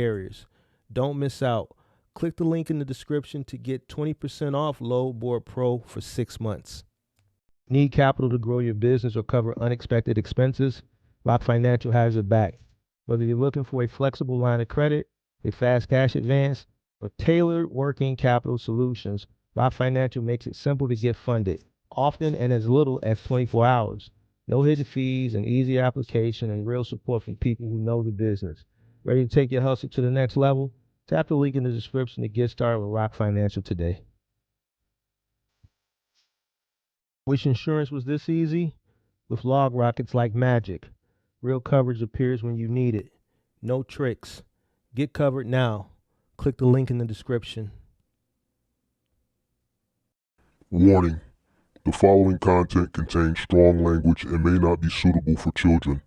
areas. Don't miss out. Click the link in the description to get 20% off Load Board Pro for 6 months. Need capital to grow your business or cover unexpected expenses? Rock Financial has your back. Whether you're looking for a flexible line of credit, a fast cash advance, or tailored working capital solutions, Rock Financial makes it simple to get funded, often in as little as 24 hours. No hidden fees, an easy application, and real support from people who know the business. Ready to take your hustle to the next level? Tap the link in the description to get started with Rock Financial today. Wish insurance was this easy? With LogRock, it's like magic. Real coverage appears when you need it. No tricks. Get covered now. Click the link in the description. Warning: the following content contains strong language and may not be suitable for children.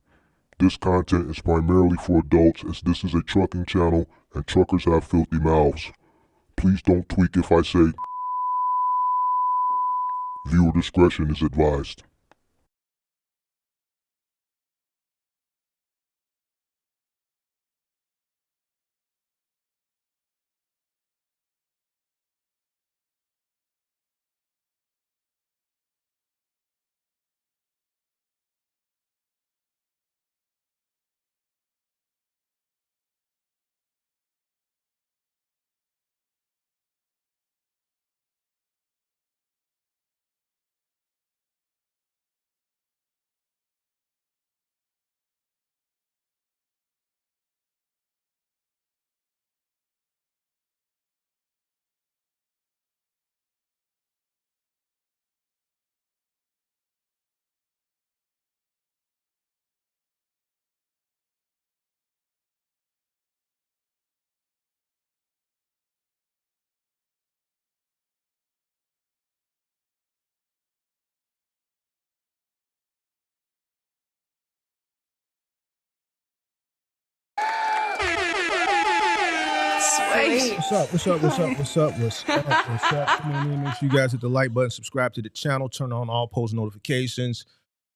This content is primarily for adults, as this is a trucking channel and truckers have filthy mouths. Please don't tweak if I say. Viewer discretion is advised. What's up? Come on in, make sure you guys hit the like button, subscribe to the channel, turn on all post notifications.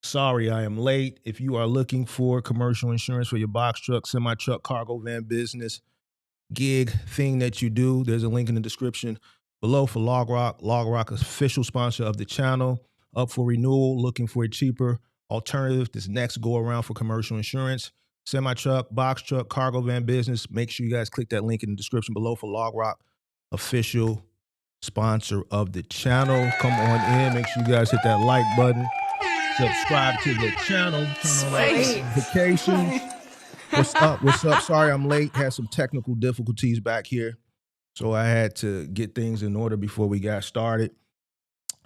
Sorry, I am late. If you are looking for commercial insurance for your box truck, semi-truck, cargo van business, gig thing that you do, there's a link in the description below for LogRock. LogRock is official sponsor of the channel. Up for renewal, looking for a cheaper alternative this next go around for commercial insurance. Semi-truck, box truck, cargo van business. Make sure you guys click that link in the description below for LogRock, official sponsor of the channel. Come on in. Make sure you guys hit that like button. Subscribe to the channel. Turn on notifications. What's up? What's up? Sorry I'm late. Had some technical difficulties back here, so I had to get things in order before we got started.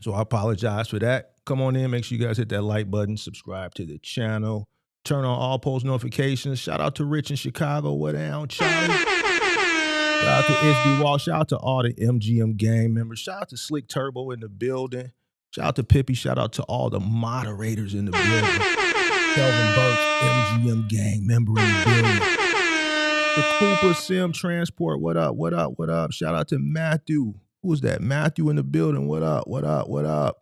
So I apologize for that. Come on in. Make sure you guys hit that like button. Subscribe to the channel. Turn on all post notifications. Shout out to Rich in Chicago. What down, Charlie? Shout out to SD Wall. Shout out to all the MGM gang members. Shout out to Slick Turbo in the building. Shout out to Pippi. Shout out to all the moderators in the building. Kelvin Burks, MGM gang member in the building. The Cooper Sim Transport. What up? What up? What up? Shout out to Matthew. Who was that? Matthew in the building. What up? What up? What up?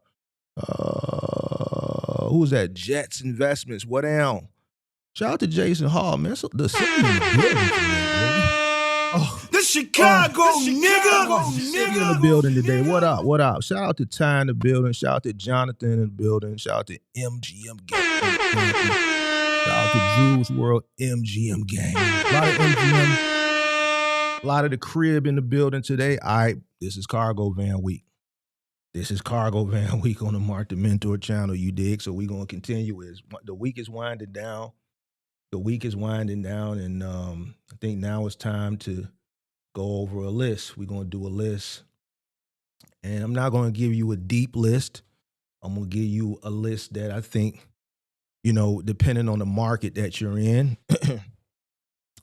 Who was that? Jets Investments. What down? Shout out to Jason Hall, man. So the city in the building today, the Chicago nigga. City in the building today. What up? What up? Shout out to Ty in the building. Shout out to Jonathan in the building. Shout out to MGM gang. Shout out to Drew's World MGM gang. A lot of MGM. A lot of the crib in the building today. All right, this is Cargo Van Week. This is Cargo Van Week on the Mark the Mentor channel, you dig? So we're going to continue. The week is winding down. And I think now it's time to go over a list. We're going to do a list. And I'm not going to give you a deep list. I'm going to give you a list that I think, you know, depending on the market that you're in,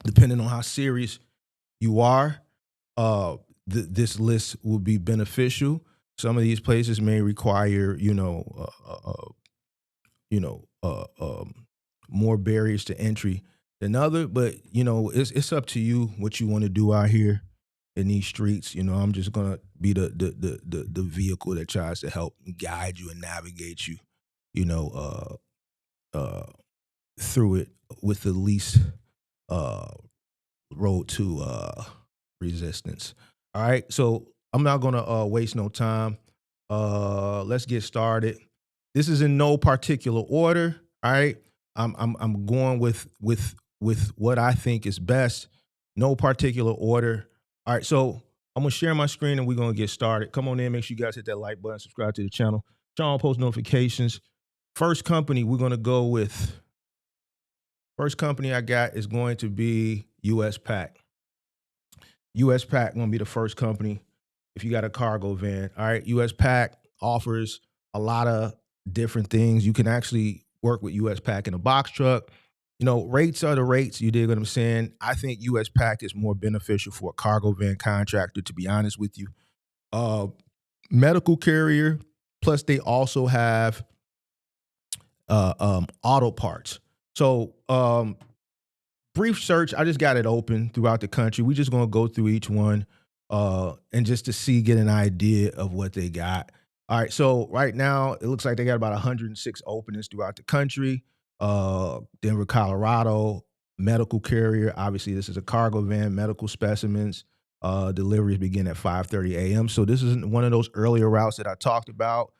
depending on how serious you are, this list will be beneficial. Some of these places may require, more barriers to entry than other, but it's up to you what you want to do out here in these streets. I'm just gonna be the vehicle that tries to help guide you and navigate you, through it with the least road to resistance. All right, so I'm not gonna waste no time. Let's get started. This is in no particular order. All right, I'm going with what I think is best. No particular order. All right, so I'm gonna share my screen and we're gonna get started. Come on in, make sure you guys hit that like button, subscribe to the channel, turn on post notifications. First company we're gonna go with. First company I got is going to be US Pack. US Pack gonna be the first company if you got a cargo van. All right, US Pack offers a lot of different things. You can actually work with US Pack in a box truck. You know, rates are the rates. You dig what I'm saying? I think US Pack is more beneficial for a cargo van contractor, to be honest with you. Medical carrier, plus they also have auto parts. So brief search, I just got it open throughout the country. We're just gonna go through each one and just to get an idea of what they got. All right, so right now it looks like they got about 106 openings throughout the country. Denver, Colorado, medical carrier. Obviously, this is a cargo van, medical specimens. Deliveries begin at 5:30 a.m. So this is one of those earlier routes that I talked about.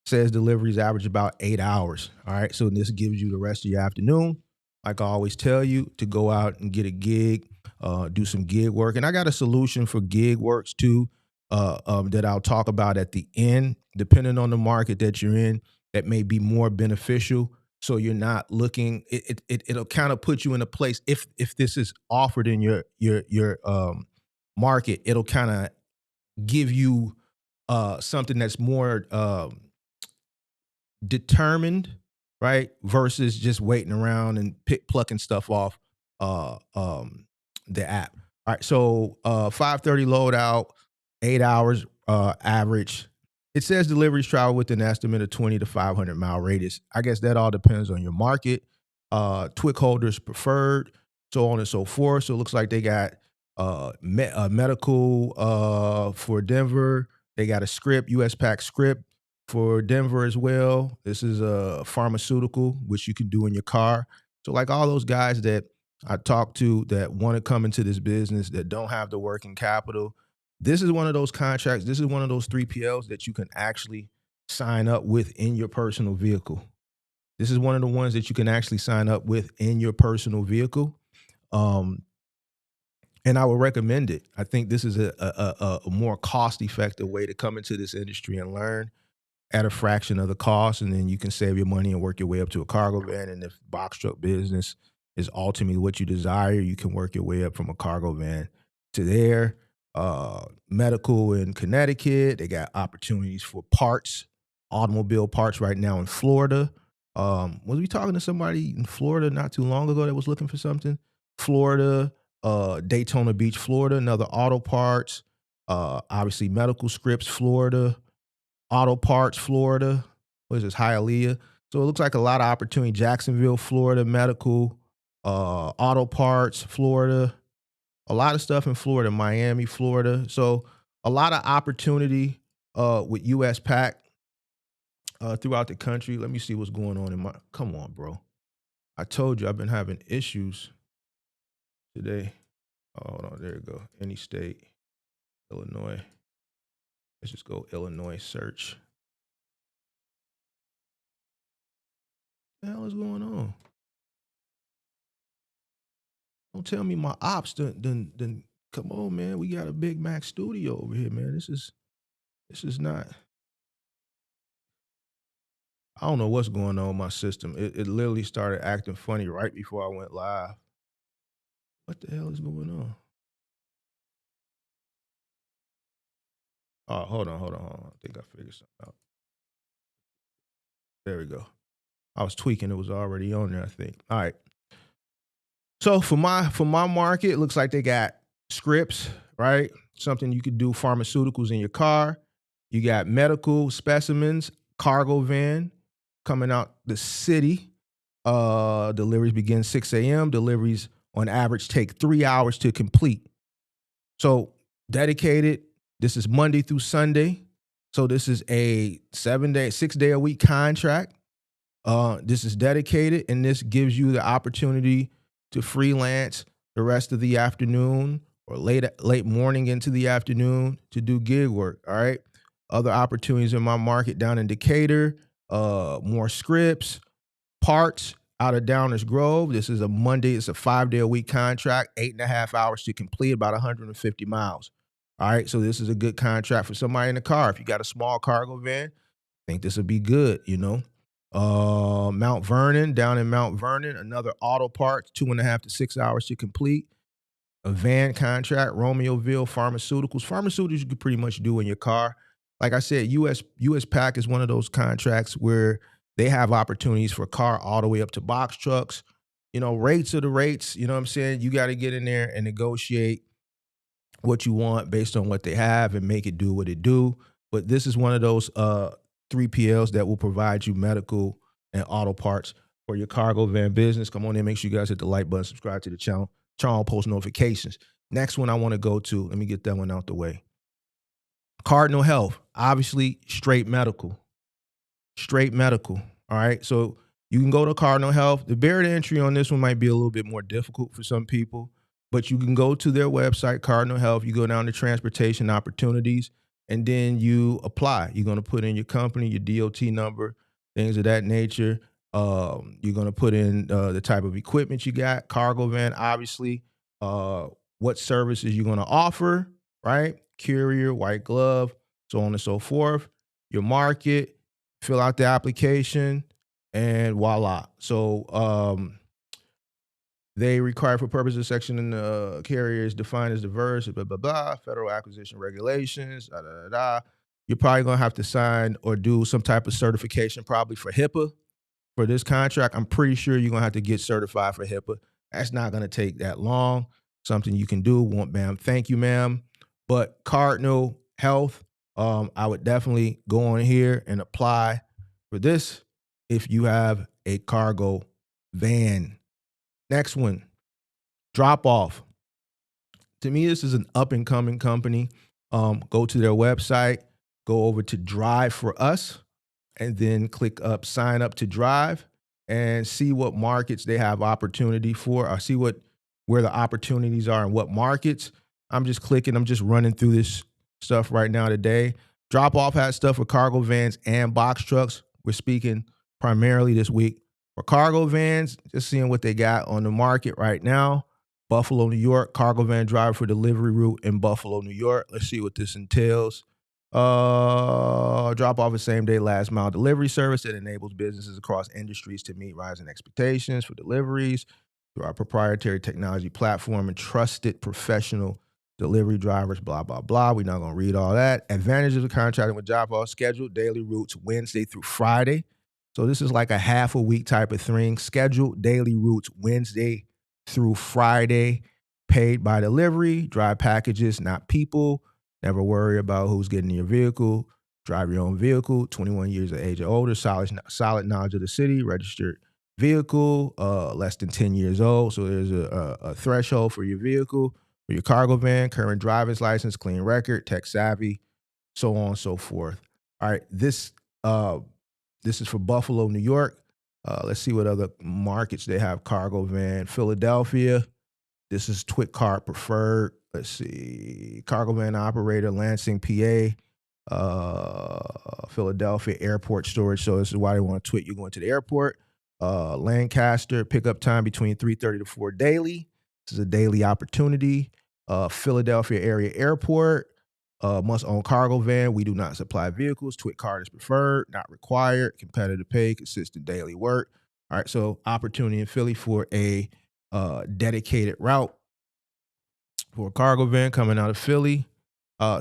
Says deliveries average about 8 hours. All right, so this gives you the rest of your afternoon. Like I always tell you, to go out and get a gig, do some gig work. And I got a solution for gig works too that I'll talk about at the end, depending on the market that you're in, that may be more beneficial. So you're not looking, it'll kind of put you in a place, if this is offered in your market, it'll kind of give you something that's more determined, right? Versus just waiting around and plucking stuff off the app. All right, so 5:30 loadout, 8 hours average. It says deliveries travel with an estimate of 20 to 500 mile radius. I guess that all depends on your market. Twick holders preferred, so on and so forth. So it looks like they got medical for Denver. They got a script, US Pack script for Denver as well. This is a pharmaceutical, which you can do in your car. So like all those guys that I talk to that want to come into this business that don't have the working capital, this is one of those contracts. This is one of those 3PLs that you can actually sign up with in your personal vehicle. This is one of the ones that you can actually sign up with in your personal vehicle. And I would recommend it. I think this is a more cost-effective way to come into this industry and learn at a fraction of the cost, and then you can save your money and work your way up to a cargo van. And if box truck business is ultimately what you desire, you can work your way up from a cargo van to there. Medical in Connecticut, they got opportunities for parts, automobile parts right now in Florida. Was we talking to somebody in Florida not too long ago that was looking for something? Florida, Daytona Beach, Florida, another auto parts. Obviously medical scripts, Florida. Auto parts, Florida. What is this, Hialeah? So it looks like a lot of opportunity. Jacksonville, Florida, medical, auto parts, Florida. A lot of stuff in Florida, Miami, Florida. So a lot of opportunity with US Pack throughout the country. Let me see what's going on in my, come on, bro. I told you I've been having issues today. Oh, hold on, there you go. Any state, Illinois. Let's just go Illinois search. What the hell is going on? Don't tell me my ops done come on, man. We got a Big Mac studio over here, man. This is not. I don't know what's going on with my system. It literally started acting funny right before I went live. What the hell is going on? Oh, hold on. I think I figured something out. There we go. I was tweaking. It was already on there, I think. All right. So for my market, it looks like they got scripts, right? Something you could do, pharmaceuticals in your car. You got medical specimens, cargo van coming out the city. Deliveries begin 6 a.m. Deliveries on average take 3 hours to complete. So dedicated. This is Monday through Sunday. So this is a 6-day-a-week contract. This is dedicated, and this gives you the opportunity to freelance the rest of the afternoon or late morning into the afternoon to do gig work. All right. Other opportunities in my market down in Decatur, more scripts, parts out of Downers Grove. This is a Monday. It's a 5-day-a-week contract, 8.5 hours to complete, about 150 miles. All right. So this is a good contract for somebody in the car. If you got a small cargo van, I think this would be good, you know. Mount Vernon, down in Mount Vernon, another auto parts, 2.5 to 6 hours to complete. A van contract, Romeoville Pharmaceuticals. Pharmaceuticals you can pretty much do in your car. Like I said, US Pack is one of those contracts where they have opportunities for car all the way up to box trucks. You know, rates are the rates. You know what I'm saying? You got to get in there and negotiate what you want based on what they have and make it do what it do. But this is one of those 3PLs that will provide you medical and auto parts for your cargo van business. Come on in, make sure you guys hit the like button, subscribe to the channel, turn on post notifications. Next one I want to go to, let me get that one out the way. Cardinal Health, obviously straight medical. All right, so you can go to Cardinal Health. The barrier to entry on this one might be a little bit more difficult for some people, but you can go to their website, Cardinal Health. You go down to transportation opportunities, and then you apply. You're going to put in your company, your DOT number, things of that nature. You're going to put in the type of equipment you got, cargo van, obviously, what services you're going to offer, right? Courier, white glove, so on and so forth. Your market, fill out the application, and voila. So they require for purposes section in the carrier is defined as diverse, blah, blah, blah, federal acquisition regulations, da, da, da, da. You're probably going to have to sign or do some type of certification probably for HIPAA for this contract. I'm pretty sure you're going to have to get certified for HIPAA. That's not going to take that long. Something you can do. Want, ma'am. Thank you, ma'am. But Cardinal Health, I would definitely go on here and apply for this if you have a cargo van. Next one, Drop Off. To me, this is an up-and-coming company. Go to their website, go over to Drive for Us, and then click up Sign Up to Drive and see what markets they have opportunity for, or see where the opportunities are and what markets. I'm just clicking. I'm just running through this stuff right now today. Drop Off has stuff for cargo vans and box trucks. We're speaking primarily this week for cargo vans, just seeing what they got on the market right now. Buffalo, New York, cargo van driver for delivery route in Buffalo, New York. Let's see what this entails. Drop Off a same-day last mile delivery service that enables businesses across industries to meet rising expectations for deliveries through our proprietary technology platform and trusted professional delivery drivers, blah, blah, blah. We're not going to read all that. Advantages of contracting with Drop Off: scheduled daily routes Wednesday through Friday. So this is like a half a week type of thing. Scheduled daily routes Wednesday through Friday, paid by delivery, drive packages, not people. Never worry about who's getting in your vehicle. Drive your own vehicle, 21 years of age or older, solid knowledge of the city, registered vehicle, less than 10 years old. So there's a threshold for your vehicle, for your cargo van, current driver's license, clean record, tech savvy, so on and so forth. All right, this is for Buffalo, New York. Let's see what other markets they have cargo van. Philadelphia. This is Twit Card preferred. Let's see. Cargo van operator, Lansing, PA. Philadelphia airport storage. So this is why they want to Twit you going to the airport. Lancaster, pickup time between 3:30 to 4 daily. This is a daily opportunity. Philadelphia area airport. Must own cargo van. We do not supply vehicles. Twit Card is preferred, not required. Competitive pay, consistent daily work. All right, so opportunity in Philly for a dedicated route for a cargo van coming out of Philly.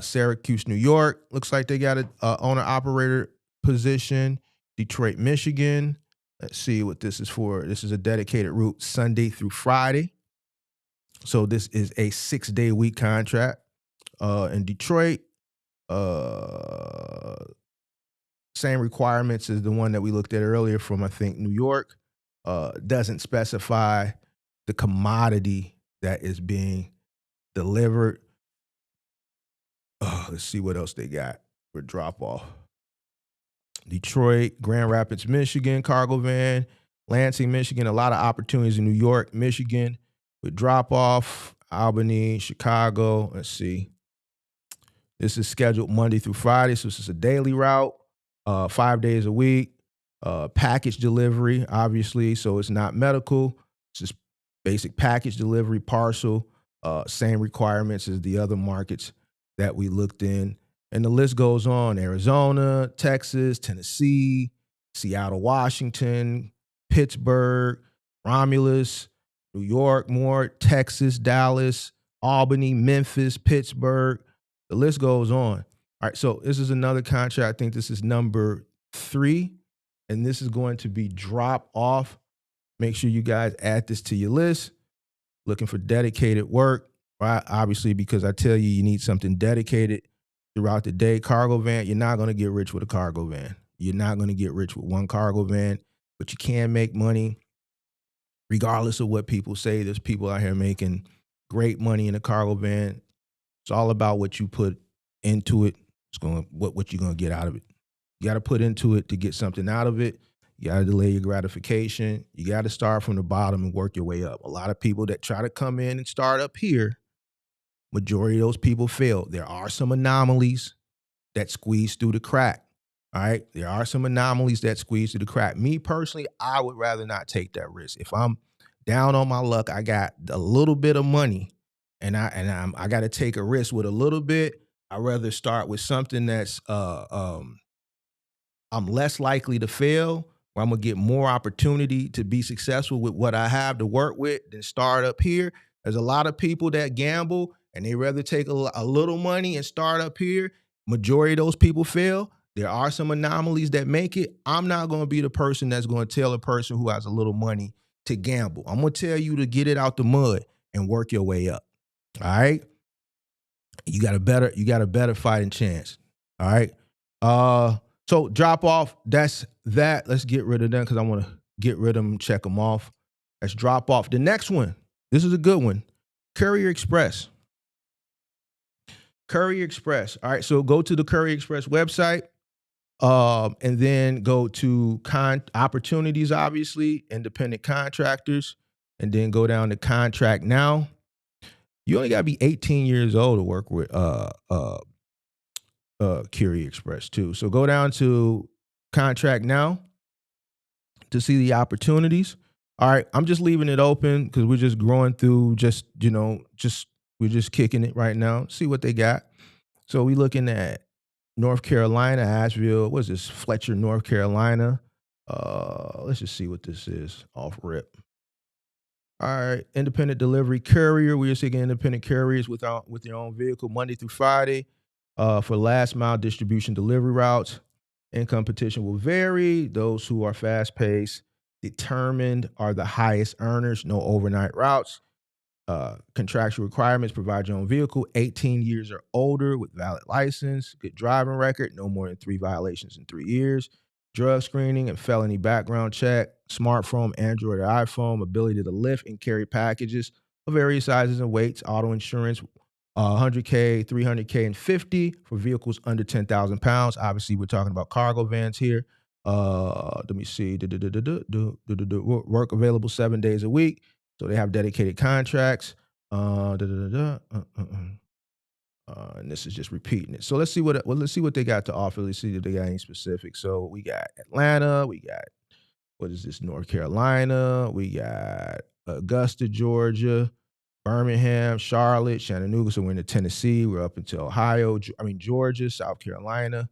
Syracuse, New York. Looks like they got a owner-operator position. Detroit, Michigan. Let's see what this is for. This is a dedicated route Sunday through Friday. So this is a 6-day-week contract. In Detroit, same requirements as the one that we looked at earlier from, I think, New York. Doesn't specify the commodity that is being delivered. Let's see what else they got for Drop Off. Detroit, Grand Rapids, Michigan, cargo van. Lansing, Michigan. A lot of opportunities in New York, Michigan. with drop off, Albany, Chicago. Let's see. This is scheduled Monday through Friday, so this is a daily route, 5 days a week. Package delivery, obviously, so it's not medical. It's just basic package delivery, parcel. Same requirements as the other markets that we looked in. And the list goes on: Arizona, Texas, Tennessee, Seattle, Washington, Pittsburgh, Romulus, New York, more, Texas, Dallas, Albany, Memphis, Pittsburgh. The list goes on. All right, so this is another contract. I think this is number 3, and this is going to be drop off. Make sure you guys add this to your list. Looking for dedicated work, right? Obviously, because I tell you, you need something dedicated throughout the day. Cargo van, you're not going to get rich with a cargo van. You're not going to get rich with one cargo van, but you can make money regardless of what people say. There's people out here making great money in a cargo van. It's all about what you put into it. It's going what you're going to get out of it. You got to put into it to get something out of it. You got to delay your gratification. You got to start from the bottom and work your way up. A lot of people that try to come in and start up here, majority of those people fail. There are some anomalies that squeeze through the crack. All right. There are some anomalies that squeeze through the crack. Me personally, I would rather not take that risk. If I'm down on my luck, I got a little bit of money and I got to take a risk with a little bit. I'd rather start with something that's I'm less likely to fail, where I'm gonna get more opportunity to be successful with what I have to work with than start up here. There's a lot of people that gamble and they rather take a little money and start up here. Majority of those people fail. There are some anomalies that make it. I'm not gonna be the person that's gonna tell a person who has a little money to gamble. I'm gonna tell you to get it out the mud and work your way up. All right. You got a better fighting chance. All right. So drop off, that's that. Let's get rid of them because I want to get rid of them, check them off. Let's drop off. The next one, this is a good one. Courier Express. Courier Express. All right, so go to the Courier Express website and then go to opportunities, obviously, independent contractors, and then go down to contract now. You only got to be 18 years old to work with Courier Express too. So go down to contract now to see the opportunities. All right, I'm just leaving it open because we're just growing through, we're just kicking it right now. See what they got. So we looking at North Carolina, Asheville. What's this? Fletcher, North Carolina. Let's just see what this is off rip. All right, independent delivery courier. We are seeking independent couriers with your own vehicle Monday through Friday for last mile distribution delivery routes. Income competition will vary. Those who are fast paced determined are the highest earners. No overnight routes. Contractual requirements: provide your own vehicle, 18 years or older with valid license, good driving record, no more than 3 violations in 3 years. Drug screening and felony background check, smartphone, Android or iPhone, ability to lift and carry packages of various sizes and weights, auto insurance, 100K, 300K, and 50 for vehicles under 10,000 pounds. Obviously, we're talking about cargo vans here. Let me see. Work available 7 days a week. So they have dedicated contracts. And this is just repeating it. So let's see what they got to offer. Let's see if they got any specifics. So we got Atlanta, we got, what is this, North Carolina, we got Augusta, Georgia, Birmingham, Charlotte, Chattanooga. So we're into Tennessee. We're up into Georgia, South Carolina.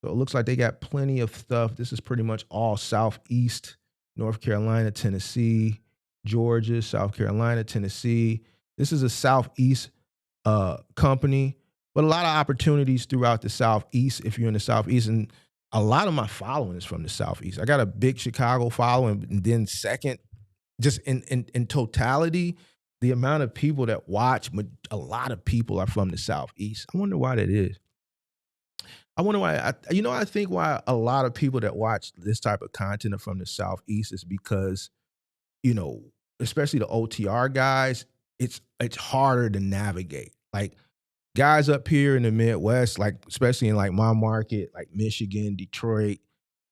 So it looks like they got plenty of stuff. This is pretty much all Southeast, North Carolina, Tennessee, Georgia, South Carolina, Tennessee. This is a Southeast company, but a lot of opportunities throughout the Southeast if you're in the Southeast. And a lot of my following is from the Southeast. I got a big Chicago following, and then second, just in totality, the amount of people that watch, a lot of people are from the Southeast. I wonder why that is. I wonder why, I think why a lot of people that watch this type of content are from the Southeast is because, especially the OTR guys, it's harder to navigate. Like guys up here in the Midwest, like especially in like my market, like Michigan, Detroit,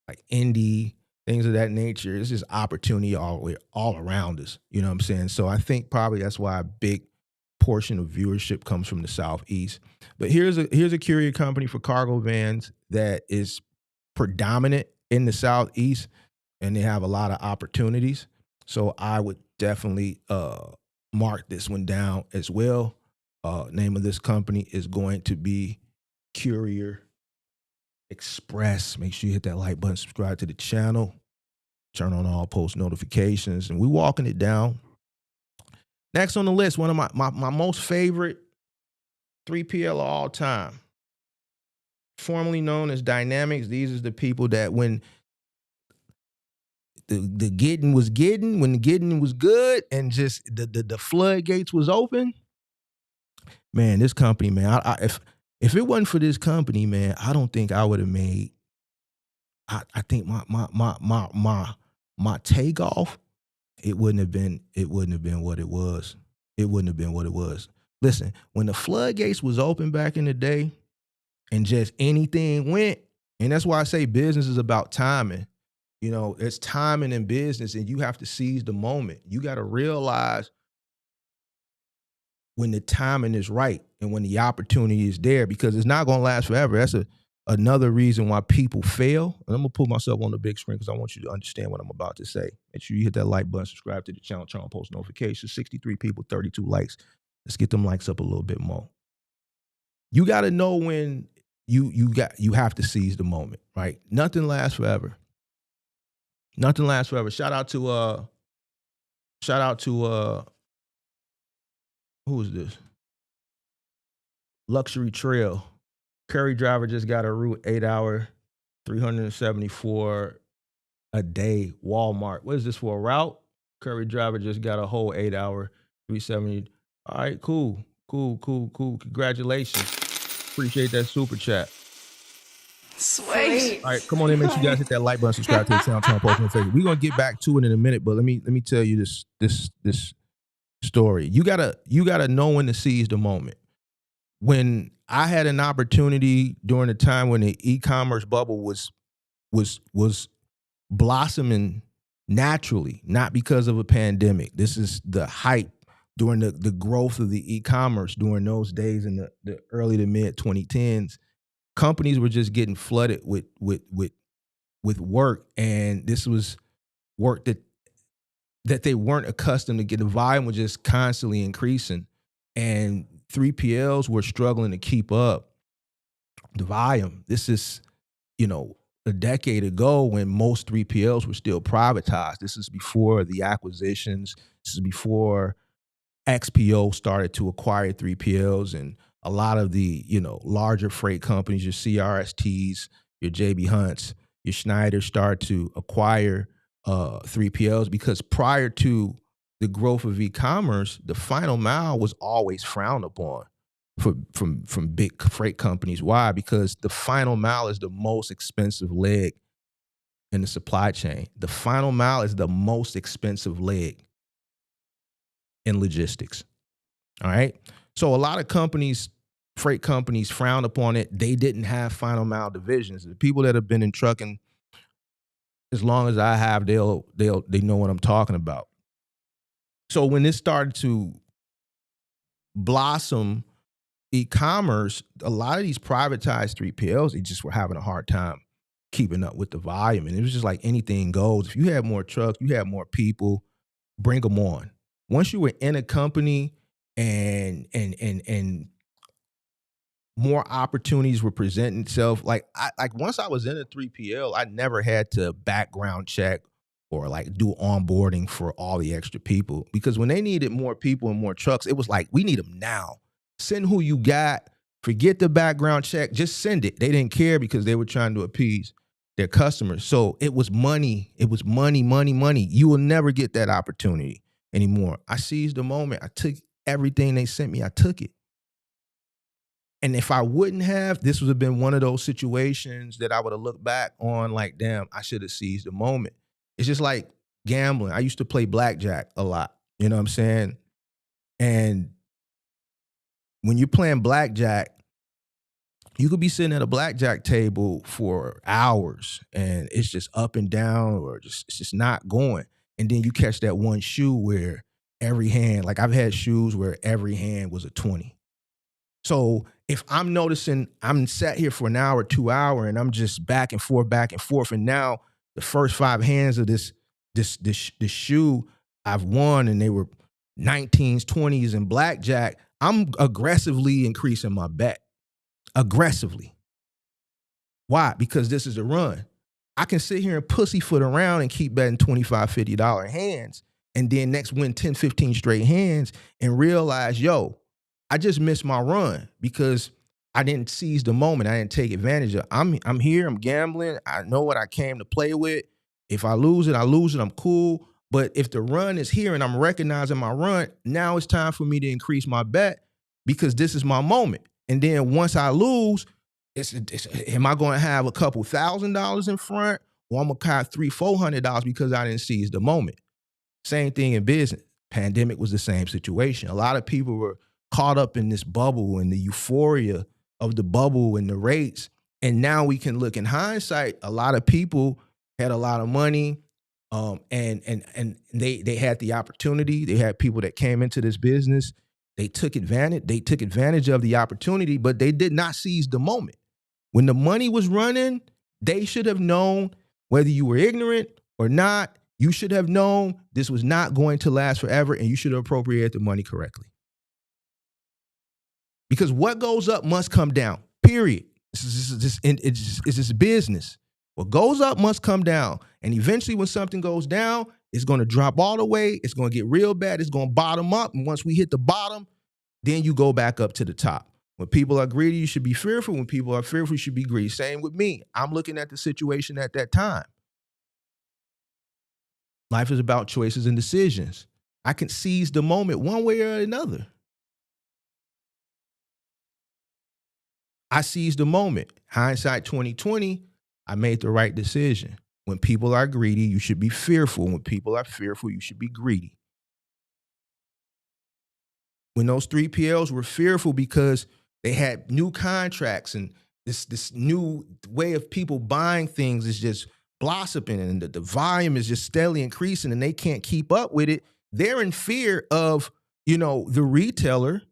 like Indy, things of that nature. It's just opportunity all around us. You know what I'm saying? So I think probably that's why a big portion of viewership comes from the Southeast. But here's a courier company for cargo vans that is predominant in the Southeast, and they have a lot of opportunities. So I would definitely mark this one down as well. Name of this company is going to be Courier Express. Make sure you hit that like button, subscribe to the channel, turn on all post notifications, and we're walking it down. Next on the list, one of my most favorite 3PL of all time, formerly known as Dynamics. These are the people that when the getting was getting, when the getting was good, and just the floodgates was open. Man, this company, man, if it wasn't for this company, man, I don't think I would have made. I think my takeoff, it wouldn't have been what it was. It wouldn't have been what it was. Listen, when the floodgates was open back in the day, and just anything went, and that's why I say business is about timing. You know, it's timing in business, and you have to seize the moment. You got to realize when the timing is right and when the opportunity is there, because it's not going to last forever. That's another reason why people fail. And I'm going to put myself on the big screen because I want you to understand what I'm about to say. Make sure you hit that like button, subscribe to the channel, turn on post notifications. 63 people, 32 likes. Let's get them likes up a little bit more. You got to know when you have to seize the moment, right? Nothing lasts forever. Nothing lasts forever. Shout out to who is this? Luxury Trail. Curry driver just got a route 8 hour, 374 a day. Walmart. What is this for, a route? Curry driver just got a whole 8 hour, 370. All right, cool. Congratulations. Appreciate that super chat. Sweet. All right, come on in. Make sure you guys hit that like button, subscribe to the channel, turn on post notifications. We're gonna get back to it in a minute, but let me tell you this story. You gotta know when to seize the moment. When I had an opportunity during the time when the e-commerce bubble was blossoming naturally, not because of a pandemic. This is the hype during the growth of the e-commerce during those days in the early to mid 2010s. Companies were just getting flooded with work, and this was work that they weren't accustomed to get. The volume was just constantly increasing, and 3PLs were struggling to keep up the volume. This is, a decade ago when most 3PLs were still privatized. This is before the acquisitions. This is before XPO started to acquire 3PLs, and a lot of the, larger freight companies, your CRSTs, your JB Hunts, your Schneider, start to acquire 3PLs, because prior to the growth of e-commerce, the final mile was always frowned upon from big freight companies. Why? Because the final mile is the most expensive leg in the supply chain. The final mile is the most expensive leg in logistics. All right. So a lot of companies, freight companies, frowned upon it. They didn't have final mile divisions. The people that have been in trucking as long as I have, they know what I'm talking about. So when this started to blossom, e-commerce, a lot of these privatized 3PLs, they just were having a hard time keeping up with the volume. And it was just like anything goes. If you had more trucks, you had more people, bring them on. Once you were in a company and more opportunities were presenting itself, like once I was in a 3PL, I never had to background check or like do onboarding for all the extra people, because when they needed more people and more trucks, it was like, we need them now. Send who you got. Forget the background check. Just send it. They didn't care because they were trying to appease their customers. So it was money. It was money. You will never get that opportunity anymore. I seized the moment. I took everything they sent me. I took it. And if I wouldn't have, this would have been one of those situations that I would have looked back on like, damn, I should have seized the moment. It's just like gambling. I used to play blackjack a lot. You know what I'm saying? And when you're playing blackjack, You could be sitting at a blackjack table for hours and it's just up and down or it's just not going. And then you catch that one shoe where every hand, like I've had shoes where every hand was a 20. So if I'm noticing I'm sat here for an hour, 2 hours, and I'm just back and forth, and now the first 5 hands of this shoe I've won and they were 19s, 20s, and blackjack, I'm aggressively increasing my bet. Aggressively. Why? Because this is a run. I can sit here and pussyfoot around and keep betting $25, $50 hands and then next win 10, 15 straight hands and realize, yo, I just missed my run because I didn't seize the moment. I didn't take advantage of it. I'm here, I'm gambling. I know what I came to play with. If I lose it, I'm cool. But if the run is here and I'm recognizing my run, now it's time for me to increase my bet because this is my moment. And then once I lose, am I going to have a couple $1,000s in front, or I'm going to have $300-$400 because I didn't seize the moment? Same thing in business. Pandemic was the same situation. A lot of people were caught up in this bubble and the euphoria of the bubble and the rates. And now we can look in hindsight. A lot of people had a lot of money, and they had the opportunity. They had people that came into this business. They took advantage of the opportunity, but they did not seize the moment. When the money was running, they should have known, whether you were ignorant or not, you should have known this was not going to last forever, and you should have appropriated the money correctly. Because what goes up must come down, period. It's just business. What goes up must come down. And eventually when something goes down, it's going to drop all the way. It's going to get real bad. It's going to bottom up. And once we hit the bottom, then you go back up to the top. When people are greedy, you should be fearful. When people are fearful, you should be greedy. Same with me. I'm looking at the situation at that time. Life is about choices and decisions. I can seize the moment one way or another. I seized the moment. Hindsight 2020, I made the right decision. When people are greedy, you should be fearful. When people are fearful, you should be greedy. When those 3PLs were fearful because they had new contracts and this new way of people buying things is just blossoming and the volume is just steadily increasing and they can't keep up with it, they're in fear of, the retailer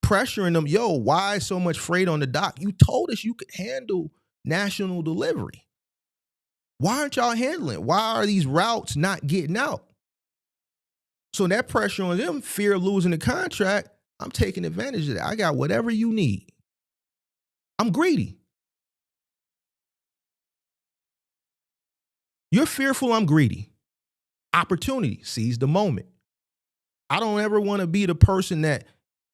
pressuring them, yo, why so much freight on the dock? You told us you could handle national delivery. Why aren't y'all handling? Why are these routes not getting out? So that pressure on them, fear of losing the contract, I'm taking advantage of that. I got whatever you need. I'm greedy. You're fearful, I'm greedy. Opportunity, seize the moment. I don't ever want to be the person that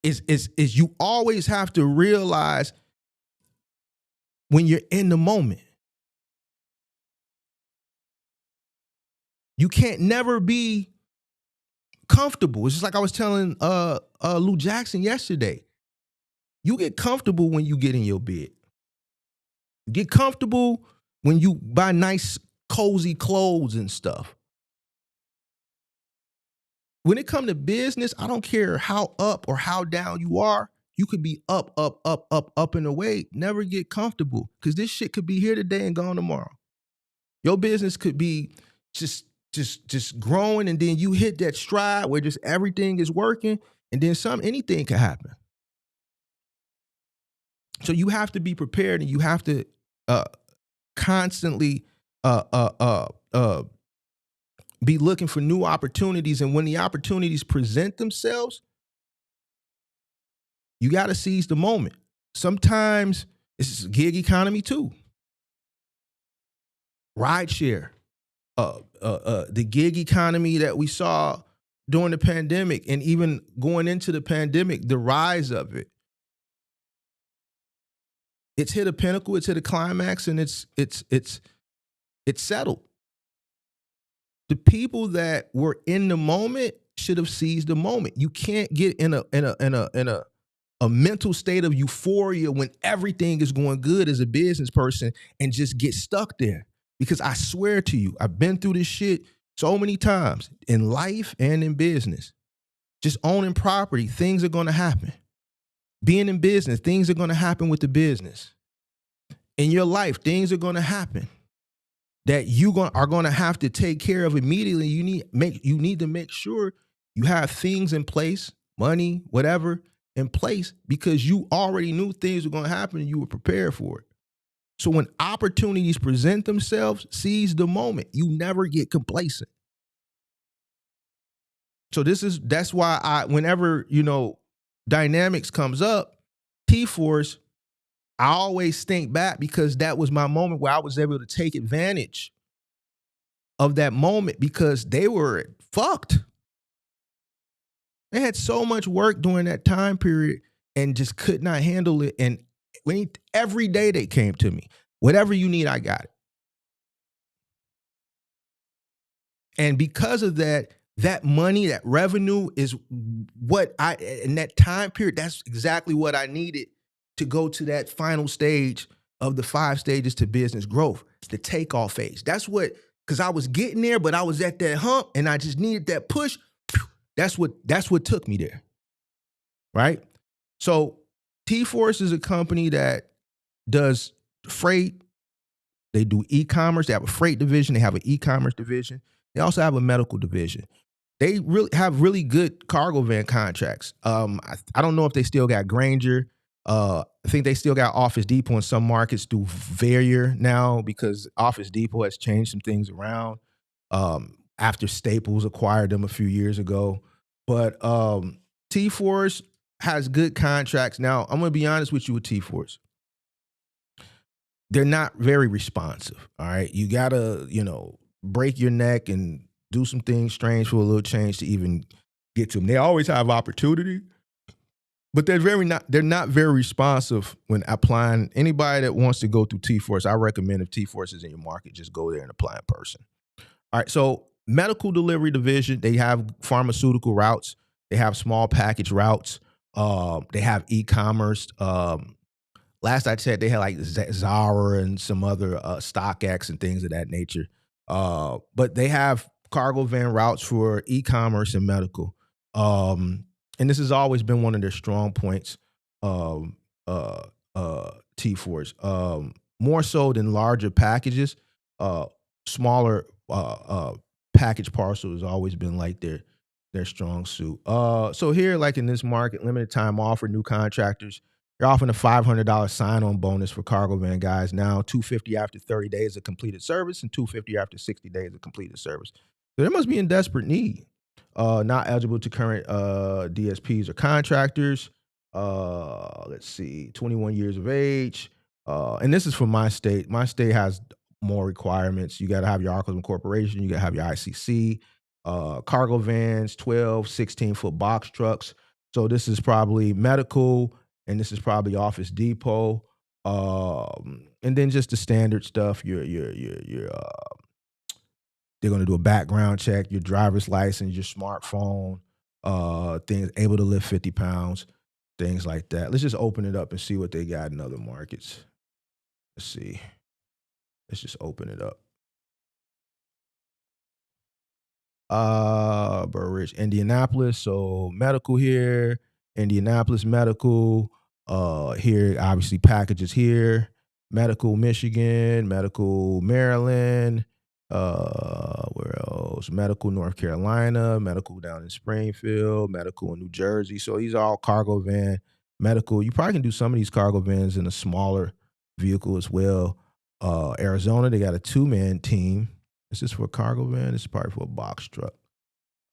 is you always have to realize when you're in the moment. You can't never be comfortable. It's just like I was telling Lou Jackson yesterday. You get comfortable when you get in your bed. You get comfortable when you buy nice, cozy clothes and stuff. When it comes to business, I don't care how up or how down you are. You could be up and away. Never get comfortable because this shit could be here today and gone tomorrow. Your business could be just growing, and then you hit that stride where just everything is working, and then anything can happen. So you have to be prepared, and you have to constantly be looking for new opportunities. And when the opportunities present themselves, you got to seize the moment. Sometimes it's gig economy too. Rideshare. The gig economy that we saw during the pandemic and even going into the pandemic, the rise of it. It's hit a pinnacle, it's hit a climax, and it's settled. The people that were in the moment should have seized the moment. You can't get in a mental state of euphoria when everything is going good as a business person and just get stuck there. Because I swear to you, I've been through this shit so many times in life and in business. Just owning property, things are going to happen. being in business, things are going to happen with the business. In your life, things are going to happen that are going to have to take care of immediately. You need to make sure you have things in place, money, whatever in place, because you already knew things were going to happen and you were prepared for it. So when opportunities present themselves, seize the moment. You never get complacent. So that's why whenever, dynamics comes up, T-Force, I always think back, because that was my moment where I was able to take advantage of that moment, because they were fucked. They had so much work during that time period and just could not handle it. And every day they came to me, whatever you need, I got it. And because of that, that money, that revenue is what in that time period, that's exactly what I needed to go to that final stage of the 5 stages to business growth, the takeoff phase. That's what, because I was getting there, but I was at that hump and I just needed that push. That's what took me there. Right? So T-Force is a company that does freight. They do e-commerce. They have a freight division. They have an e-commerce division. They also have a medical division. They really good cargo van contracts. I don't know if they still got Granger. I think they still got Office Depot in some markets through Courier now, because Office Depot has changed some things around after Staples acquired them a few years ago. But T-Force has good contracts. Now, I'm going to be honest with you with T-Force. They're not very responsive, all right? You got to, break your neck and do some things strange for a little change to even get to them. They always have opportunity, but they're not very responsive when applying. Anybody that wants to go through T-Force, I recommend, if T-Force is in your market, just go there and apply in person. All right, so medical delivery division, they have pharmaceutical routes. They have small package routes. They have e-commerce. Last I checked, they had like Zara and some other StockX and things of that nature. But they have cargo van routes for e-commerce and medical. And this has always been one of their strong points, T-Force. More so than larger packages, smaller package parcel has always been like their strong suit. So here, like in this market, limited time offer, new contractors, they're offering a $500 sign-on bonus for cargo van guys now, $250 after 30 days of completed service and $250 after 60 days of completed service. So they must be in desperate need. Not eligible to current DSPs or contractors. Let's see, 21 years of age. And this is for my state. My state has more requirements. You got to have your Articles of Incorporation. You got to have your ICC. Cargo vans, 12, 16-foot box trucks. So this is probably medical, and this is probably Office Depot. And then just the standard stuff. They're going to do a background check, your driver's license, your smartphone, things able to lift 50 pounds, things like that. Let's just open it up and see what they got in other markets. Let's see. Let's just open it up. Burr Ridge, Indianapolis. So medical here, Indianapolis medical. Here, obviously packages here. Medical Michigan, medical Maryland. Where else? Medical North Carolina, medical down in Springfield, medical in New Jersey. So these are all cargo van medical. You probably can do some of these cargo vans in a smaller vehicle as well. Arizona, they got a 2-man team. This is for a cargo van. This is probably for a box truck.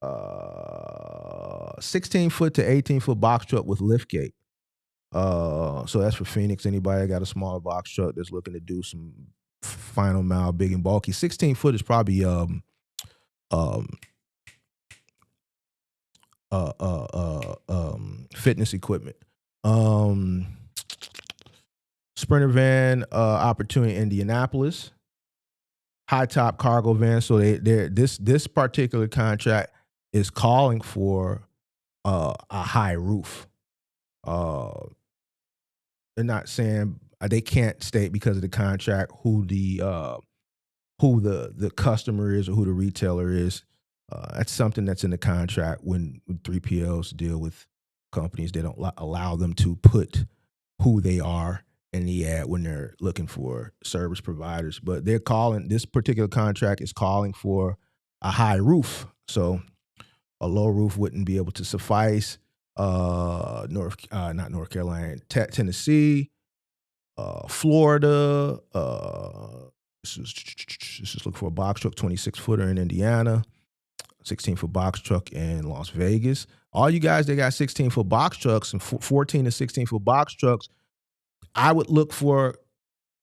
16-foot to 18-foot box truck with liftgate. So that's for Phoenix. Anybody that got a smaller box truck that's looking to do some final mile, big and bulky. 16-foot is probably fitness equipment. Sprinter van opportunity in Indianapolis. High top cargo van. So this particular contract is calling for a high roof. They're not saying they can't state because of the contract who the customer is or who the retailer is. That's something that's in the contract when 3PLs deal with companies. They don't allow them to put who they are in the ad when they're looking for service providers. But they're calling, this particular contract is calling for a high roof. So a low roof wouldn't be able to suffice. Not North Carolina, Tennessee, Florida. This is looking for a box truck, 26-footer in Indiana, 16-foot box truck in Las Vegas. All you guys that got 16-foot box trucks and 14 to 16-foot box trucks, I would look for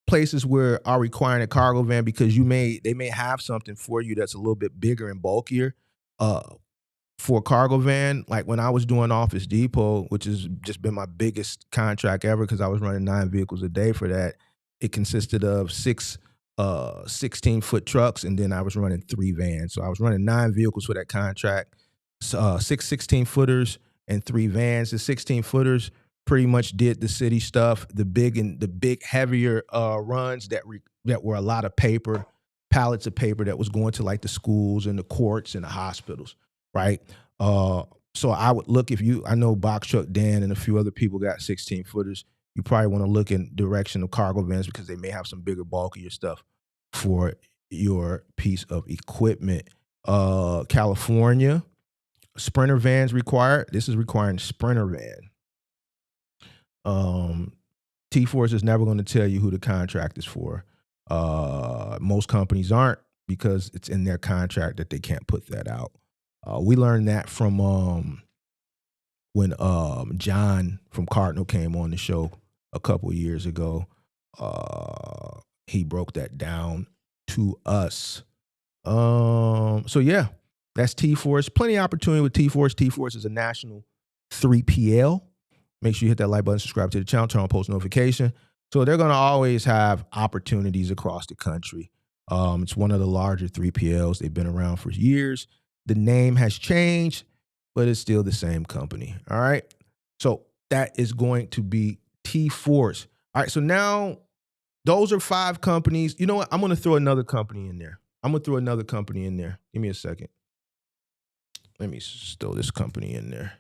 places where are requiring a cargo van, because they may have something for you that's a little bit bigger and bulkier. For a cargo van, like when I was doing Office Depot, which has just been my biggest contract ever because I was running 9 vehicles a day for that, it consisted of 6 16-foot trucks, and then I was running 3 vans. So I was running 9 vehicles for that contract, 6 16-footers and 3 vans. The 16-footers pretty much did the city stuff, the big heavier runs that were a lot of paper, pallets of paper that was going to like the schools and the courts and the hospitals. Right. So I would look, I know Box Truck Dan and a few other people got 16-footers. You probably want to look in direction of cargo vans because they may have some bigger, bulkier stuff for your piece of equipment. California, Sprinter vans required. This is requiring Sprinter van. T-Force is never going to tell you who the contract is for. Most companies aren't, because it's in their contract that they can't put that out. We learned that from when John from Cardinal came on the show a couple of years ago. He broke that down to us. So yeah, that's T-Force. Plenty of opportunity with T-Force. T-Force is a national 3PL. Make sure you hit that like button, subscribe to the channel, turn on post notification. So they're going to always have opportunities across the country. It's one of the larger 3PLs. They've been around for years. The name has changed, but it's still the same company. All right. So that is going to be T-Force. All right. So now those are 5 companies. You know what? I'm going to throw another company in there. Give me a second. Let me throw this company in there.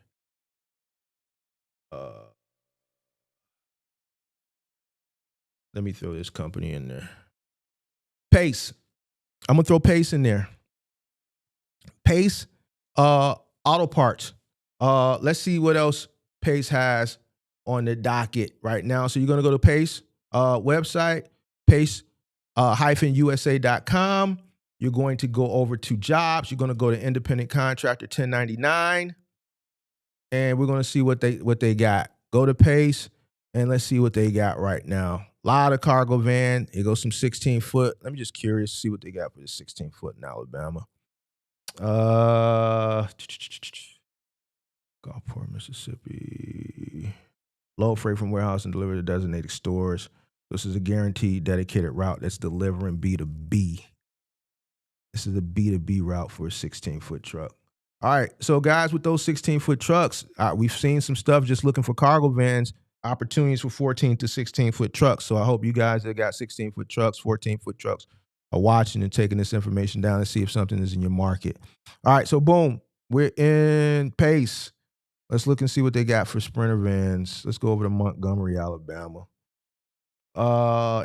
Let me throw this company in there. Pace. I'm going to throw Pace in there. Pace, auto parts. Let's see what else Pace has on the docket right now. So you're going to go to Pace website, pace-usa.com. You're going to go over to jobs. You're going to go to independent contractor 1099, and we're going to see what they got. Go to Pace and let's see what they got right now. A lot of cargo van. It goes some 16-foot. Let me just curious to see what they got for the 16-foot in Alabama. Gulfport, Mississippi. Load freight from warehouse and delivered to designated stores. This is a guaranteed dedicated route that's delivering B2B. This is a B2B route for a 16-foot truck. All right, so guys, with those 16-foot trucks, we've seen some stuff just looking for cargo vans, opportunities for 14 to 16-foot trucks. So I hope you guys that got 16-foot trucks, 14-foot trucks are watching and taking this information down to see if something is in your market. All right, so boom, we're in Pace. Let's look and see what they got for Sprinter vans. Let's go over to Montgomery, Alabama.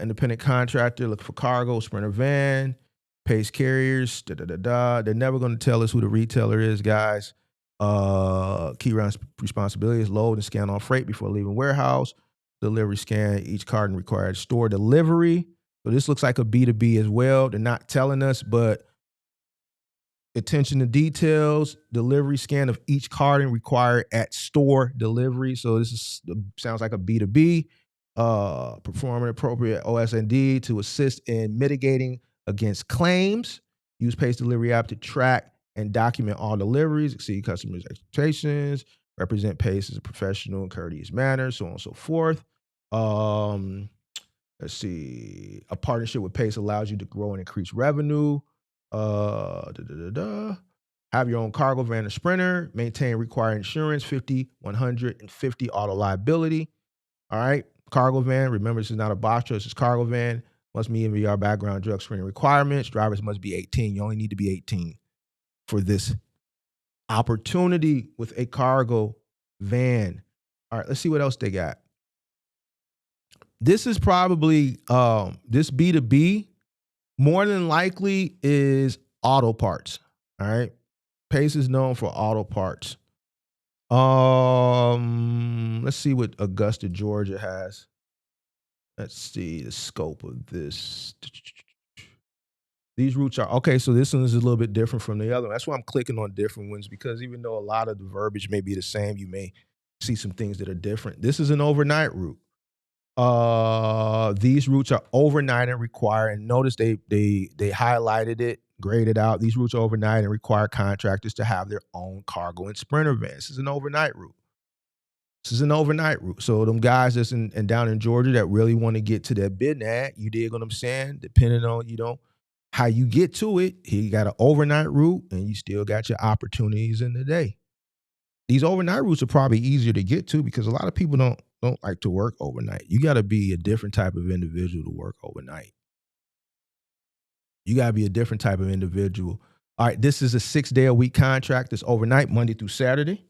Independent contractor, look for cargo, Sprinter van, Pace carriers, They're never going to tell us who the retailer is, guys. Key responsibilities: load and scan all freight before leaving warehouse. Delivery scan each carton required store delivery. So this looks like a B2B as well. They're not telling us, but attention to details, delivery scan of each carton required at store delivery. So this sounds like a B2B. Performing appropriate OS&D to assist in mitigating against claims. Use Pace Delivery app to track and document all deliveries, exceed customers' expectations, represent Pace as a professional and courteous manner, so on and so forth. Let's see. A partnership with Pace allows you to grow and increase revenue. Have your own cargo van or Sprinter. Maintain required insurance, 50, 150 auto liability. All right. Cargo van. Remember, this is not a box truck. This is cargo van. Must meet MVR background drug screening requirements. Drivers must be 18. You only need to be 18 for this opportunity with a cargo van. All right, let's see what else they got. This is probably this B2B more than likely is auto parts. All right. Pace is known for auto parts. Let's see what Augusta, Georgia has. Let's see the scope of this. These routes are okay. So this one is a little bit different from the other one. That's why I'm clicking on different ones, because even though a lot of the verbiage may be the same, you may see some things that are different. This is an overnight route. These routes are overnight and require, and notice they highlighted it, graded out. These routes are overnight and require contractors to have their own cargo and sprinter vans. This is an overnight route. So them guys that's down in Georgia that really want to get to that bid ad, you dig what I'm saying? Depending on, how you get to it, you got an overnight route and you still got your opportunities in the day. These overnight routes are probably easier to get to because a lot of people don't like to work overnight. You got to be a different type of individual to work overnight. You got to be a different type of individual. All right, this is a 6-day-a-week contract. It's overnight, Monday through Saturday.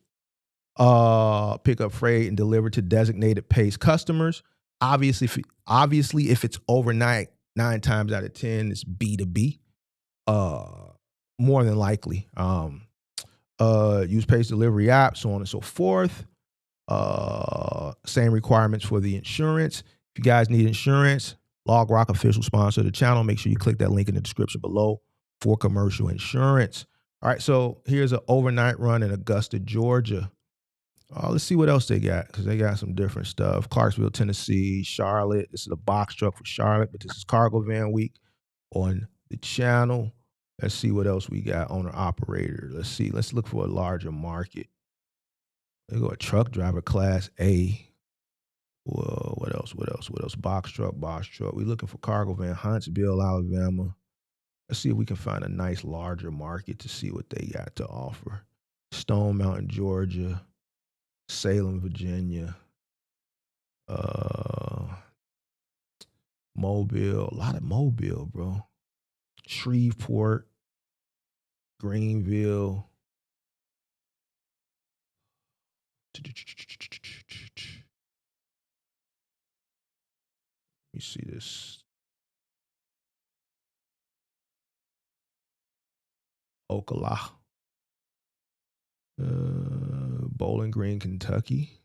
Pick up freight and deliver to designated Pace customers. Obviously, if it's overnight, 9 times out of 10, it's B2B. More than likely. Use Pace delivery app, so on and so forth. Same requirements for the insurance. If you guys need insurance, LogRock, official sponsor of the channel, make sure you click that link in the description below for commercial insurance. All right, so here's an overnight run in Augusta, Georgia. Let's see what else they got, because they got some different stuff. Clarksville, Tennessee, Charlotte. This is a box truck for Charlotte, but this is Cargo Van Week on the channel. Let's see what else we got. Owner operator. Let's see. Let's look for a larger market. They go a truck driver, class A. Whoa, what else? Box truck. We looking for cargo van, Huntsville, Alabama. Let's see if we can find a nice larger market to see what they got to offer. Stone Mountain, Georgia. Salem, Virginia. Mobile. A lot of Mobile, bro. Shreveport. Greenville. Let me see this. Ocala. Bowling Green, Kentucky.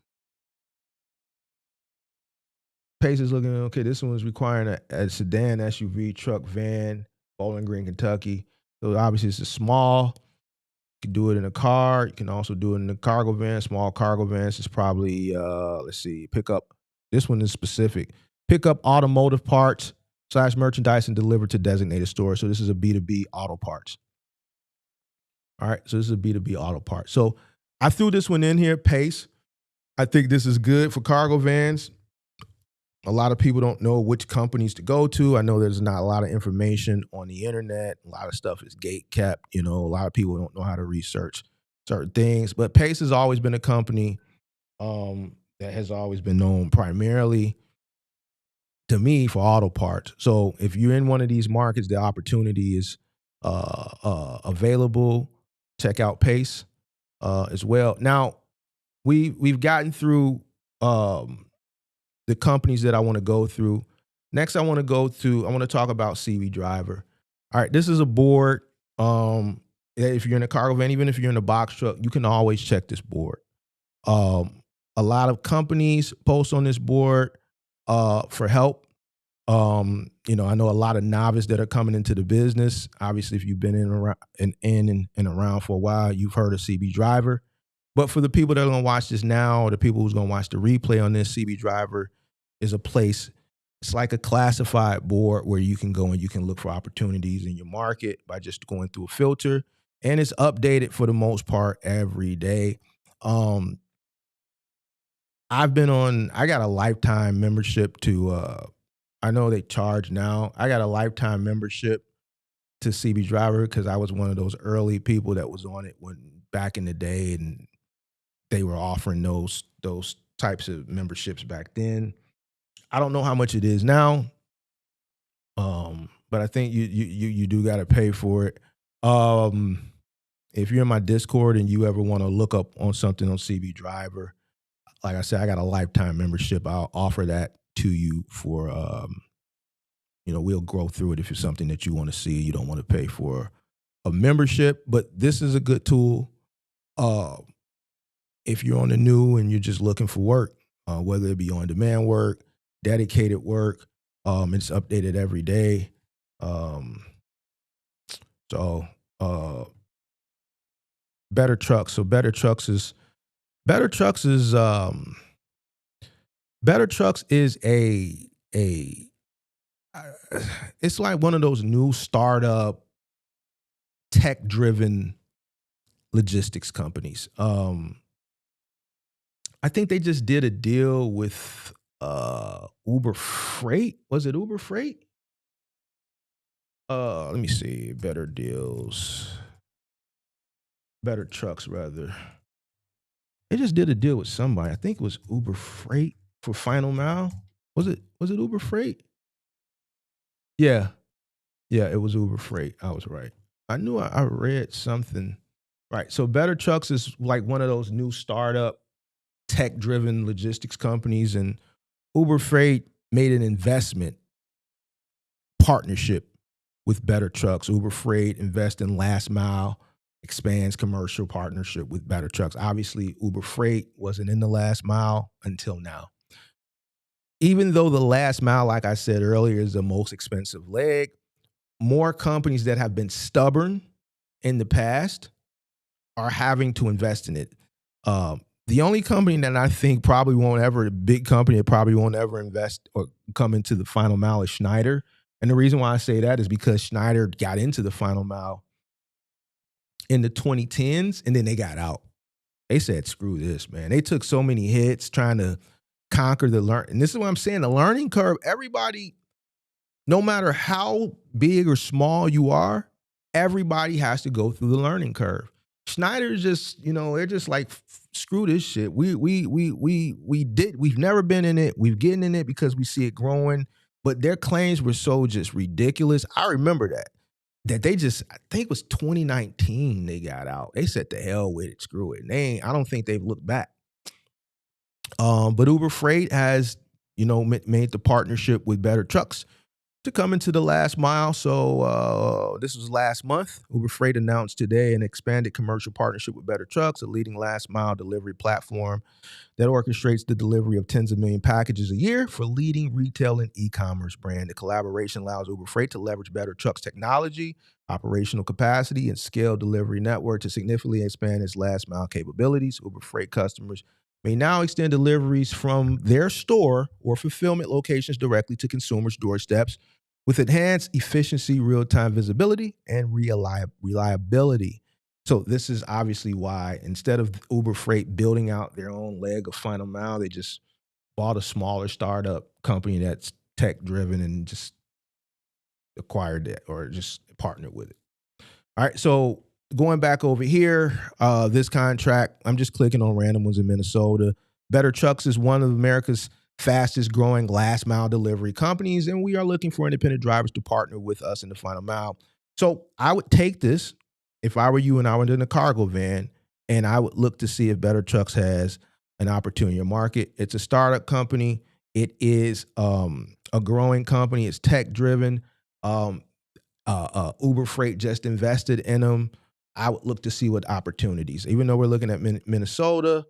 Pace is looking okay. This one was requiring a sedan, SUV, truck, van. Bowling Green, Kentucky. So obviously it's a small. You can do it in a car. You can also do it in a cargo van. Small cargo vans is probably, let's see, pickup. This one is specific. Pick up automotive parts / merchandise and deliver to designated stores. So this is a B2B auto parts. All right, so this is a B2B auto part. So I threw this one in here, Pace. I think this is good for cargo vans. A lot of people don't know which companies to go to. I know there's not a lot of information on the internet. A lot of stuff is gate kept. A lot of people don't know how to research certain things. But Pace has always been a company that has always been known primarily, to me, for auto parts. So if you're in one of these markets, the opportunity is available. Check out Pace as well. Now, we've gotten through the companies that I want to go through. Next, I want to talk about CB Driver. All right, this is a board. If you're in a cargo van, even if you're in a box truck, you can always check this board. A lot of companies post on this board for help. I know a lot of novices that are coming into the business. Obviously, if you've been in and around for a while, you've heard of CB Driver. But for the people that are going to watch this now, or the people who's going to watch the replay on this, CB Driver is a place. It's like a classified board where you can go and you can look for opportunities in your market by just going through a filter. And it's updated for the most part every day. I got a lifetime membership to, I know they charge now. I got a lifetime membership to CB Driver because I was one of those early people that was on it back in the day, and they were offering those types of memberships back then. I don't know how much it is now, but I think you do got to pay for it. If you're in my Discord and you ever want to look up on something on CB Driver, like I said, I got a lifetime membership. I'll offer that to you for, we'll go through it if it's something that you want to see. You don't want to pay for a membership, but this is a good tool. If you're on the new and you're just looking for work, whether it be on-demand work, dedicated work, it's updated every day. Better Trucks. So Better Trucks is it's like one of those new startup tech-driven logistics companies. I think they just did a deal with Uber Freight. Was it Uber Freight? Let me see. Better Trucks, rather. They just did a deal with somebody. I think it was Uber Freight for Final Mile. Was it Uber Freight? Yeah, it was Uber Freight. I was right. I knew I read something. Right. So Better Trucks is like one of those new startup tech-driven logistics companies, and Uber Freight made an investment partnership with Better Trucks. Uber Freight invests in last mile, expands commercial partnership with Better Trucks. Obviously, Uber Freight wasn't in the last mile until now. Even though the last mile, like I said earlier, is the most expensive leg, more companies that have been stubborn in the past are having to invest in it. The only company that I think probably won't ever, a big company that probably won't ever invest or come into the final mile is Schneider. And the reason why I say that is because Schneider got into the final mile in the 2010s and then they got out. They said, screw this, man. They took so many hits trying to conquer the and this is what I'm saying, the learning curve. Everybody, no matter how big or small you are, everybody has to go through the learning curve. Schneider's just, they're just like, screw this shit. We've never been in it. We've getting in it because we see it growing. But their claims were so just ridiculous. I remember that they just, I think it was 2019 they got out. They said the hell with it, screw it. And I don't think they've looked back. But Uber Freight has, made the partnership with Better Trucks to come into the last mile. So this was last month. Uber Freight announced today an expanded commercial partnership with Better Trucks, a leading last mile delivery platform that orchestrates the delivery of tens of million packages a year for leading retail and e-commerce brand. The collaboration allows Uber Freight to leverage Better Trucks technology, operational capacity, and scale delivery network to significantly expand its last mile capabilities. Uber Freight customers may now extend deliveries from their store or fulfillment locations directly to consumers' doorsteps with enhanced efficiency, real-time visibility, and reliability. So this is obviously why instead of Uber Freight building out their own leg of final mile, they just bought a smaller startup company that's tech-driven and just acquired it or just partnered with it. All right, so going back over here, this contract, I'm just clicking on random ones in Minnesota. Better Trucks is one of America's fastest growing last mile delivery companies, and we are looking for independent drivers to partner with us in the final mile. So I would take this if I were you and I were in a cargo van, and I would look to see if Better Trucks has an opportunity in your market. It's a startup company. It is a growing company. It's tech driven. Uber Freight just invested in them. I would look to see what opportunities, even though we're looking at Minnesota,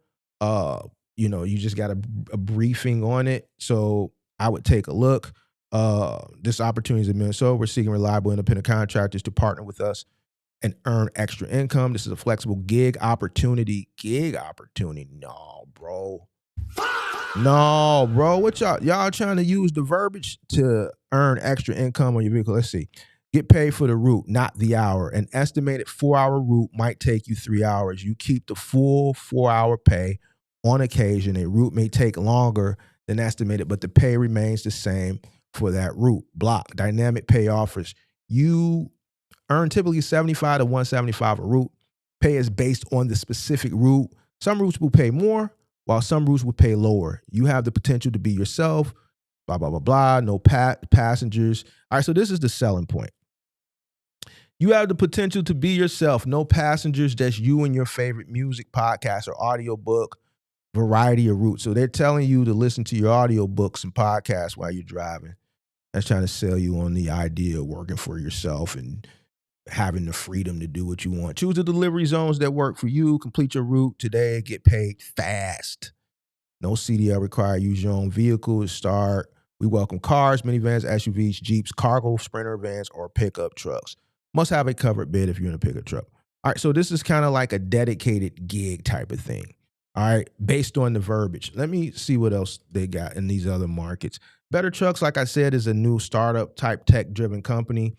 you just got a briefing on it. So I would take a look. This opportunity is in Minnesota. We're seeking reliable independent contractors to partner with us and earn extra income. This is a flexible gig opportunity. No, bro. What y'all trying to use the verbiage to earn extra income on your vehicle? Let's see. Get paid for the route, not the hour. An estimated 4-hour route might take you 3 hours. You keep the full 4-hour pay. On occasion, a route may take longer than estimated, but the pay remains the same for that route. Block, dynamic pay offers. You earn typically $75 to $175 a route. Pay is based on the specific route. Some routes will pay more, while some routes will pay lower. You have the potential to be yourself, blah, blah, blah, blah. No passengers. All right, so this is the selling point. You have the potential to be yourself. No passengers. That's you and your favorite music, podcast, or audiobook variety of routes. So they're telling you to listen to your audiobooks and podcasts while you're driving. That's trying to sell you on the idea of working for yourself and having the freedom to do what you want. Choose the delivery zones that work for you. Complete your route today. Get paid fast. No CDL required. Use your own vehicle to start. We welcome cars, minivans, SUVs, Jeeps, cargo, Sprinter vans, or pickup trucks. Must have a covered bed if you're in a pickup truck. All right, so this is kind of like a dedicated gig type of thing. All right, based on the verbiage. Let me see what else they got in these other markets. Better Trucks, like I said, is a new startup type tech-driven company.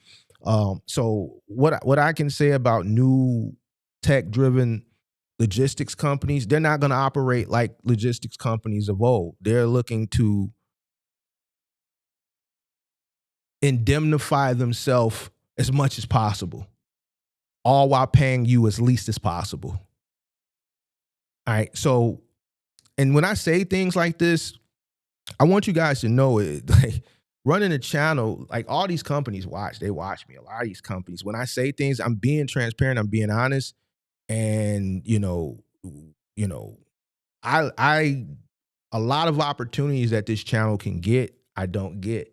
So what I can say about new tech-driven logistics companies, they're not going to operate like logistics companies of old. They're looking to indemnify themselves as much as possible, all while paying you as least as possible. All right. So, and when I say things like this, I want you guys to know it. Like running a channel, like all these companies they watch me. A lot of these companies, when I say things, I'm being transparent, I'm being honest. And, I a lot of opportunities that this channel can get, I don't get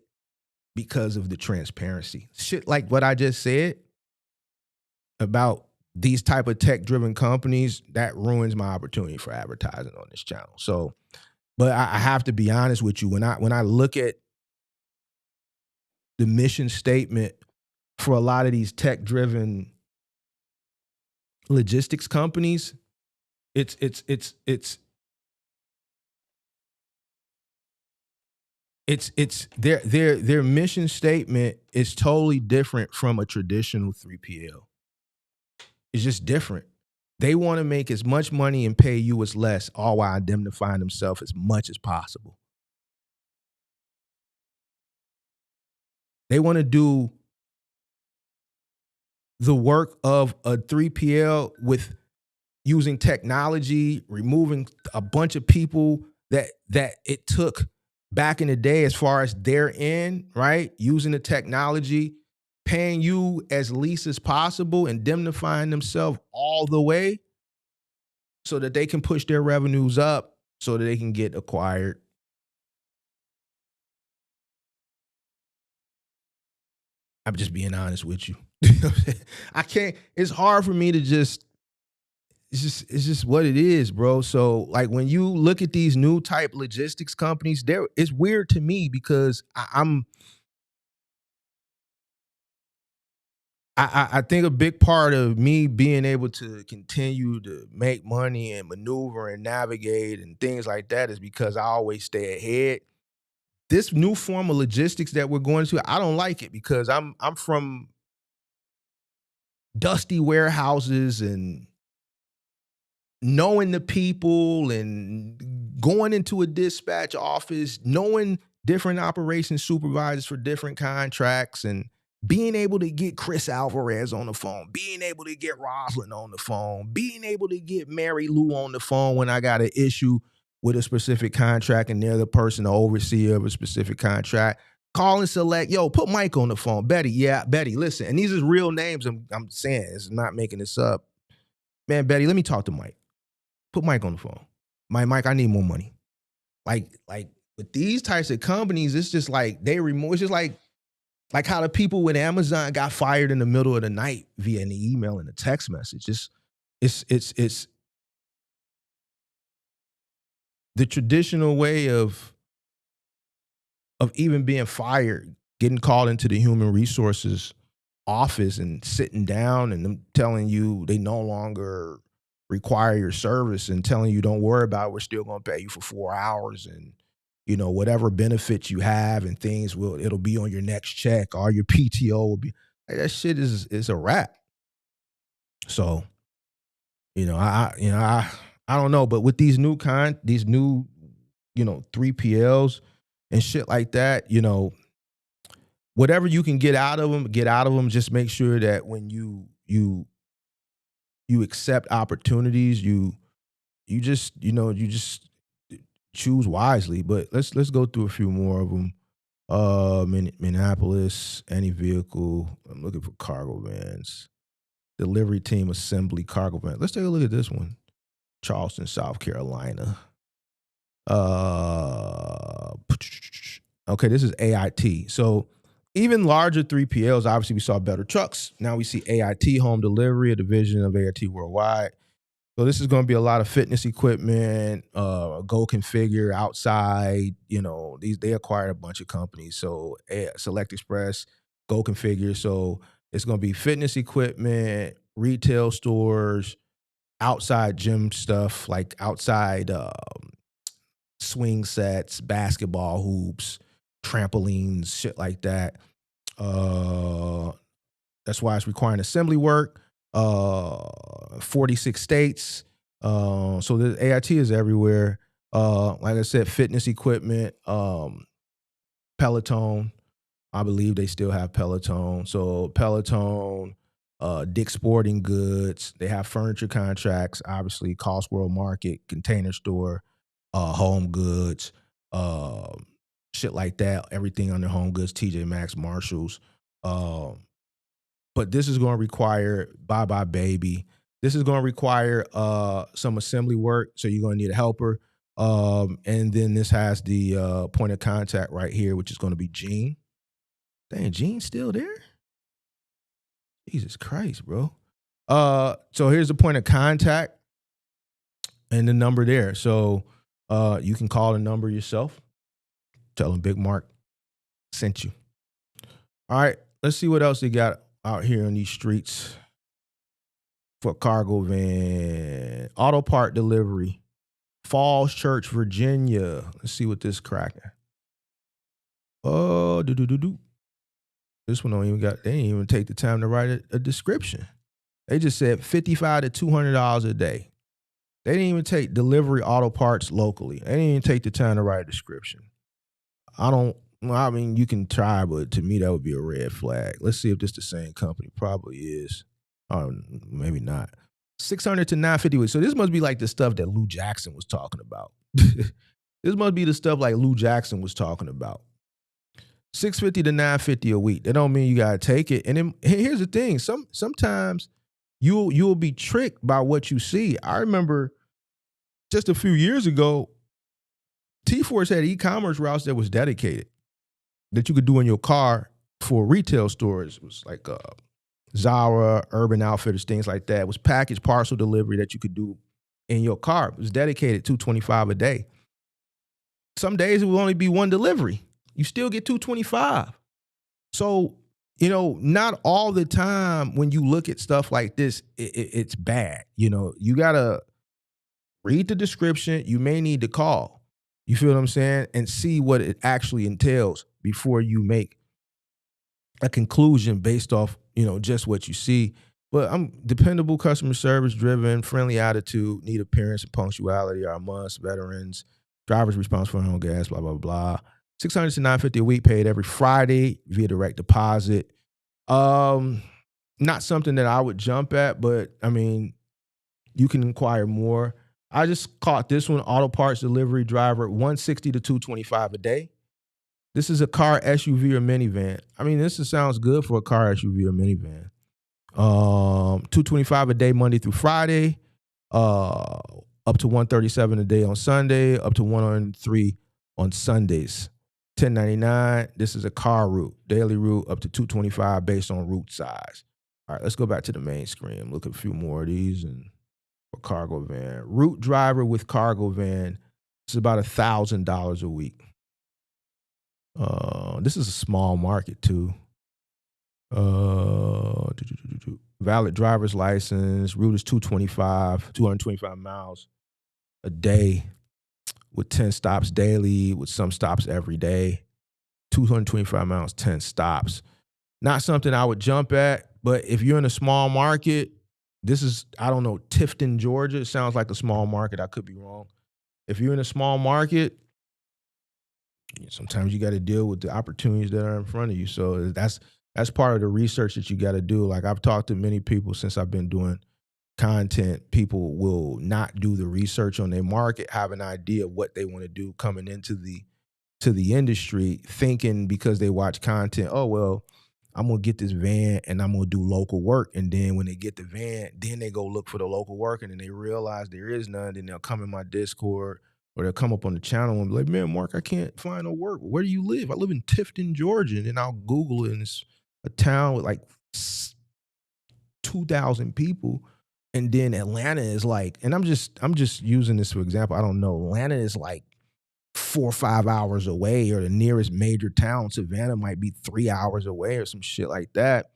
because of the transparency. Shit like what I just said about these type of tech-driven companies, that ruins my opportunity for advertising on this channel. So, but I have to be honest with you. When I look at the mission statement for a lot of these tech-driven logistics companies, their mission statement is totally different from a traditional 3PL. It's just different. They want to make as much money and pay you as less, all while indemnifying themselves as much as possible. They want to do the work of a 3PL with using technology, removing a bunch of people that it took back in the day as far as their end, right? Using the technology, paying you as least as possible, indemnifying themselves all the way so that they can push their revenues up so that they can get acquired. I'm just being honest with you. I can't, it's hard for me to it's just what it is, bro. So like when you look at these new type logistics companies, it's weird to me because I think a big part of me being able to continue to make money and maneuver and navigate and things like that is because I always stay ahead. This new form of logistics that we're going to, I don't like it because I'm from dusty warehouses and knowing the people and going into a dispatch office, knowing different operations supervisors for different contracts and being able to get Chris Alvarez on the phone, being able to get Roslyn on the phone, being able to get Mary Lou on the phone when I got an issue with a specific contract and they're the person, the overseer of a specific contract. Call and select, yo, put Mike on the phone. Betty, yeah, Betty, listen. And these are real names I'm saying. It's not making this up. Man, Betty, let me talk to Mike. Put Mike on the phone. Mike, I need more money. Like with these types of companies, it's just like they remove. It's just like how the people with Amazon got fired in the middle of the night via an email and a text message. It's the traditional way of even being fired, getting called into the human resources office and sitting down and them telling you they no longer require your service and telling you don't worry about it, we're still going to pay you for 4 hours and whatever benefits you have and things it'll be on your next check, or your PTO will be like, that shit is a wrap. So I don't know, but with these new 3PLs and shit like that, whatever you can get out of them. Just make sure that when you accept opportunities, you just choose wisely. But let's go through a few more of them. Minneapolis, any vehicle. I'm looking for cargo vans. Delivery team assembly cargo van. Let's take a look at this one. Charleston, South Carolina. Okay, this is AIT. So even larger 3PLs, obviously we saw better trucks. Now we see AIT, Home Delivery, a division of AIT Worldwide. So this is going to be a lot of fitness equipment, Go Configure, Outside. They acquired a bunch of companies. So Select Express, Go Configure. So it's going to be fitness equipment, retail stores, outside gym stuff, like outside swing sets, basketball hoops, trampolines, shit like that. That's why it's requiring assembly work. 46 states. So the AIT is everywhere. Like I said, fitness equipment, Peloton. I believe they still have Peloton. So Peloton, Dick's Sporting Goods. They have furniture contracts, obviously, Cost World Market, Container Store, Home Goods, shit like that. Everything under Home Goods, TJ Maxx, Marshalls. But this is going to require Bye Bye Baby. This is going to require some assembly work, so you're going to need a helper. And then this has the point of contact right here, which is going to be Gene. Dang, Gene's still there? Jesus Christ, bro. So here's the point of contact and the number there. So you can call the number yourself. Tell them Big Mark sent you. All right, let's see what else they got out here on these streets for cargo van. Auto part delivery. Falls Church, Virginia. Let's see what this cracking. Oh, This one don't even they didn't even take the time to write a description. They just said $55 to $200 a day. They didn't even take delivery auto parts locally. They didn't even take the time to write a description. You can try, but to me, that would be a red flag. Let's see if this is the same company. Probably is. Oh, maybe not. 600 to 950 weeks. So this must be like the stuff that Lou Jackson was talking about. This must be the stuff like Lou Jackson was talking about. 650 to 950 a week. That don't mean you gotta take it. And then here's the thing: sometimes you'll be tricked by what you see. I remember just a few years ago, T-Force had e-commerce routes that was dedicated that you could do in your car for retail stores. It was like Zara, Urban Outfitters, things like that. It was package parcel delivery that you could do in your car. It was dedicated $225 a day. Some days it will only be one delivery. You still get $225. So, not all the time when you look at stuff like this, it's bad. You got to read the description. You may need to call. You feel what I'm saying? And see what it actually entails before you make a conclusion based off, just what you see. But I'm dependable, customer service driven, friendly attitude, need appearance and punctuality are a must. Veterans, drivers responsible for their own gas, blah, blah, blah. 600 to 950 a week, paid every Friday via direct deposit. Not something that I would jump at, but you can inquire more. I just caught this one, auto parts delivery driver, $160 to $225 a day. This is a car, SUV, or minivan. This sounds good for a car, SUV, or minivan. $225 a day, Monday through Friday. Up to $137 a day on Sunday. Up to $103 on Sundays. $10.99. This is a car route, daily route, up to $225 based on route size. All right, let's go back to the main screen. Look at a few more of these and for cargo van. Route driver with cargo van. This is about $1,000 a week. This is a small market too. Valid driver's license. Route is 225 miles a day with 10 stops daily, with some stops every day. 225 miles, 10 stops. Not something I would jump at, but if you're in a small market, this is, Tifton, Georgia. It sounds like a small market. I could be wrong. If you're in a small market, sometimes you got to deal with the opportunities that are in front of you. So that's part of the research that you got to do. Like, I've talked to many people since I've been doing content. People will not do the research on their market, have an idea of what they want to do coming into the industry, thinking because they watch content, oh, well, I'm going to get this van and I'm going to do local work. And then when they get the van, then they go look for the local work and then they realize there is none. Then they'll come in my Discord Or they'll come up on the channel and be like, man, Mark, I can't find no work. Where do you live? I live in Tifton, Georgia. And then I'll Google it, and it's a town with like 2,000 people. And then Atlanta is like, and I'm just using this for example. I don't know. Atlanta is like 4 or 5 hours away, or the nearest major town, Savannah, might be 3 hours away or some shit like that.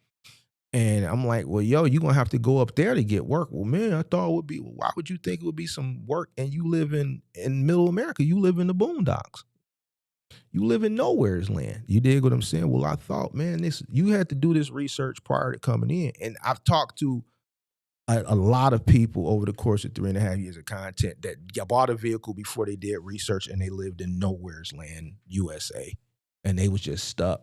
And I'm like, well, yo, you're going to have to go up there to get work. Well, man, I thought it would be, why would you think it would be some work? And you live in middle America. You live in the boondocks. You live in nowhere's land. You dig what I'm saying? Well, I thought, man, you had to do this research prior to coming in. And I've talked to a lot of people over the course of 3.5 years of content that bought a vehicle before they did research, and they lived in nowhere's land, USA. And they was just stuck.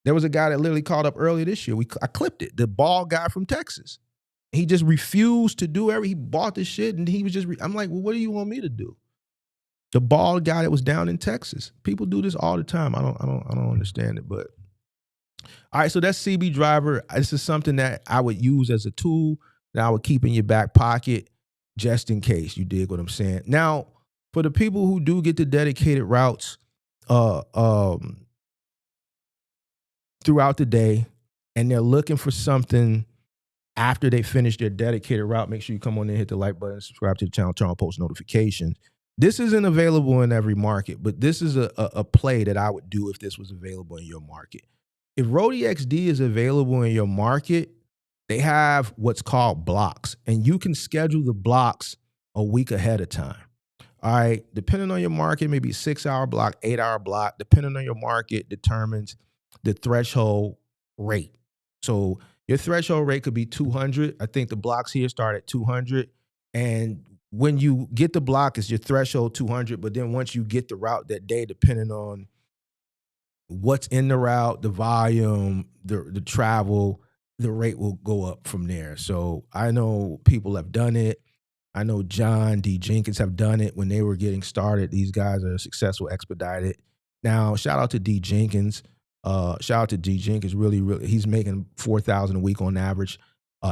There was a guy that literally called up earlier this year. I clipped it. The bald guy from Texas. He just refused to do he bought this shit, and he was just, I'm like, well, what do you want me to do? The bald guy that was down in Texas. People do this all the time. I don't understand it, but. All right, so that's CB Driver. This is something that I would use as a tool that I would keep in your back pocket just in case. You dig what I'm saying? Now, for the people who do get the dedicated routes, throughout the day, and they're looking for something after they finish their dedicated route, make sure you come on and hit the like button, subscribe to the channel, turn on post notifications. This isn't available in every market, but this is a play that I would do if this was available in your market. If Roadie XD is available in your market, they have what's called blocks, and you can schedule the blocks a week ahead of time. All right, depending on your market, maybe 6-hour block, 8-hour block, depending on your market determines the threshold rate. So your threshold rate could be 200. I think the blocks here start at 200. And when you get the block, it's your threshold 200. But then once you get the route that day, depending on what's in the route, the volume, the travel, the rate will go up from there. So I know people have done it. I know John D. Jenkins have done it when they were getting started. These guys are successful, expedited. Now, shout out to D. Jenkins. Really, he's making $4,000 a week on average,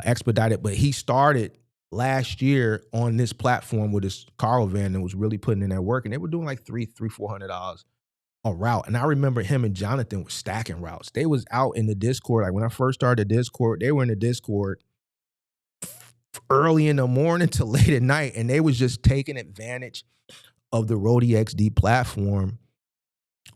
expedited. But he started last year on this platform with his cargo van and was really putting in that work. And they were doing like $400 a route. And I remember him and Jonathan were stacking routes. They was out in the Discord. Like when I first started the Discord, they were in the Discord early in the morning to late at night, and they was just taking advantage of the Roadie XD platform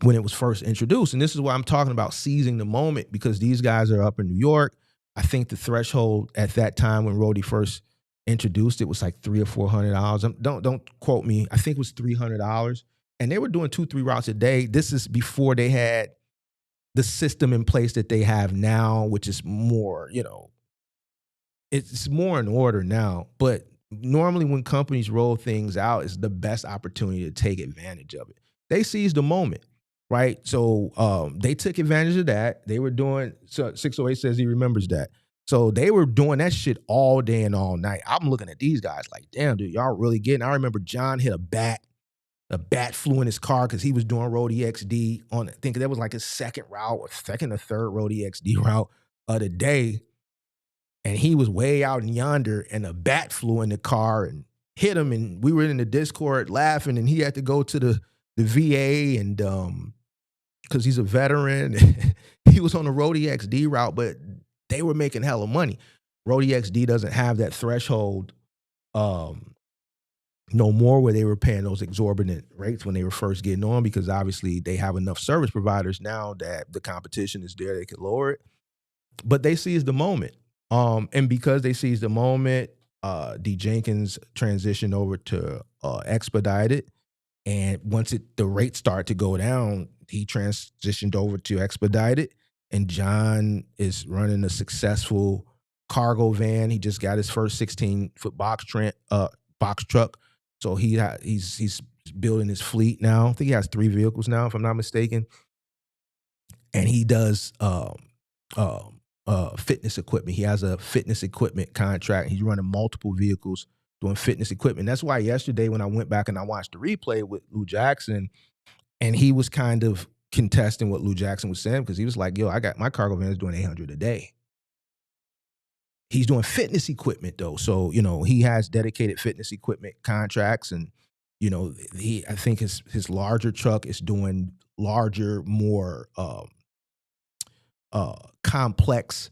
when it was first introduced. And this is why I'm talking about seizing the moment, because these guys are up in New York. I think the threshold at that time when Roadie first introduced it was like $300 or $400. Don't quote me. I think it was $300. And they were doing 2-3 routes a day. This is before they had the system in place that they have now, which is more, it's more in order now. But normally when companies roll things out, it's the best opportunity to take advantage of it. They seized the moment. Right. So they took advantage of that. They were doing, so 608 says he remembers that. So they were doing that shit all day and all night. I'm looking at these guys like, damn, dude, y'all really getting. I remember John hit a bat. A bat flew in his car because he was doing Roadie XD on, I think that was like his second or third Roadie XD route of the day. And he was way out in yonder, and a bat flew in the car and hit him. And we were in the Discord laughing, and he had to go to the VA and because he's a veteran. He was on the Roadie XD route, but they were making hella money. Roadie XD doesn't have that threshold no more, where they were paying those exorbitant rates when they were first getting on, because obviously they have enough service providers now that the competition is there, they could lower it. But they seized the moment. And because they seized the moment, D. Jenkins transitioned over to expedited. And once the rate started to go down, he transitioned over to expedited. And John is running a successful cargo van. He just got his first 16-foot box truck. So he's building his fleet now. I think he has 3 vehicles now, if I'm not mistaken. And he does fitness equipment. He has a fitness equipment contract. He's running multiple vehicles doing fitness equipment. That's why yesterday when I went back and I watched the replay with Lou Jackson, and he was kind of contesting what Lou Jackson was saying, because he was like, yo, I got my cargo van is doing 800 a day. He's doing fitness equipment though. So, he has dedicated fitness equipment contracts, and, I think his larger truck is doing larger, more complex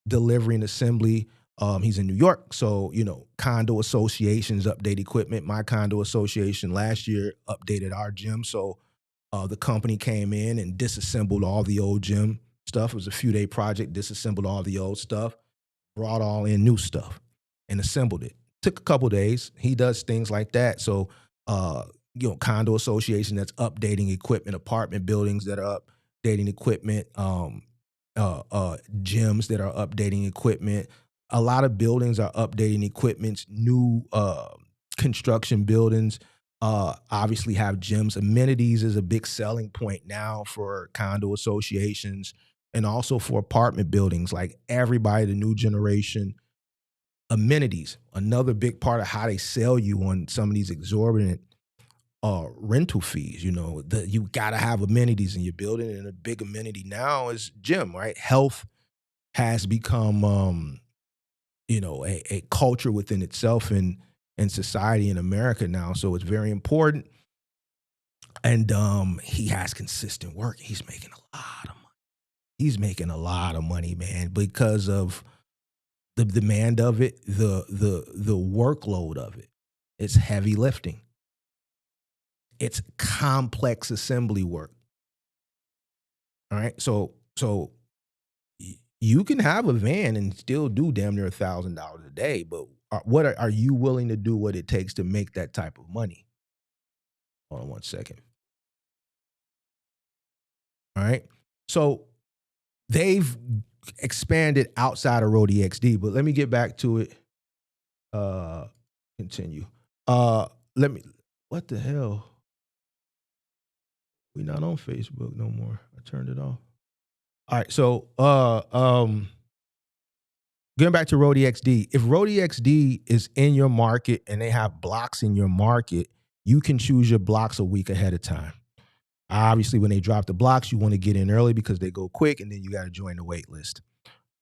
delivery and assembly. He's in New York, so condo associations update equipment. My condo association last year updated our gym, so the company came in and disassembled all the old gym stuff. It was a few-day project, disassembled all the old stuff, brought all in new stuff, and assembled it. Took a couple days. He does things like that. So, condo association that's updating equipment, apartment buildings that are updating equipment, gyms that are updating equipment. A lot of buildings are updating equipment. New construction buildings obviously have gyms. Amenities is a big selling point now for condo associations and also for apartment buildings. Like everybody, the new generation, amenities, another big part of how they sell you on some of these exorbitant rental fees. You gotta have amenities in your building, and a big amenity now is gym, right? Health has become a culture within itself in society in America now. So it's very important. And he has consistent work. He's making a lot of money. He's making a lot of money, man, because of the demand of it, the workload of it. It's heavy lifting. It's complex assembly work. All right. So you can have a van and still do damn near $1,000 a day, but what are you willing to do what it takes to make that type of money? Hold on one second. All right. So they've expanded outside of Road EXD, but let me get back to it. Continue. What the hell? We not on Facebook no more. I turned it off. All right. So, getting back to Road EXD, if Road EXD is in your market and they have blocks in your market, you can choose your blocks a week ahead of time. Obviously, when they drop the blocks, you want to get in early because they go quick, and then you got to join the wait list.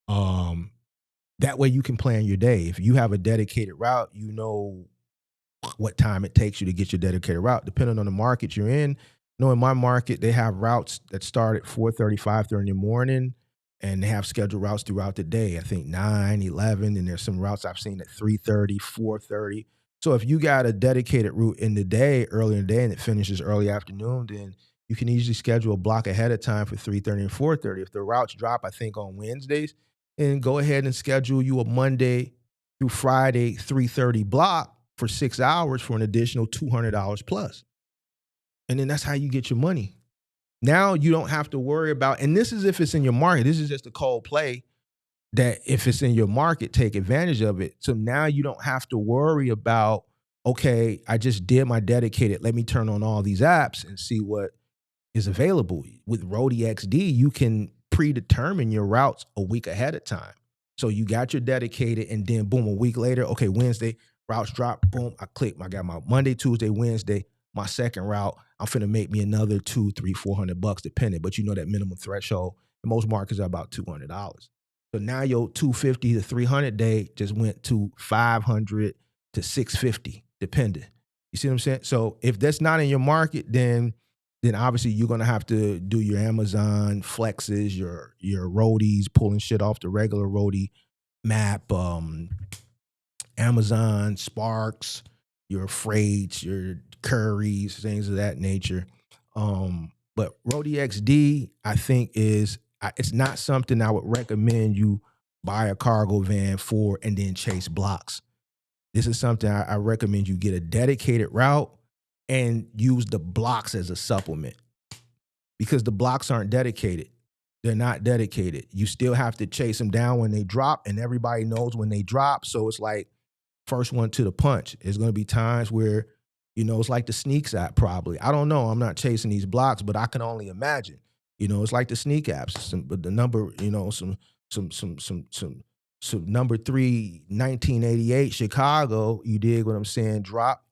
That way you can plan your day. If you have a dedicated route, you know what time it takes you to get your dedicated route, depending on the market you're in. In my market, they have routes that start at 4:30, 5:30 in the morning, and they have scheduled routes throughout the day. I think 9, 11, and there's some routes I've seen at 3:30, 4:30. So if you got a dedicated route in the day, early in the day, and it finishes early afternoon, then you can easily schedule a block ahead of time for 3:30 and 4:30. If the routes drop, I think on Wednesdays, and go ahead and schedule you a Monday through Friday 3:30 block for 6 hours for an additional $200 plus. And then that's how you get your money. Now you don't have to worry about, and this is if it's in your market. This is just a cold play that if it's in your market, take advantage of it. So now you don't have to worry about, okay, I just did my dedicated. Let me turn on all these apps and see what is available. With Road EXD, you can predetermine your routes a week ahead of time. So you got your dedicated, and then boom, a week later, okay, Wednesday, routes drop, boom, I click. I got my Monday, Tuesday, Wednesday, my second route. I'm finna make me another $200, $300, $400 depending, but you know that minimum threshold in most markets are about $200. So now your $250 to $300 day just went to $500 to $650 depending. You see what I'm saying? So if that's not in your market, then obviously you're gonna have to do your Amazon flexes, your roadies, pulling shit off the regular roadie map, Amazon Sparks, your freights, your Couriers, things of that nature. But Road EXD, I think it's not something I would recommend you buy a cargo van for and then chase blocks. This is something I recommend you get a dedicated route and use the blocks as a supplement, because the blocks aren't dedicated. They're not dedicated. You still have to chase them down when they drop, and everybody knows when they drop. So it's like first one to the punch. There's going to be times where, it's like the Sneaks app probably. I don't know. I'm not chasing these blocks, but I can only imagine. It's like the Sneak apps. But the number, some number 3, 1988 Chicago, you dig what I'm saying, drop.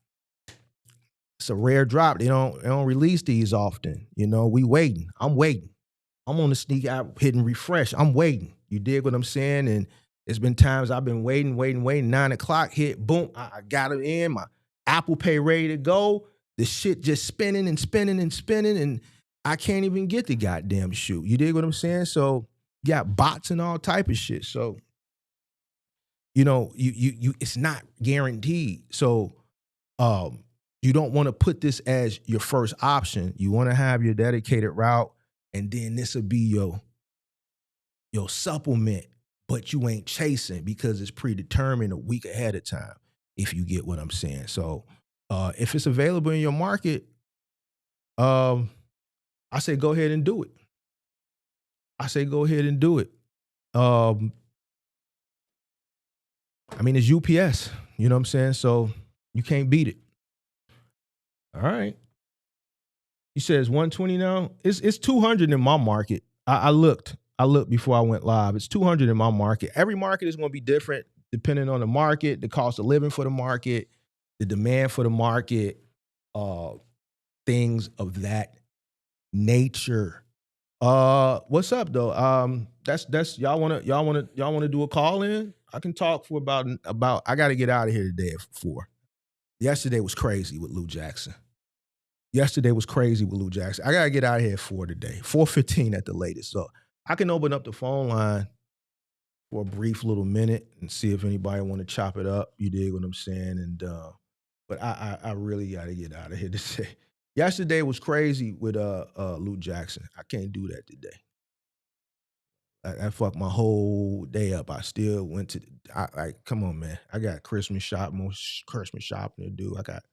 It's a rare drop. They don't release these often. We waiting. I'm waiting. I'm on the Sneak app hitting refresh. I'm waiting. You dig what I'm saying? And it's been times I've been waiting. 9 o'clock hit, boom, I got it in. My Apple Pay ready to go. The shit just spinning and spinning and spinning, and I can't even get the goddamn shoe. You dig what I'm saying? So you got bots and all type of shit. So you it's not guaranteed. So you don't want to put this as your first option. You want to have your dedicated route, and then this will be your supplement, but you ain't chasing because it's predetermined a week ahead of time, if you get what I'm saying. So if it's available in your market, I say go ahead and do it. I mean, it's UPS, you know what I'm saying? So you can't beat it. All right. You said it's 120 now? It's 200 in my market. I looked before I went live. It's 200 in my market. Every market is going to be different depending on the market, the cost of living for the market, the demand for the market, things of that nature. What's up though? That's y'all wanna do a call in? I can talk for about I gotta get out of here today at 4. Yesterday was crazy with Lou Jackson. I gotta get out of here at 4 today. 4:15 at the latest. So I can open up the phone line for a brief little minute and see if anybody want to chop it up. You dig what I'm saying? And but I really gotta get out of here today. Yesterday was crazy with Lou Jackson. I can't do that today. I fucked my whole day up. I still went to come on, man. I got Christmas shopping to do. I got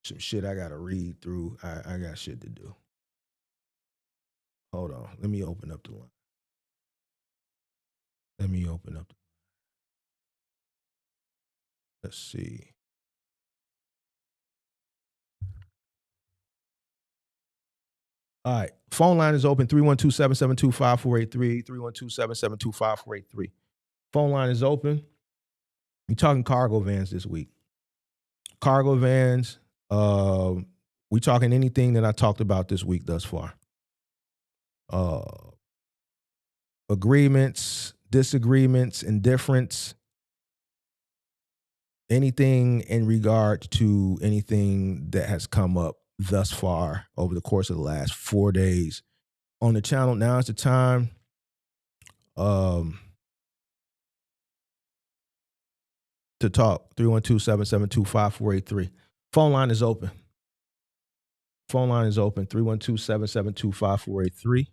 some shit I gotta read through. I got shit to do. Hold on. Let me open up the line. Let's see. All right. Phone line is open, 312-772-5483, 312-772-5483. Phone line is open. We're talking cargo vans this week. Cargo vans, we talking anything that I talked about this week thus far. Agreements, disagreements, indifference, anything in regard to anything that has come up thus far over the course of the last 4 days on the channel. Now is the time. To talk. 312-772-5483. Phone line is open. 312-772-5483.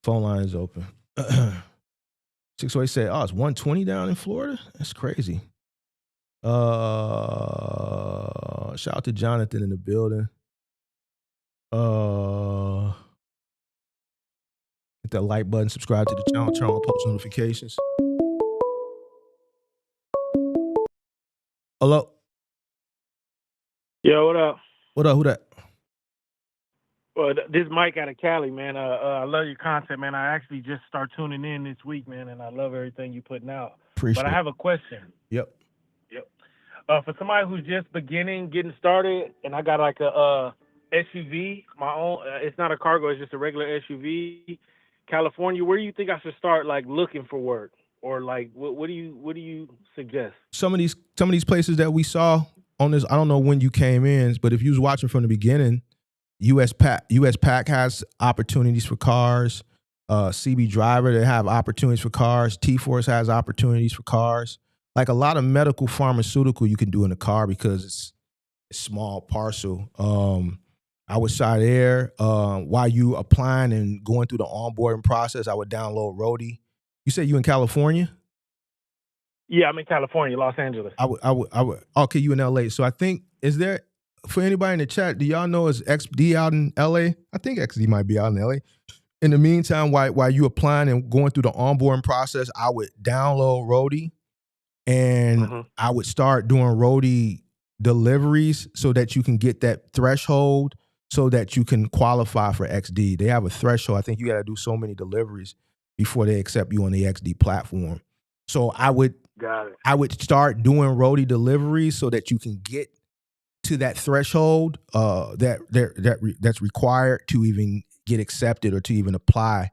Phone line is open. 608 said, oh, it's 120 down in Florida? That's crazy. Shout out to Jonathan in the building. Hit that like button, subscribe to the channel, turn on post notifications. Hello? Yo, what up? What up? Who that? Well, this is Mike out of Cali, man. I love your content, man. I actually just start tuning in this week, man, and I love everything you putting out. Appreciate it. But I have a question. Yep. For somebody who's just getting started, and I got like a SUV, my own. It's not a cargo; it's just a regular SUV. California, where do you think I should start, like looking for work, or like what do you suggest? Some of these places that we saw on this, I don't know when you came in, but if you was watching from the beginning, US Pack has opportunities for cars. CB Driver, they have opportunities for cars. T-Force has opportunities for cars. Like a lot of medical pharmaceutical you can do in a car because it's a small parcel. I would side there while you applying and going through the onboarding process. I would download Roadie. You said you in California? Yeah, I'm in California, Los Angeles. I would. Okay, you in LA. So I think, is there, for anybody in the chat, do y'all know is XD out in LA? I think XD might be out in LA. In the meantime, while you applying and going through the onboarding process, I would download Roadie and I would start doing Roadie deliveries so that you can get that threshold so that you can qualify for XD. They have a threshold. I think you got to do so many deliveries before they accept you on the XD platform. So I would start doing Roadie deliveries so that you can get to that threshold that's required to even get accepted or to even apply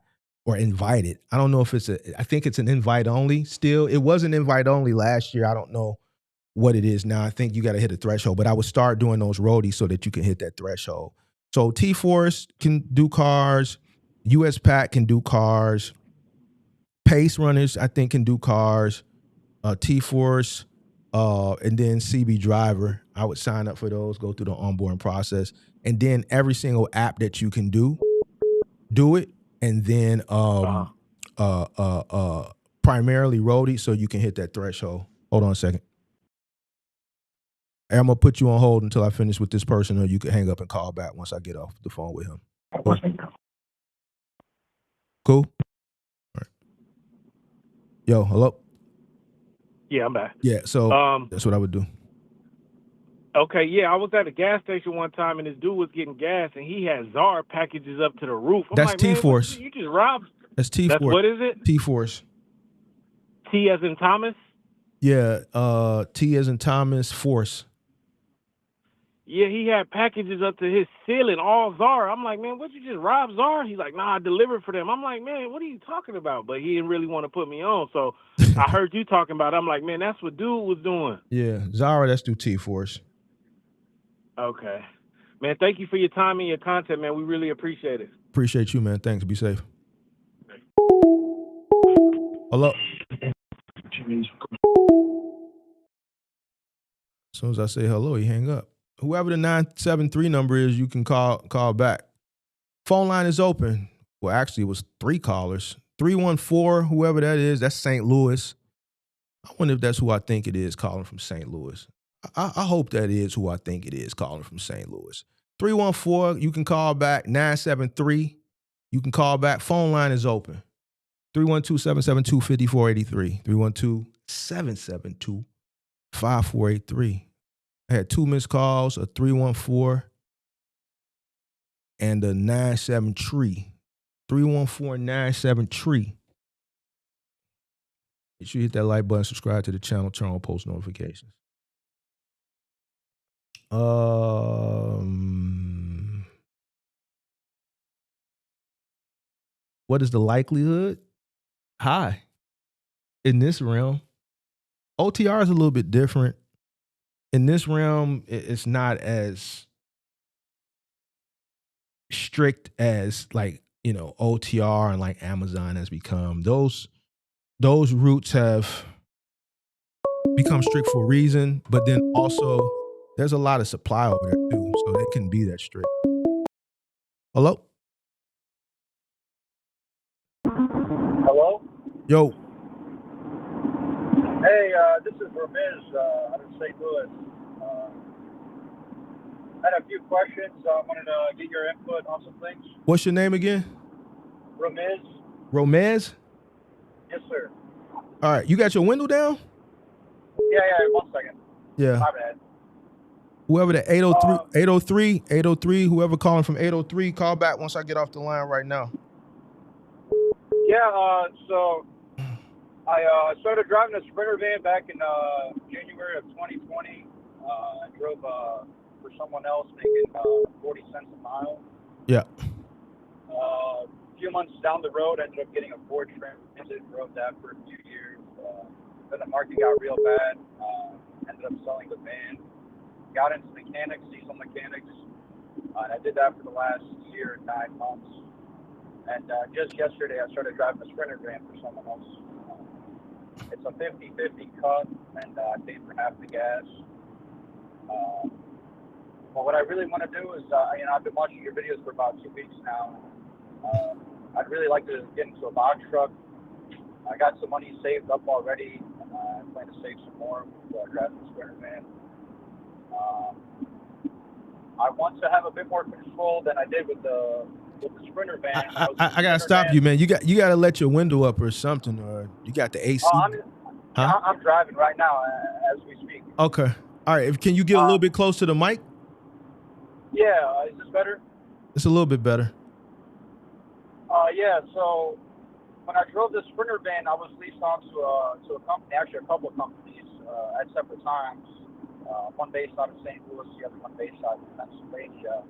or invited. I don't know if I think it's an invite only still. It was an invite only last year. I don't know what it is now. I think you got to hit a threshold, but I would start doing those roadies so that you can hit that threshold. So T-Force can do cars. US Pack can do cars. Pace Runners, I think, can do cars. T-Force, and then CB Driver. I would sign up for those, go through the onboarding process, and then every single app that you can do it, and then primarily roadie so you can hit that threshold. Hold on a second. Hey, I'm gonna put you on hold until I finish with this person, or you can hang up and call back once I get off the phone with him. Cool? All right. Yo, hello? Yeah, I'm back. Yeah, so that's what I would do. Okay, yeah, I was at a gas station one time, and this dude was getting gas, and he had Zara packages up to the roof. I'm That's like, man, T-Force. you just robbed. That's T-Force. That's what is it? T-Force. T as in Thomas? Yeah, T as in Thomas, Force. Yeah, he had packages up to his ceiling, all Zara. I'm like, man, what, you just rob Zara? He's like, nah, I delivered for them. I'm like, man, what are you talking about? But he didn't really want to put me on, so I heard you talking about it. I'm like, man, that's what dude was doing. Yeah, Zara, that's through T-Force. Okay. Man, thank you for your time and your content, man. We really appreciate it. Appreciate you, man. Thanks. Be safe. Hello? As soon as I say hello, he hang up. Whoever the 973 number is, you can call back. Phone line is open. Well, actually, it was 3 callers. 314, whoever that is, that's St. Louis. I wonder if that's who I think it is calling from St. Louis. I hope that is who I think it is calling from St. Louis. 314, you can call back. 973, you can call back. Phone line is open. 312-772-5483. 312-772-5483. I had 2 missed calls, a 314 and a 973. 314-973. Make sure you hit that like button, subscribe to the channel, turn on post notifications. What is the likelihood? High. In this realm. OTR is a little bit different. In this realm, it's not as strict as like, OTR and like Amazon has become. Those routes have become strict for a reason, but then also there's a lot of supply over there too, so they couldn't be that strict. Hello? Hello? Yo. Hey, this is Ramiz out of St. Louis. I had a few questions. I wanted to get your input on some things. What's your name again? Ramiz? Romez? Yes, sir. All right, you got your window down? Yeah, 1 second. Yeah. My bad. Whoever the 803, whoever calling from 803, call back once I get off the line right now. Yeah, so I started driving a Sprinter van back in January of 2020. I drove for someone else making 40 cents a mile. Yeah. A few months down the road, I ended up getting a Ford Transit, drove that for a few years. Then the market got real bad. Ended up selling the van. Got into mechanics, diesel mechanics. And I did that for the last year and 9 months. And just yesterday, I started driving a Sprinter van for someone else. It's a 50-50 cut, and I paid for half the gas. But what I really want to do is, I've been watching your videos for about 2 weeks now. I'd really like to get into a box truck. I got some money saved up already, and I plan to save some more before I drive the Sprinter van. I want to have a bit more control than I did with the Sprinter van. I gotta stop you, man. You gotta let your window up or something, or you got the AC. I'm driving right now as we speak. Okay. All right. Can you get a little bit close to the mic? Yeah. Is this better? It's a little bit better. Yeah. So when I drove the Sprinter van, I was leased on to a company, actually a couple of companies at separate times. One based out of St. Louis, the other one based out of Pennsylvania.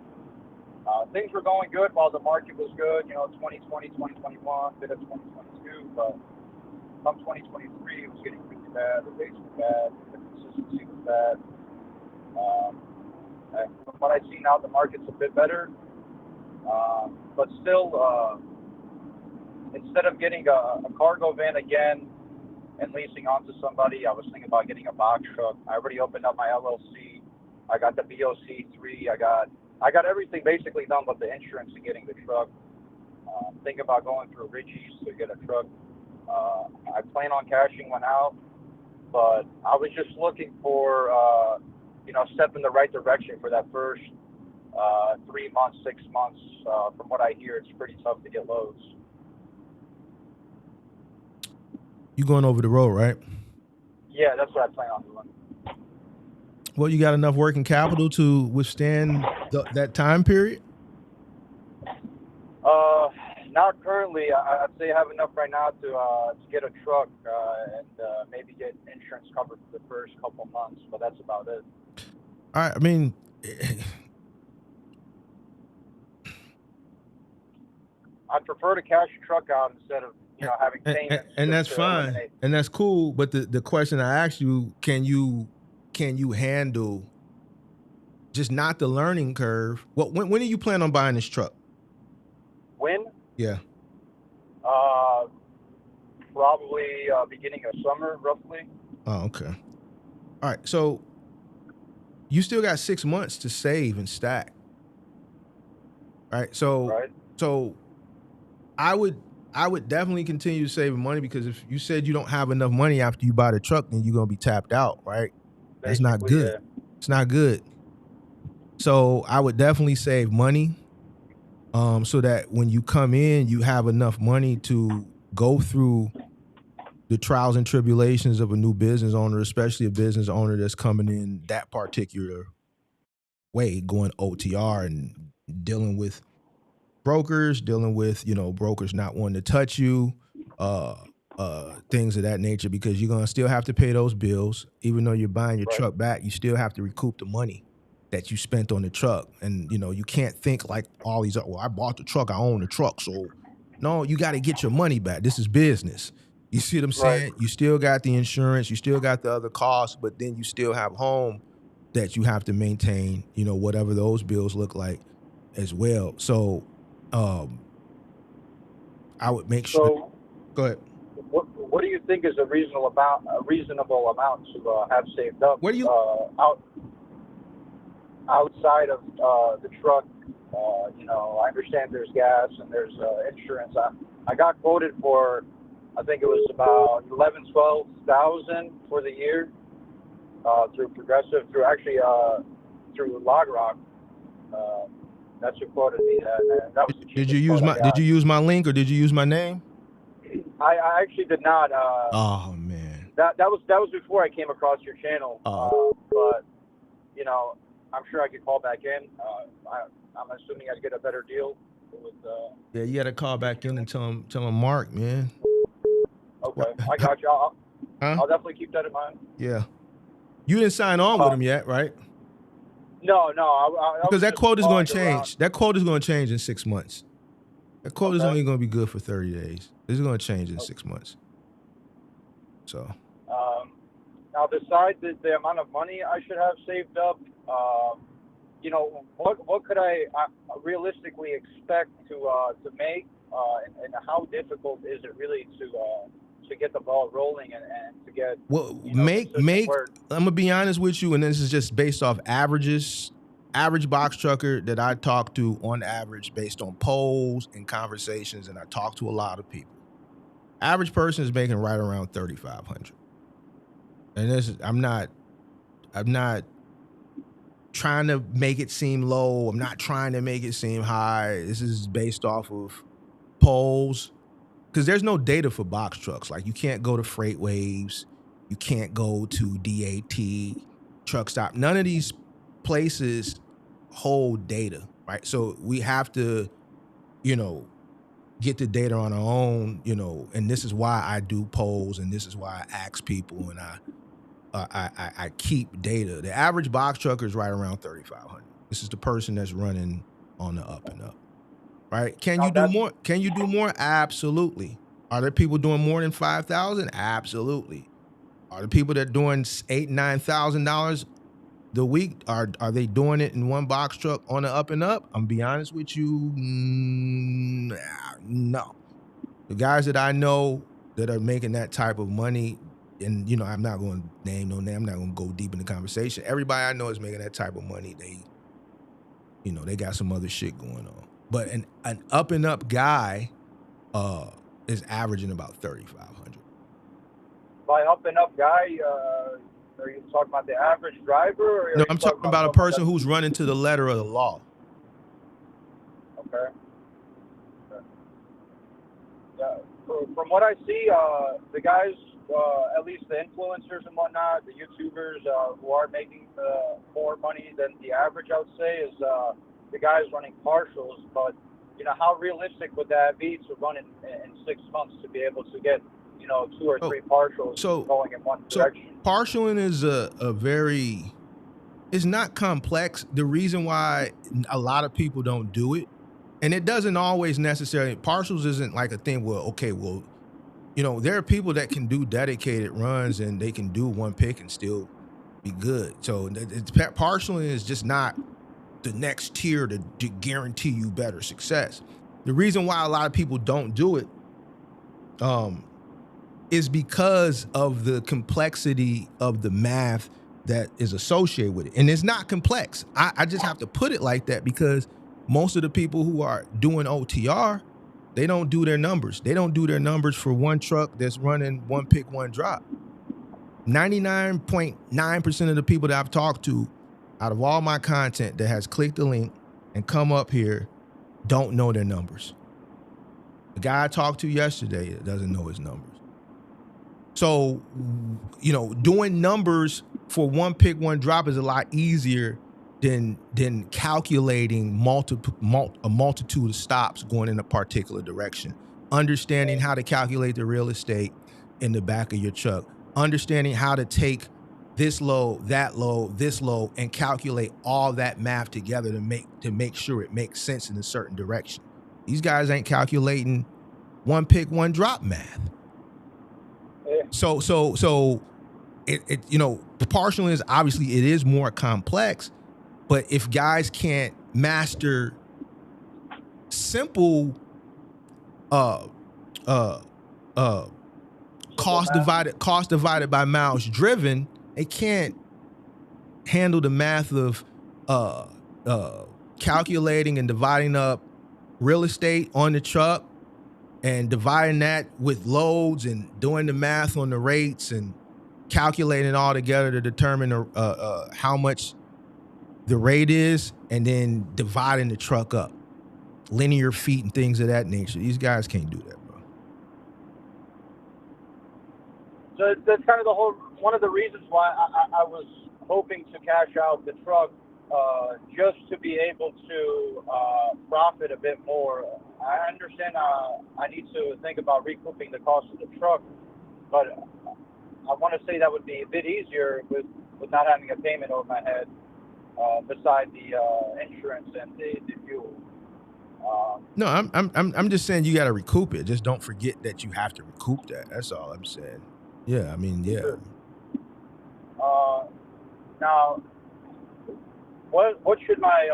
Things were going good while the market was good, 2020, 2021, bit of 2022, but from 2023, it was getting really bad. The rates were bad, the consistency with that. And from what I see now, the market's a bit better. But still, instead of getting a cargo van again and leasing onto somebody, I was thinking about getting a box truck. I already opened up my LLC. I got the BOC3. I got everything basically done but the insurance and getting the truck. Thinking about going through Ridgie's to get a truck. I plan on cashing one out, but I was just looking for, a step in the right direction for that first 3 months, 6 months. From what I hear, it's pretty tough to get loads. You going over the road, right? Yeah, that's what I plan on doing. Well, you got enough working capital to withstand that time period? Not currently. I'd say I have enough right now to get a truck and maybe get insurance covered for the first couple months, but that's about it. All right. I mean, I'd prefer to cash a truck out instead of having payments. and that's fine, eliminate. and that's cool. But the question I asked you, can you handle just not the learning curve? Well, when do you plan on buying this truck? When? Yeah. Probably beginning of summer, roughly. Oh, okay. All right. So you still got 6 months to save and stack. Right. So I would definitely continue saving money, because if you said you don't have enough money after you buy the truck, then you're gonna be tapped out, right? That's not good. Yeah. It's not good. So I would definitely save money, so that when you come in, you have enough money to go through the trials and tribulations of a new business owner, especially a business owner that's coming in that particular way, going OTR and dealing with brokers, brokers not wanting to touch you, things of that nature, because you're gonna still have to pay those bills. Even though you're buying your truck back, you still have to recoup the money that you spent on the truck. And you can't think like all these, well, I bought the truck, I own the truck. So no, you got to get your money back. This is business. You see what I'm saying? You still got the insurance, you still got the other costs, but then you still have home that you have to maintain, whatever those bills look like as well. So I would make sure. So, go ahead. What do you think is a reasonable amount to have saved up? What do you outside of the truck? I understand there's gas and there's insurance. I got quoted for, I think it was about 12,000 for the year through Progressive, through Log Rock. That's who quoted me. That was the Did you use my link, or did you use my name? I actually did not. Oh man. That was before I came across your channel. But I'm sure I could call back in. I'm assuming I'd get a better deal with. Yeah, you got to call back in and tell him Mark, man. Okay, I got you. I'll definitely keep that in mind. Yeah. You didn't sign on with him yet, right? No. Because that quote is going to change. That quote is going to change in 6 months. That quote is only going to be good for 30 days. This is going to change in 6 months. So. Now, besides the amount of money I should have saved up, what could I realistically expect to make, and how difficult is it really to get the ball rolling and to get I'm gonna be honest with you, and this is just based off averages. Average box trucker that I talk to, on average, based on polls and conversations, and I talk to a lot of people, average person is making right around 3,500. And this is, I'm not trying to make it seem low. I'm not trying to make it seem high. This is based off of polls, because there's no data for box trucks. Like, you can't go to Freight Waves, you can't go to DAT, Truck Stop. None of these places hold data, right? So we have to, get the data on our own, and this is why I do polls, and this is why I ask people, and I keep data. The average box trucker is right around 3,500. This is the person that's running on the up and up, right? Can you do more? Can you do more? Absolutely. Are there people doing more than 5,000? Absolutely. Are the people that doing $8,000-9,000 the week, are they doing it in one box truck on the up and up? I'm gonna be honest with you, no. The guys that I know that are making that type of money, and you know, I'm not going to name no name, I'm not going to go deep in the conversation. Everybody I know is making that type of money. They, you know, they got some other shit going on. But an up and up guy is averaging about 3,500. By up and up guy, are you talking about the average driver? Or No, I'm talking about a person who's running to the letter of the law. Okay. Yeah, from what I see, the guys, at least the influencers and whatnot, the YouTubers who are making more money than the average, I would say, is the guys running partials. But, you know, how realistic would that be to run in 6 months to be able to get, you know, 2 or 3 partials going in one direction? Partialing is a very, it's not complex. The reason why a lot of people don't do it, and it doesn't always necessarily, partials isn't like a thing where, okay, well, you know, there are people that can do dedicated runs and they can do one pick and still be good. So partialing is just not the next tier to guarantee you better success. The reason why a lot of people don't do it is because of the complexity of the math that is associated with it. And it's not complex. I just have to put it like that because most of the people who are doing OTR, they don't do their numbers. They don't do their numbers for one truck that's running one pick, one drop. 99.9% of the people that I've talked to out of all my content that has clicked the link and come up here don't know their numbers. The guy I talked to yesterday doesn't know his numbers. So, you know, doing numbers for one pick, one drop is a lot easier than calculating a multitude of stops going in a particular direction. Understanding how to calculate the real estate in the back of your truck. Understanding how to take this load, that load, this load, and calculate all that math together to make sure it makes sense in a certain direction. These guys ain't calculating one pick, one drop math. Yeah. So it you know, partialing is obviously it is more complex, but if guys can't master simple cost divided by miles driven, they can't handle the math of calculating and dividing up real estate on the truck and dividing that with loads and doing the math on the rates and calculating it all together to determine how much the rate is, and then dividing the truck up, linear feet and things of that nature. These guys can't do that, bro. So that's kind of the whole, one of the reasons why I was hoping to cash out the truck, just to be able to profit a bit more. I understand I need to think about recouping the cost of the truck, but I want to say that would be a bit easier with not having a payment over my head, beside the insurance and the fuel. No, I'm just saying you got to recoup it. Just don't forget that you have to recoup that. That's all I'm saying. Yeah, I mean, yeah. Sure. Now, what should my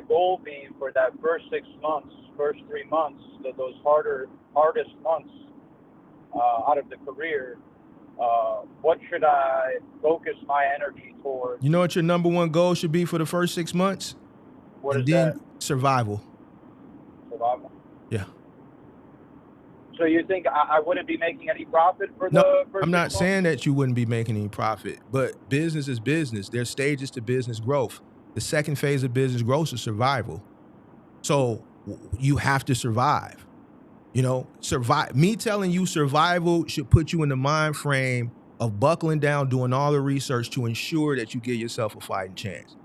goal be for that first 6 months, first 3 months, those hardest months out of the career? What should I focus my energy towards? You know what your number one goal should be for the first 6 months? What is that? Survival. Survival? Yeah. So you think I wouldn't be making any profit for the first I'm not 6 months? saying that you wouldn't be making any profit, but business is business. There's stages to business growth. The second phase of business growth is survival. So you have to survive. You know, me telling you survival should put you in the mind frame of buckling down, doing all the research to ensure that you give yourself a fighting chance.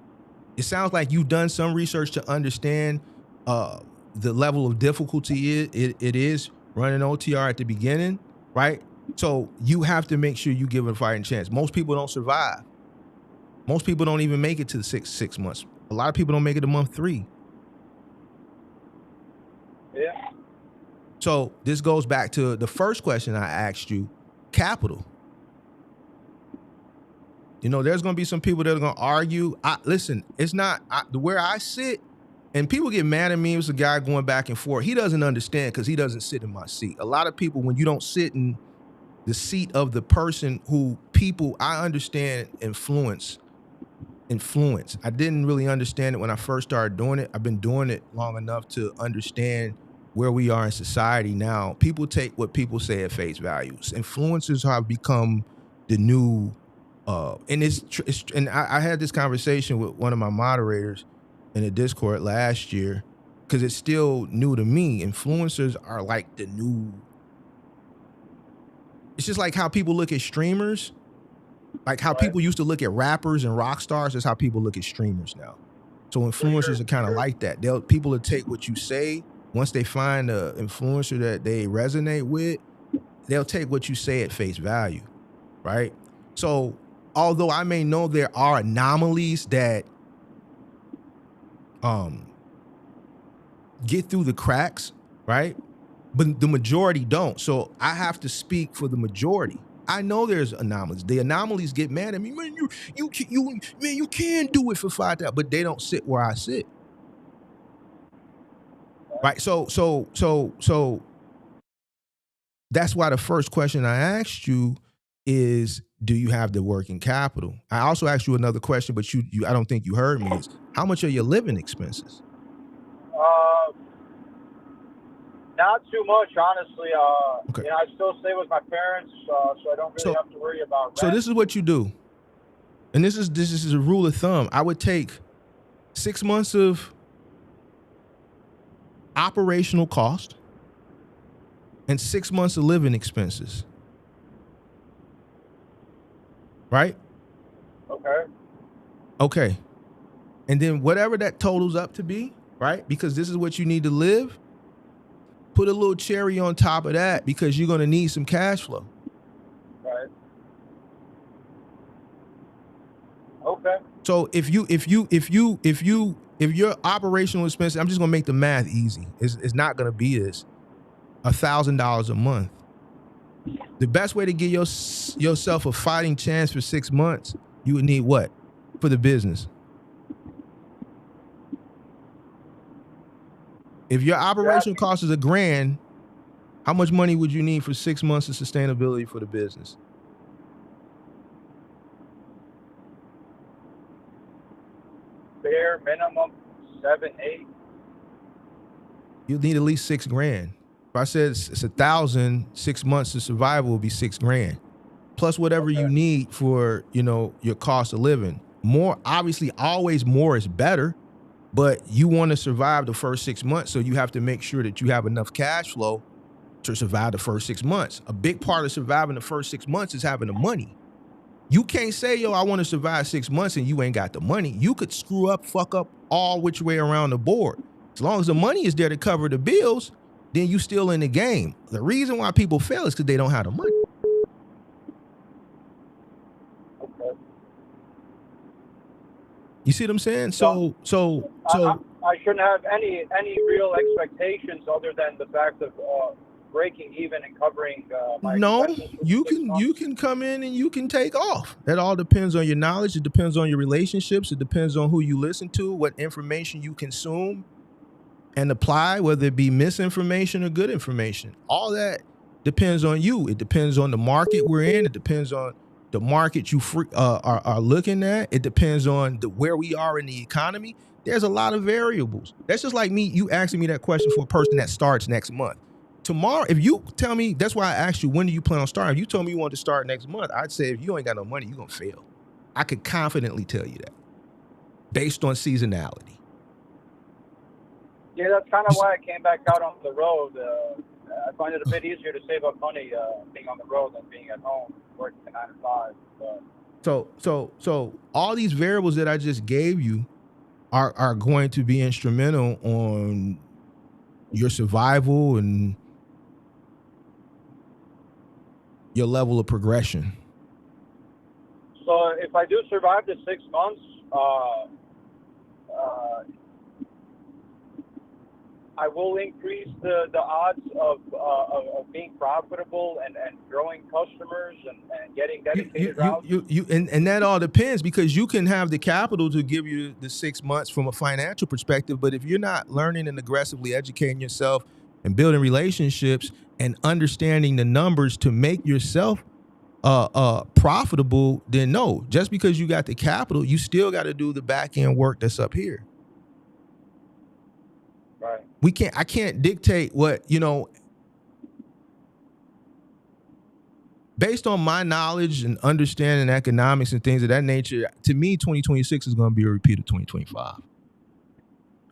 It sounds like you've done some research to understand the level of difficulty it is running OTR at the beginning, right? So you have to make sure you give it a fighting chance. Most people don't survive. Most people don't even make it to the six months. A lot of people don't make it to month 3. Yeah. So this goes back to the first question I asked you. capital. You know, there's going to be some people that are going to argue. Listen, it's not where I sit, and people get mad at me. It was a guy going back and forth. He doesn't understand because he doesn't sit in my seat. A lot of people, when you don't sit in the seat of the person who I understand influence. I didn't really understand it when I first started doing it. I've been doing it long enough to understand where we are in society now. People take what people say at face value. Influencers have become the new, and I had this conversation with one of my moderators in a Discord last year because it's still new to me. Influencers are like the new. It's just like how people look at streamers. Like how people used to look at rappers and rock stars, is how people look at streamers now. So influencers are kind of like that. People will take what you say. Once they find an influencer that they resonate with, they'll take what you say at face value, right? So although I may know there are anomalies that get through the cracks, right? But the majority don't. So I have to speak for the majority. I know there's anomalies. The anomalies get mad at me. Man, you can do it for $5,000, but they don't sit where I sit. Right. So that's why the first question I asked you is, do you have the working capital? I also asked you another question, but I don't think you heard me. Is how much are your living expenses? Not too much, honestly. Okay. You know, I still stay with my parents, so I don't really have to worry about rent. So this is what you do, and this is a rule of thumb. I would take 6 months of operational cost and 6 months of living expenses. Right? Okay. And then whatever that totals up to be, right? Because this is what you need to live. Put a little cherry on top of that because you're going to need some cash flow. Right. Okay. So if your operational expenses, I'm just going to make the math easy. It's not going to be this $1,000 a month. The best way to give yourself a fighting chance for 6 months, you would need what for the business? If your operational cost is $1,000, how much money would you need for 6 months of sustainability for the business? Bare minimum 7, 8. You'll need at least $6,000. If I said it's 1,000, 6 months of survival will be $6,000. Plus whatever you need for, your cost of living. More, obviously, always more is better. But you want to survive the first 6 months, so you have to make sure that you have enough cash flow to survive the first 6 months. A big part of surviving the first 6 months is having the money. You can't say, I want to survive 6 months and you ain't got the money. You could fuck up all which way around the board. As long as the money is there to cover the bills, then you still in the game. The reason why people fail is because they don't have the money. Okay. You see what I'm saying? So I shouldn't have any real expectations other than the fact of breaking even and covering my expenses. You can come in and you can take off. That all depends on your knowledge. It depends on your relationships. It depends on who you listen to, what information you consume and apply, whether it be misinformation or good information. All that depends on you. It depends on the market we're in. It depends on the market you are looking at. It depends on where we are in the economy. There's a lot of variables. That's just like me, you asking me that question for a person that starts next month. Tomorrow, if you tell me, that's why I asked you, when do you plan on starting? If you told me you want to start next month, I'd say if you ain't got no money, you're going to fail. I could confidently tell you that based on seasonality. Yeah, that's kind of why I came back out on the road. I find it a bit easier to save up money being on the road than being at home working 9 to 5. So all these variables that I just gave you are going to be instrumental on your survival and your level of progression. So if I do survive the 6 months, I will increase the odds of being profitable and growing customers and getting dedicated routes. And that all depends, because you can have the capital to give you the 6 months from a financial perspective, but if you're not learning and aggressively educating yourself and building relationships and understanding the numbers to make yourself profitable, then no. Just because you got the capital, you still got to do the back end work that's up here. Right. I can't dictate what, based on my knowledge and understanding economics and things of that nature. To me, 2026 is going to be a repeat of 2025.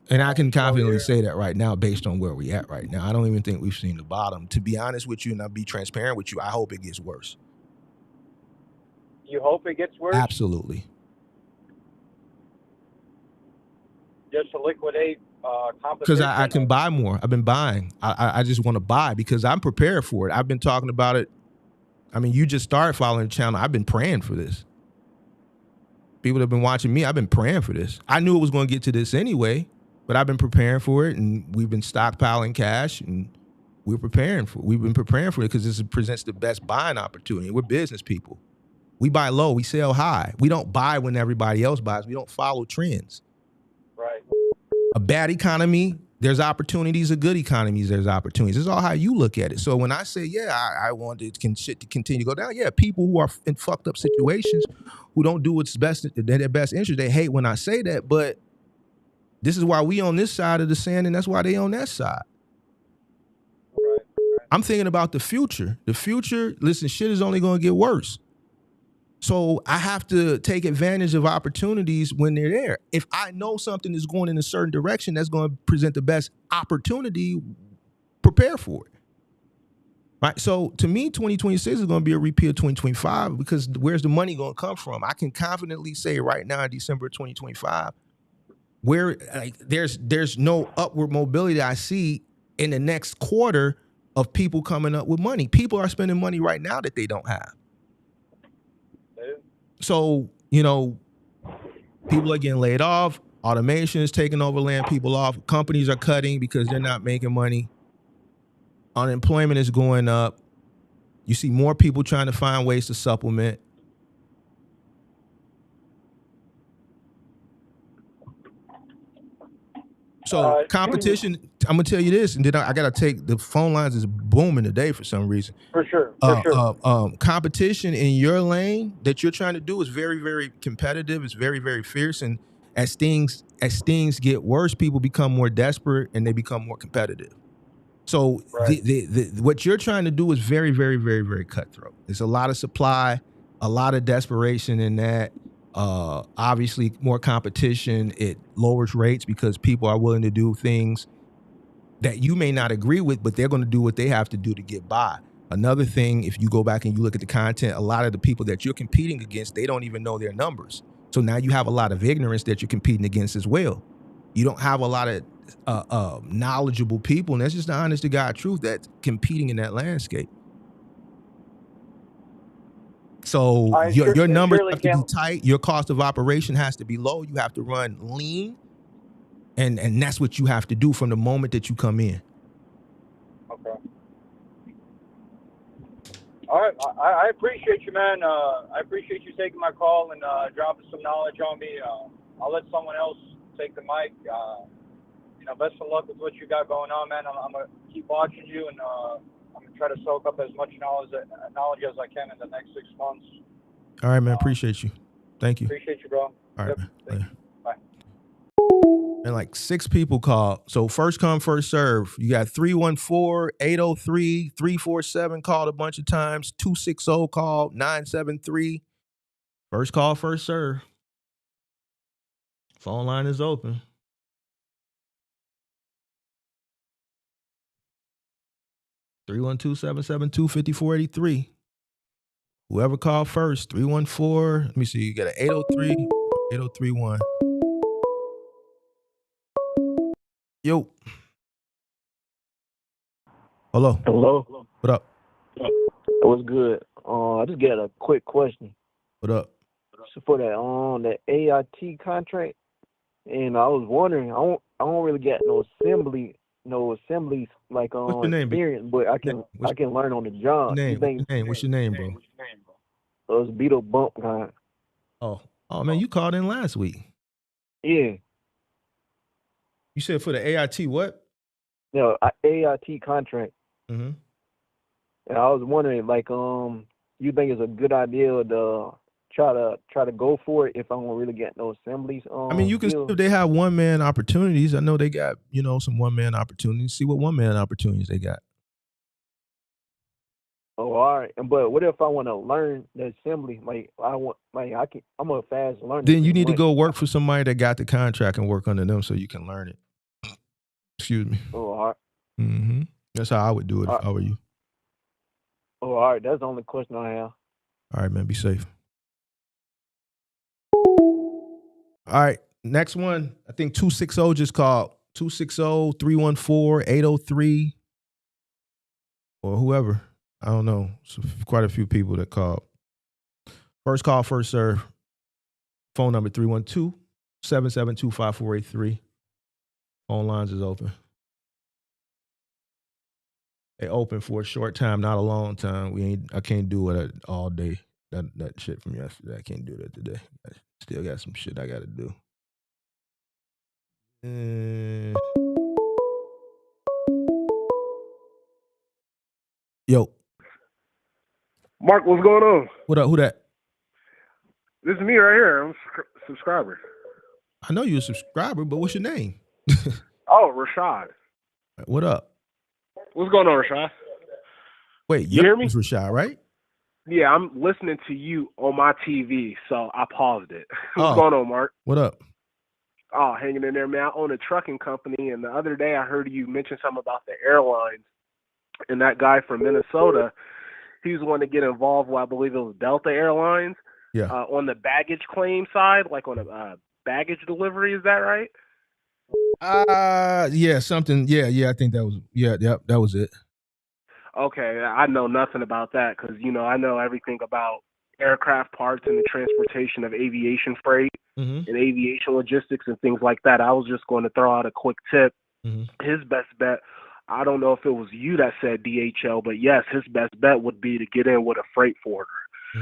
And I can confidently say that right now, based on where we at right now. I don't even think we've seen the bottom. To be honest with you, and I'll be transparent with you, I hope it gets worse. You hope it gets worse? Absolutely. Just to liquidate competition? Because I can buy more. I've been buying. I just want to buy because I'm prepared for it. I've been talking about it. I mean, you just started following the channel. I've been praying for this. People that have been watching me, I've been praying for this. I knew it was going to get to this anyway, but I've been preparing for it, and we've been stockpiling cash, and we've been preparing for it because this presents the best buying opportunity. We're business people. We buy low, we sell high. We don't buy when everybody else buys. We don't follow trends. Right. A bad economy, there's opportunities. A good economies, there's opportunities. It's all how you look at it. So when I say, yeah, I want shit to continue to go down, yeah, people who are in fucked up situations, who don't do what's best in their best interest, they hate when I say that, but this is why we on this side of the sand, and that's why they on that side. Right. I'm thinking about the future. The future, listen, shit is only going to get worse. So I have to take advantage of opportunities when they're there. If I know something is going in a certain direction that's going to present the best opportunity, prepare for it. Right? So to me, 2026 is going to be a repeat of 2025, because where's the money going to come from? I can confidently say right now in December 2025, where there's no upward mobility I see in the next quarter of people coming up with money. People are spending money right now that they don't have. So, people are getting laid off. Automation is taking over, laying people off. Companies are cutting because they're not making money. Unemployment is going up. You see more people trying to find ways to supplement. So competition, I'm gonna tell you this, and then I gotta take the phone lines is booming today for some reason. For sure. Competition in your lane that you're trying to do is very, very competitive. It's very, very fierce, and as things get worse, people become more desperate and they become more competitive. So right. What you're trying to do is very, very, very, very cutthroat. There's a lot of supply, a lot of desperation in that. Obviously more competition, it lowers rates because people are willing to do things that you may not agree with, but they're going to do what they have to do to get by. Another thing, if you go back and you look at the content, a lot of the people that you're competing against, they don't even know their numbers. So now you have a lot of ignorance that you're competing against as well. You don't have a lot of knowledgeable people, and that's just the honest to God truth, that's competing in that landscape. So your numbers have to be tight. Your cost of operation has to be low. You have to run lean, and that's what you have to do from the moment that you come in. Okay. All right. I appreciate you, man. I appreciate you taking my call and dropping some knowledge on me. I'll let someone else take the mic. Best of luck with what you got going on, man. I'm gonna keep watching you, and I'm gonna try to soak up as much knowledge as I can in the next 6 months. All right, man. Appreciate you. Thank you. Appreciate you, bro. All right, man. Thank you. Bye. And like 6 people called. So first come, first serve. You got 314-803, 347 called a bunch of times. 260 called, 973. First call, first serve. Phone line is open. (312-772-5483). Whoever called first, 314. Let me see. You got an 803, 8031. Yo. Hello. Hello. What up? What's good? I just got a quick question. What up? So for that AIT contract, and I was wondering, I don't really get no assembly no assemblies like What's your name? experience, but I What's can learn on the your job. You name? What's think your name? What's your name, bro? those beetle bump kind? Oh man, you called in last week. Yeah, You said for the AIT what? no, AIT contract. Mm-hmm. And I was wondering, like, you think it's a good idea to try to go for it if I don't really get no assemblies? I mean, you can see if they have one man opportunities. I know they got, some one man opportunities. See what one man opportunities they got. Oh, all right. But what if I want to learn the assembly? I'm a fast learner. Then you pretty need to much. go work for somebody that got the contract and work under them so you can learn it. Excuse me. Oh, all right. Mm-hmm. That's how I would do it if I were you. Oh, all right. That's the only question I have. All right, man. Be safe. All right. Next one. I think 260 just called. 260-314-803 or whoever. I don't know. So quite a few people that called. First call, first serve. Phone number 312-772-5483. Phone lines is open. They open for a short time, not a long time. I can't do it all day. That shit from yesterday. I can't do that today. I still got some shit I gotta do. Yo. Mark, what's going on? What up? Who that? This is me right here. I'm a subscriber. I know you're a subscriber, but what's your name? Oh, Rashad. What up? What's going on, Rashad? Wait, you hear me? It's Rashad, right? Yeah, I'm listening to you on my TV, so I paused it. What's going on, Mark? What up? Oh, hanging in there, man. I own a trucking company, and the other day I heard you mention something about the airlines, and that guy from Minnesota, he was wanting to get involved with, I believe it was Delta Airlines, on the baggage claim side, like on a baggage delivery. Is that right? Yeah, something. Yeah, I think that was, that was it. Okay, I know nothing about that because, I know everything about aircraft parts and the transportation of aviation freight and aviation logistics and things like that. I was just going to throw out a quick tip. His best bet, I don't know if it was you that said DHL, but yes, his best bet would be to get in with a freight forwarder.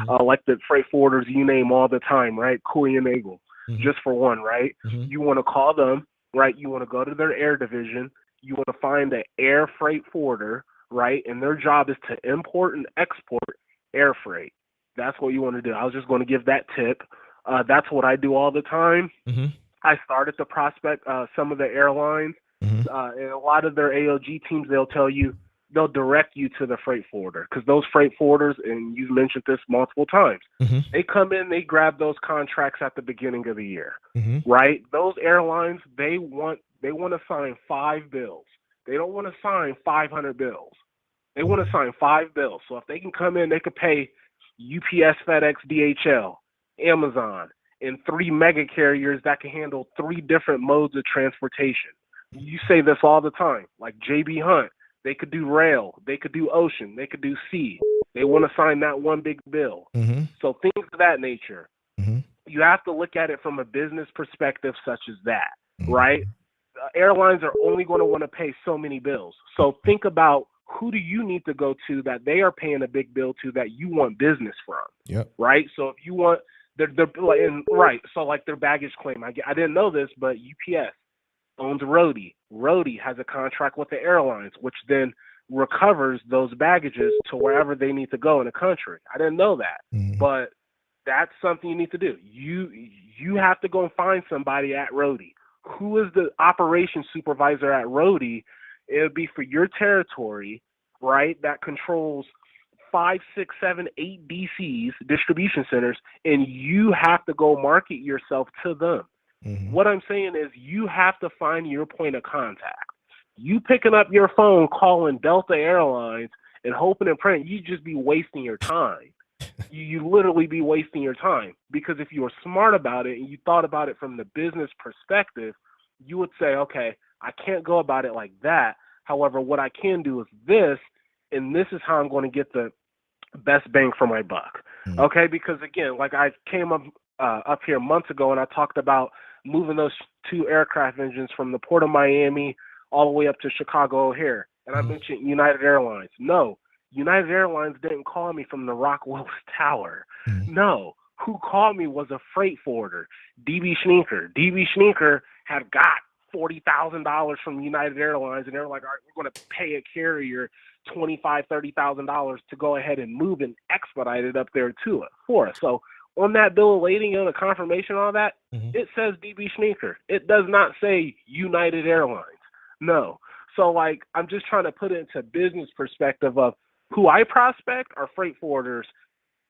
Like the freight forwarders you name all the time, right? Courier and Eagle, just for one, right? You want to call them, right? You want to go to their air division. You want to find an air freight forwarder, right? And their job is to import and export air freight. That's what you want to do. I was just going to give that tip. That's what I do all the time. I started to prospect some of the airlines. And a lot of their AOG teams, they'll direct you to the freight forwarder because those freight forwarders, and you've mentioned this multiple times, they come in, they grab those contracts at the beginning of the year, right? Those airlines, they want to sign 5 bills. They don't want to sign 500 bills. They want to sign 5 bills. So if they can come in, they could pay UPS, FedEx, DHL, Amazon, and 3 mega carriers that can handle 3 different modes of transportation. You say this all the time, like JB Hunt. They could do rail. They could do ocean. They could do sea. They want to sign that one big bill. So things of that nature. You have to look at it from a business perspective such as that, right? Airlines are only going to want to pay so many bills. So think about who do you need to go to that they are paying a big bill to that you want business from, right? So if you want, right, so like their baggage claim. I didn't know this, but UPS owns Rody. Rody has a contract with the airlines, which then recovers those baggages to wherever they need to go in the country. I didn't know that, but that's something you need to do. You have to go and find somebody at Rody. Who is the operations supervisor at Rody? It would be for your territory, right? That controls 5, 6, 7, 8 DCs, distribution centers, and you have to go market yourself to them. What I'm saying is you have to find your point of contact. You picking up your phone, calling Delta Airlines and hoping and praying, you just be wasting your time. You literally be wasting your time, because if you were smart about it and you thought about it from the business perspective, you would say, okay, I can't go about it like that. However, what I can do is this, and this is how I'm going to get the best bang for my buck. Okay, because again, like I came up here months ago and I talked about moving those 2 aircraft engines from the Port of Miami all the way up to Chicago O'Hare. And I mentioned United Airlines. No, United Airlines didn't call me from the Rockwell Tower. No, who called me was a freight forwarder, DB Schneeker. DB Schneeker had got $40,000 from United Airlines, and they were like, all right, we're going to pay a carrier $25,000, $30,000 to go ahead and move and expedite it up there for us. So on that bill of lading and the confirmation, all that, it says DB Schneeker. It does not say United Airlines. No. So, like, I'm just trying to put it into business perspective of who I prospect are freight forwarders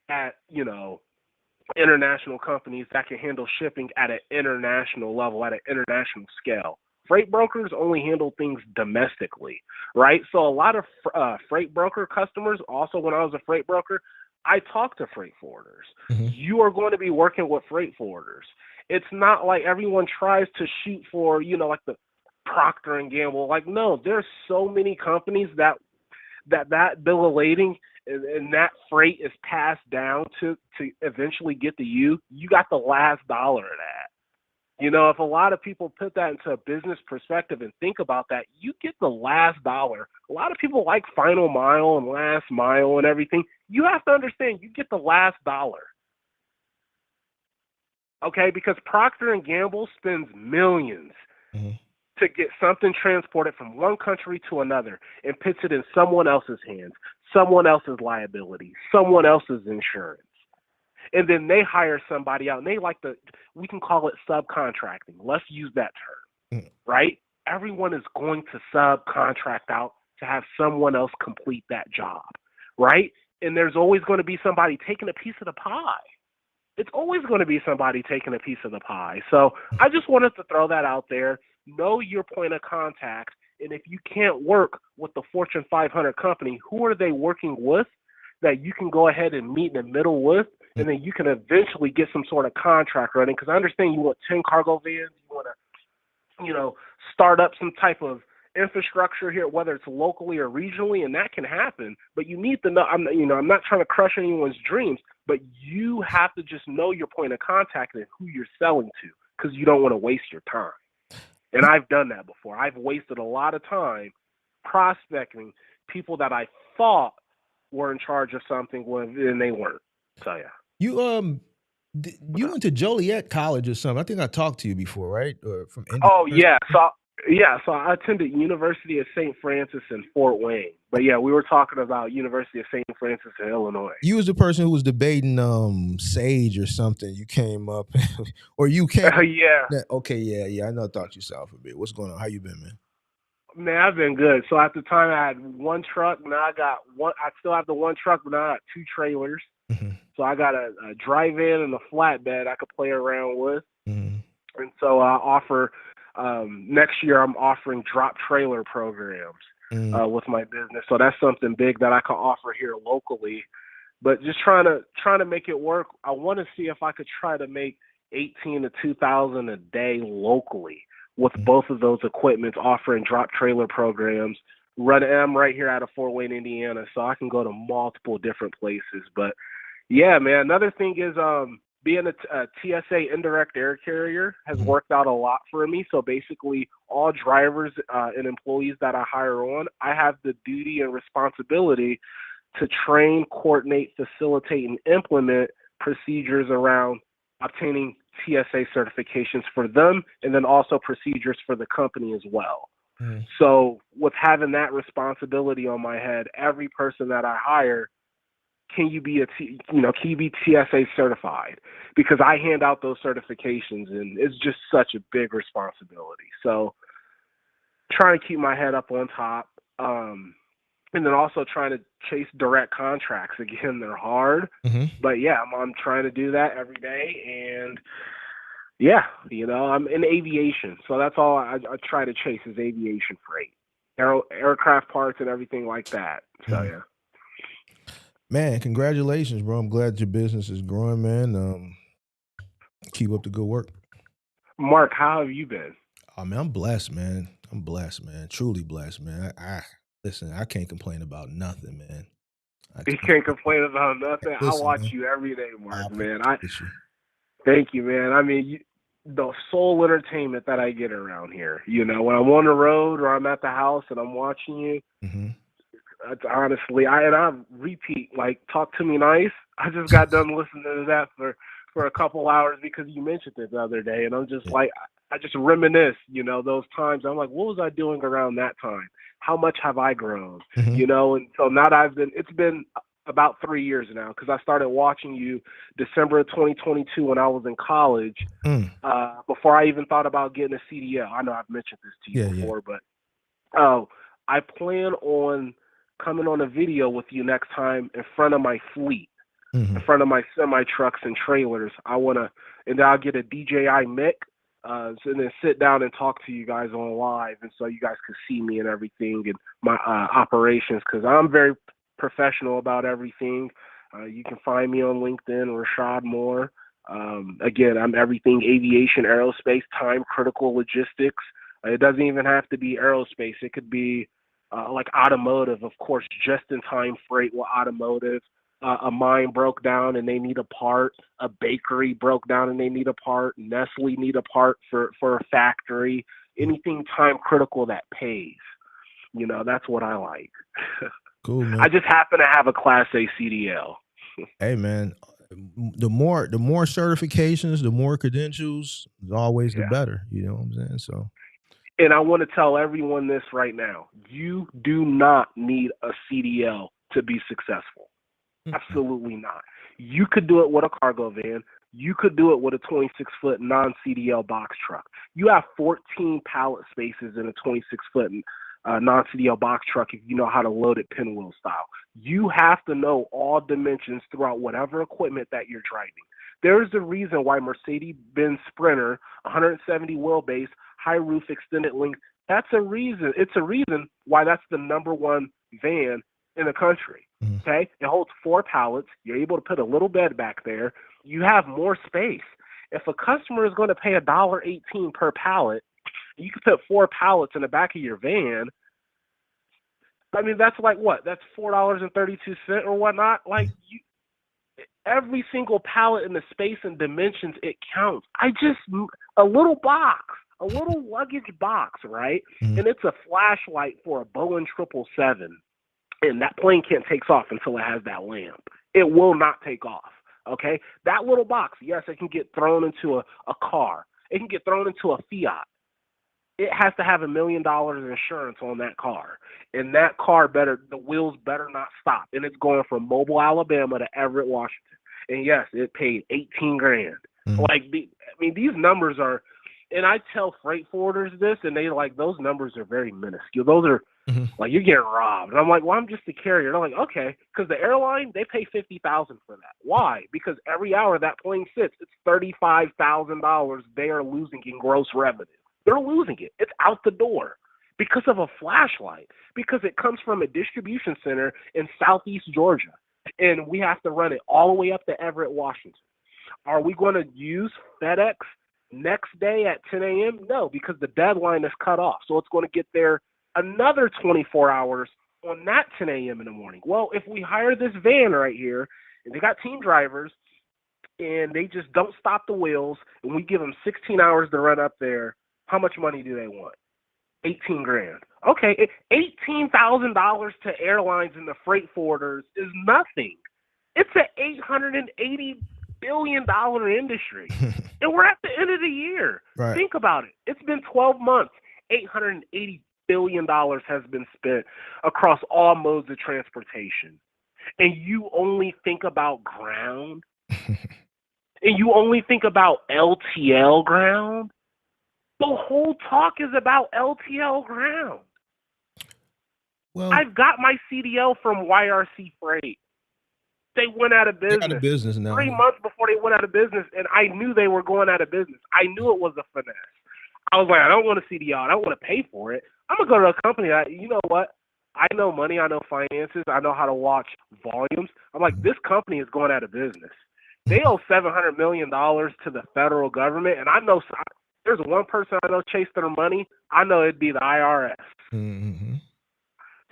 at, you know, international companies that can handle shipping at an international level, at an international scale. Freight brokers only handle things domestically, right? So a lot of freight broker customers, also when I was a freight broker, I talked to freight forwarders. You are going to be working with freight forwarders. It's not like everyone tries to shoot for, you know, like the Procter and Gamble. Like, no, there's so many companies that bill of lading and that freight is passed down to eventually get to you. You got the last dollar of that. You know, if a lot of people put that into a business perspective and think about that, you get the last dollar. A lot of people like final mile and last mile and everything. You have to understand, you get the last dollar. Okay, because Procter and Gamble spends millions to get something transported from one country to another and puts it in someone else's hands, someone else's liability, someone else's insurance. And then they hire somebody out, and they like we can call it subcontracting. Let's use that term, right? Everyone is going to subcontract out to have someone else complete that job, right? And there's always going to be somebody taking a piece of the pie. It's always going to be somebody taking a piece of the pie. So I just wanted to throw that out there. Know your point of contact, and if you can't work with the Fortune 500 company, who are they working with that you can go ahead and meet in the middle with, and then you can eventually get some sort of contract running? Because I understand you want 10 cargo vans, you want to, you know, start up some type of infrastructure here, whether it's locally or regionally, and that can happen. But you need to know, I'm not trying to crush anyone's dreams, but you have to just know your point of contact and who you're selling to, because you don't want to waste your time. And I've done that before. I've wasted a lot of time prospecting people that I thought were in charge of something when they weren't. So yeah. You you went to Joliet College or something. I think I talked to you before, right? Or from India. Oh yeah. So I attended University of St. Francis in Fort Wayne. But yeah, we were talking about University of St. Francis in Illinois. You was the person who was debating Sage or something. You came up or you came yeah. Okay, yeah. I know I thought you sound a bit. What's going on? How you been, man? Man, I've been good. So at the time I had one truck, now I got one. I still have the one truck, but now I got two trailers. So I got a dry-van and a flatbed I could play around with. And so I offer next year I'm offering drop trailer programs with my business. So that's something big that I can offer here locally. But just trying to make it work. I want to see if I could try to make $18,000 to $2,000 a day locally with both of those equipments, offering drop trailer programs. I'm right here out of Fort Wayne, Indiana, so I can go to multiple different places. But yeah, man, another thing is being a TSA indirect air carrier has worked out a lot for me. So basically all drivers and employees that I hire on, I have the duty and responsibility to train, coordinate, facilitate, and implement procedures around obtaining TSA certifications for them, and then also procedures for the company as well. So with having that responsibility on my head, every person that I hire, can you be TSA certified? Because I hand out those certifications, and it's just such a big responsibility. So trying to keep my head up on top, and then also trying to chase direct contracts. Again, they're hard, but yeah, I'm trying to do that every day. And yeah, I'm in aviation, so that's all I try to chase is aviation freight, aircraft parts and everything like that. So yeah. Man, congratulations, bro. I'm glad your business is growing, man. Keep up the good work. Mark, how have you been? Oh, man, I'm blessed, man. Truly blessed, man. Listen, I can't complain about nothing, man. You can't complain about nothing. Listen, I watch man, you every day, Mark, man. you. Thank you, man. I mean, the sole entertainment that I get around here. You know, when I'm on the road or I'm at the house and I'm watching you, it's honestly, I repeat, like, Talk to Me Nice. I just got done listening to that for a couple hours because you mentioned it the other day, and I'm just like, I just reminisce, you know, those times. I'm like, what was I doing around that time? How much have I grown? You know, and so now it's been about 3 years now because I started watching you December of 2022 when I was in college, before I even thought about getting a CDL. I know I've mentioned this to you before, but I plan on coming on a video with you next time in front of my fleet, in front of my semi trucks and trailers. And then I'll get a DJI mic, and then sit down and talk to you guys on live, and so you guys can see me and everything and my operations, because I'm very professional about everything. You can find me on LinkedIn, Rashad Moore. Again, I'm everything aviation, aerospace, time critical logistics. It doesn't even have to be aerospace. It could be like automotive, of course, just-in-time freight with automotive. A mine broke down and they need a part. A bakery broke down and they need a part. Nestle need a part for a factory. Anything time critical that pays. You know, that's what I like. Cool, man. I just happen to have a Class A CDL. Hey, man, the more certifications, the more credentials, always the better. You know what I'm saying? So. And I want to tell everyone this right now. You do not need a CDL to be successful. Absolutely not. You could do it with a cargo van. You could do it with a 26-foot non-CDL box truck. You have 14 pallet spaces in a 26-foot non-CDL box truck if you know how to load it pinwheel style. You have to know all dimensions throughout whatever equipment that you're driving. There's a reason why Mercedes-Benz Sprinter, 170 wheelbase, high roof, extended length, that's a reason. It's a reason why that's the number one van in the country. Okay? It holds 4 pallets. You're able to put a little bed back there. You have more space. If a customer is going to pay $1.18 per pallet, you can put 4 pallets in the back of your van. I mean, that's like what? That's $4.32 or whatnot. Like, every single pallet in the space and dimensions, it counts. A little box, a little luggage box, right? And it's a flashlight for a Boeing 777. And that plane can't take off until it has that lamp. It will not take off, okay? That little box, yes, it can get thrown into a car. It can get thrown into a Fiat. It has to have $1 million in insurance on that car. And that car the wheels better not stop. And it's going from Mobile, Alabama to Everett, Washington. And yes, it paid $18,000. Like, these numbers are, and I tell freight forwarders this, and they like, those numbers are very minuscule. Those are, like, you're getting robbed. And I'm like, well, I'm just a carrier. And I'm like, okay, because the airline, they pay $50,000 for that. Why? Because every hour that plane sits, it's $35,000 they are losing in gross revenue. They're losing it. It's out the door because of a flashlight, because it comes from a distribution center in southeast Georgia, and we have to run it all the way up to Everett, Washington. Are we going to use FedEx next day at 10 a.m.? No, because the deadline is cut off. So it's going to get there another 24 hours on that 10 a.m. in the morning. Well, if we hire this van right here, and they got team drivers, and they just don't stop the wheels, and we give them 16 hours to run up there, how much money do they want? $18,000. Okay, $18,000 to airlines and the freight forwarders is nothing. It's an $880 billion industry, and we're at the end of the year. Right. Think about it. It's been 12 months. $880 billion has been spent across all modes of transportation, and you only think about ground, and you only think about LTL ground. The whole talk is about LTL ground. Well, I've got my CDL from YRC Freight. They went out of business. They're out of business now. 3 months before they went out of business, and I knew they were going out of business. I knew it was a finesse. I was like, I don't want a CDL. I don't want to pay for it. I'm going to go to a company that, you know what? I know money. I know finances. I know how to watch volumes. I'm like, this company is going out of business. They owe $700 million to the federal government, and I know there's one person I know chase their money. I know it'd be the IRS.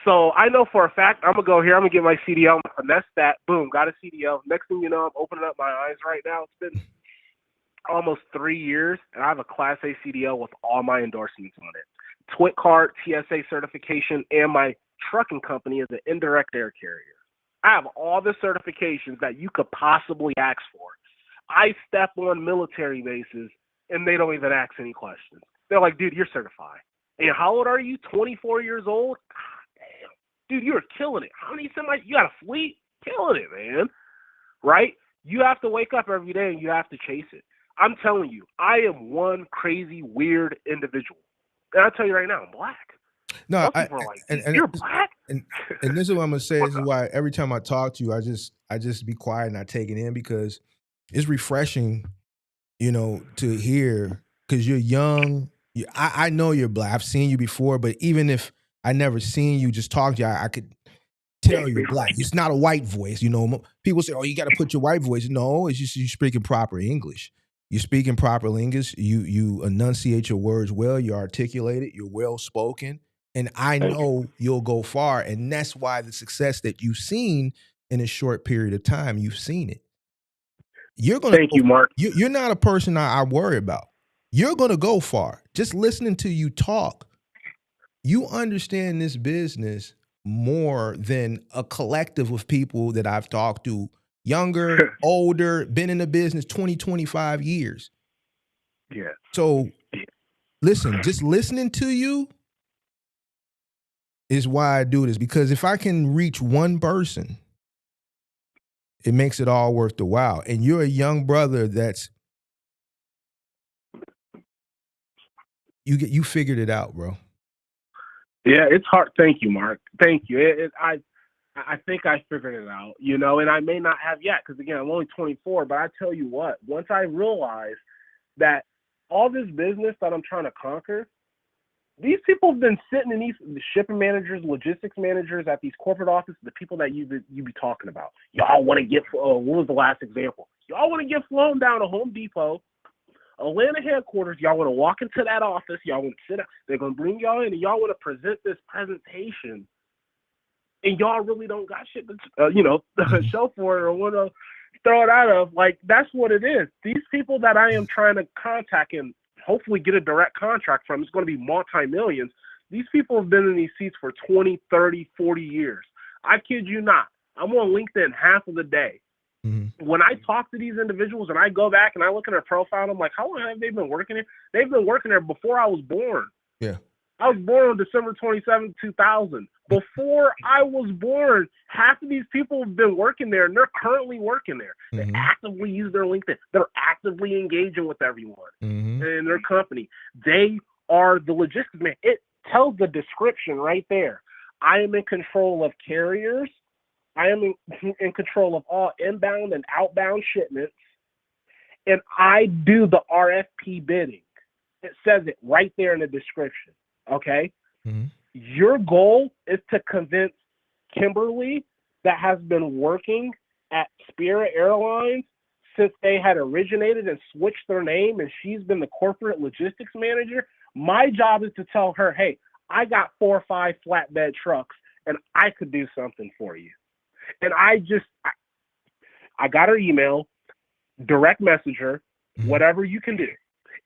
So I know for a fact I'm going to go here. I'm going to get my CDL. I'm going to finesse that. Boom, got a CDL. Next thing you know, I'm opening up my eyes right now. almost 3 years, and I have a Class A CDL with all my endorsements on it. TWIC card, TSA certification, and my trucking company is an indirect air carrier. I have all the certifications that you could possibly ask for. I step on military bases, and they don't even ask any questions. They're like, dude, you're certified. And how old are you? 24 years old? Damn. Dude, you're killing it. How many semis? You got a fleet? Killing it, man. Right? You have to wake up every day, and you have to chase it. I'm telling you, I am one crazy, weird individual. And I'll tell you right now, I'm black. No, Most people are like, you're black? And this is what I'm gonna say. This is why every time I talk to you, I just be quiet and I take it in, because it's refreshing, to hear, because you're young. I know you're black. I've seen you before, but even if I never seen you, just talk to you, I could tell you're black. It's not a white voice. People say, oh, you got to put your white voice. No, it's just you speaking proper English. You're speaking proper English. You enunciate your words well. You articulate it. You're well spoken. And I know you'll go far. And that's why the success that you've seen in a short period of time, you've seen it. Thank you, Mark. You're not a person I worry about. You're going to go far. Just listening to you talk, you understand this business more than a collective of people that I've talked to, younger, older, been in the business 20, 25 years. Yeah. So listen, just listening to you is why I do this, because if I can reach one person, it makes it all worth the while. And you're a young brother you figured it out, bro. Yeah, it's hard. Thank you, Mark. Thank you. I think I figured it out, and I may not have yet, because again, I'm only 24. But I tell you what, once I realized that all this business that I'm trying to conquer, these people have been sitting in the shipping managers, logistics managers at these corporate offices, the people that you be talking about. Y'all want to get, what was the last example? Y'all want to get flown down to Home Depot, Atlanta headquarters. Y'all want to walk into that office. Y'all want to sit up. They're going to bring y'all in, and y'all want to present this presentation, and y'all really don't got shit to, show for it or want to throw it out of. Like, that's what it is. These people that I am trying to contact and hopefully get a direct contract from, it's going to be multi-millions. These people have been in these seats for 20, 30, 40 years. I kid you not. I'm on LinkedIn half of the day. Mm-hmm. When I talk to these individuals and I go back and I look at their profile, I'm like, how long have they been working here? They've been working there before I was born. Yeah. I was born on December 27, 2000. Before I was born, half of these people have been working there, and they're currently working there. Mm-hmm. They actively use their LinkedIn. They're actively engaging with everyone in their company. They are the logistics man. It tells the description right there. I am in control of carriers. I am in control of all inbound and outbound shipments, and I do the RFP bidding. It says it right there in the description. Okay? Mm-hmm. Your goal is to convince Kimberly, that has been working at Spirit Airlines since they had originated and switched their name, and she's been the corporate logistics manager. My job is to tell her, hey, I got 4 or 5 flatbed trucks, and I could do something for you. And I got her email, direct message her, whatever you can do.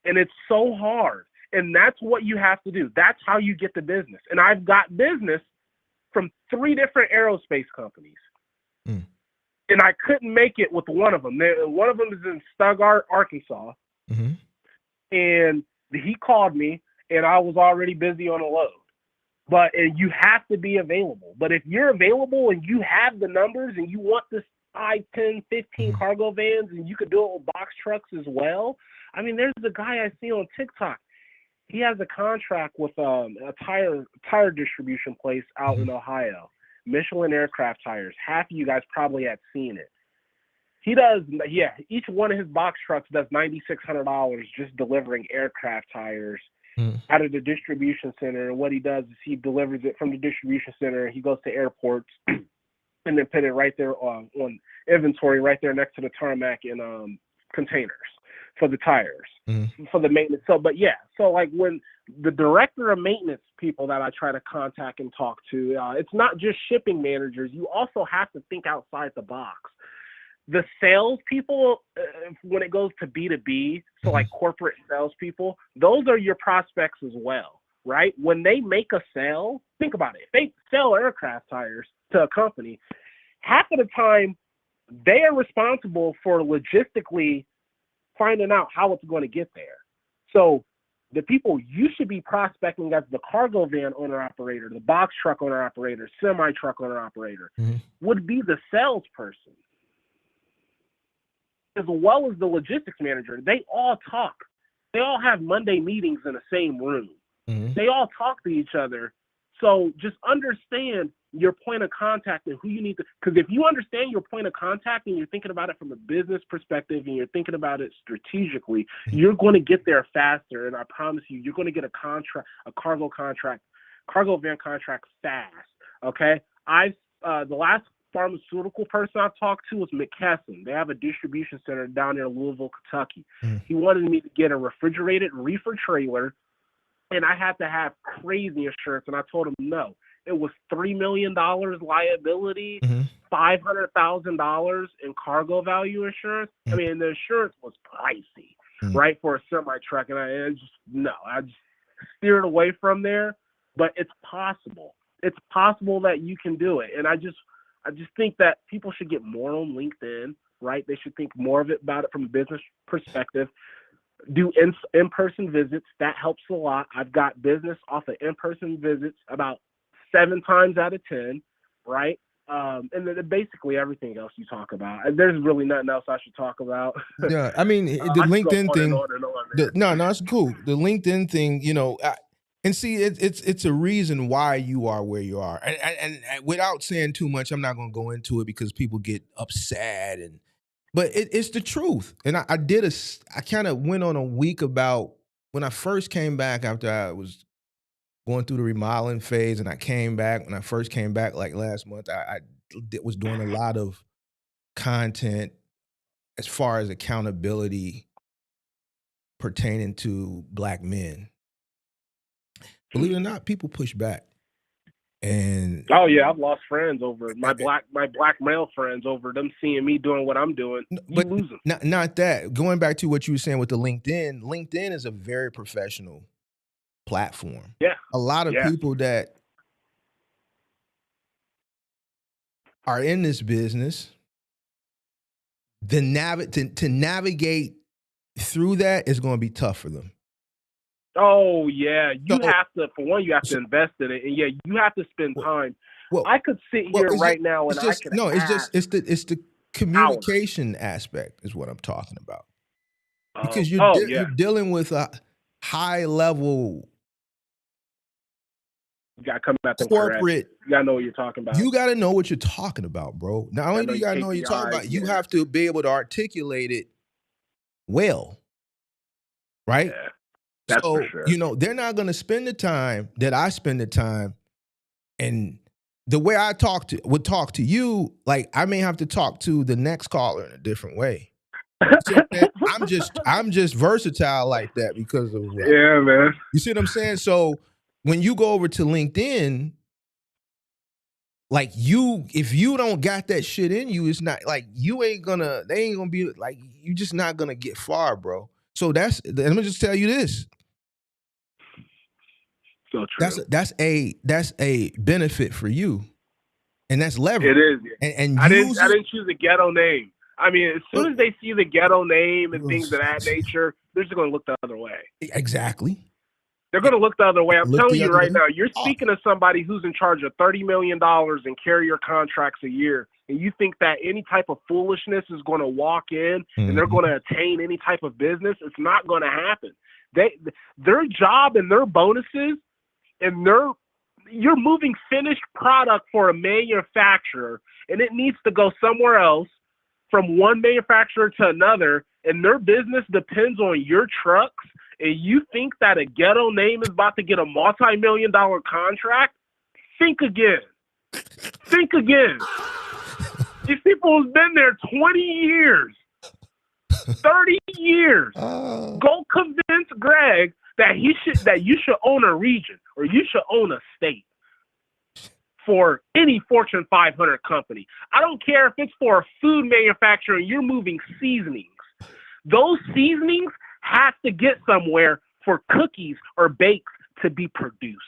And it's so hard. And that's what you have to do. That's how you get the business. And I've got business from 3 different aerospace companies. Mm. And I couldn't make it with one of them. One of them is in Stuttgart, Arkansas. Mm-hmm. And he called me, and I was already busy on a load. And you have to be available. But if you're available and you have the numbers and you want this 5, 10, 15 cargo vans, and you could do it with box trucks as well. I mean, there's a guy I see on TikTok. He has a contract with a tire distribution place out in Ohio, Michelin Aircraft Tires. Half of you guys probably have seen it. He does, each one of his box trucks does $9,600 just delivering aircraft tires out of the distribution center. And what he does is he delivers it from the distribution center. He goes to airports and then put it right there on inventory right there next to the tarmac in containers for the tires, for the maintenance. So like when the director of maintenance people that I try to contact and talk to, it's not just shipping managers. You also have to think outside the box. the salespeople, when it goes to B2B, so like corporate salespeople, those are your prospects as well, right? When they make a sale, think about it. If they sell aircraft tires to a company, half of the time they are responsible for logistically finding out how it's going to get there. So the people you should be prospecting as the cargo van owner-operator, the box truck owner-operator, semi-truck owner-operator, would be the salesperson, as well as the logistics manager. They all talk. They all have Monday meetings in the same room. They all talk to each other. So just understand your point of contact and who you need to, because if you understand your point of contact and you're thinking about it from a business perspective and you're thinking about it strategically, you're going to get there faster. And I promise you, you're going to get a cargo van contract fast. Okay. The last pharmaceutical person I talked to was McKesson. They have a distribution center down near Louisville, Kentucky. He wanted me to get a refrigerated reefer trailer, and I had to have crazy insurance. And I told him no. It was $3 million liability, $500,000 in cargo value insurance. I mean, the insurance was pricey, right, for a semi-truck. And I just steered away from there. But it's possible. It's possible that you can do it. And I just think that people should get more on LinkedIn, right? They should think more about it from a business perspective. Do in-person visits. That helps a lot. I've got business off of in-person visits about 7 times out of 10, right? And then basically everything else you talk about. There's really nothing else I should talk about. Yeah, I mean, the LinkedIn thing. No, it's cool. The LinkedIn thing, and see, it's a reason why you are where you are. And without saying too much, I'm not going to go into it because people get upset. But it's the truth. And I kind of went on a week about when I first came back after I was going through the remodeling phase, and I came back. When I first came back, like last month, I was doing a lot of content as far as accountability pertaining to Black men. Believe it or not, people push back. And oh yeah, I've lost friends over my black male friends over them seeing me doing what I'm doing. But lose them. Not that. Going back to what you were saying with the LinkedIn. LinkedIn is a very professional platform. Yeah. A lot of people that are in this business, to navigate through that is going to be tough for them. Oh yeah, you have to. For one, you have to invest in it, and you have to spend time. I could sit here right now and it's the communication aspect is what I'm talking about. Because you're dealing with a high level. You gotta come at them corporate. Correct. You gotta know what you're talking about. You gotta know what you're talking about, bro. Not only do you gotta know what you're talking about, you have to be able to articulate it well, right? Yeah, that's for sure. They're not gonna spend the time that I spend the time, and the way I would talk to you, like I may have to talk to the next caller in a different way. So, I'm just versatile like that because of man. You see what I'm saying? So when you go over to LinkedIn, like if you don't got that shit in you, it's not like they ain't gonna be like, you just not gonna get far, bro. So let me just tell you this. So true. That's a benefit for you. And that's leverage. It is. And I didn't choose a ghetto name. I mean, as soon as they see the ghetto name and things of that nature, they're just gonna look the other way. Exactly. They're going to look the other way. I'm telling you right now, you're speaking to somebody who's in charge of $30 million in carrier contracts a year, and you think that any type of foolishness is going to walk in and they're going to attain any type of business. It's not going to happen. Their job and their bonuses and you're moving finished product for a manufacturer, and it needs to go somewhere else from one manufacturer to another, and their business depends on your trucks. And you think that a ghetto name is about to get a multi-million-dollar contract? Think again. Think again. These people have been there 20 years, 30 years. Go convince Greg that you should own a region or you should own a state. for any Fortune 500 company. I don't care if it's for a food manufacturer and you're moving seasonings. Those seasonings have to get somewhere for cookies or bakes to be produced.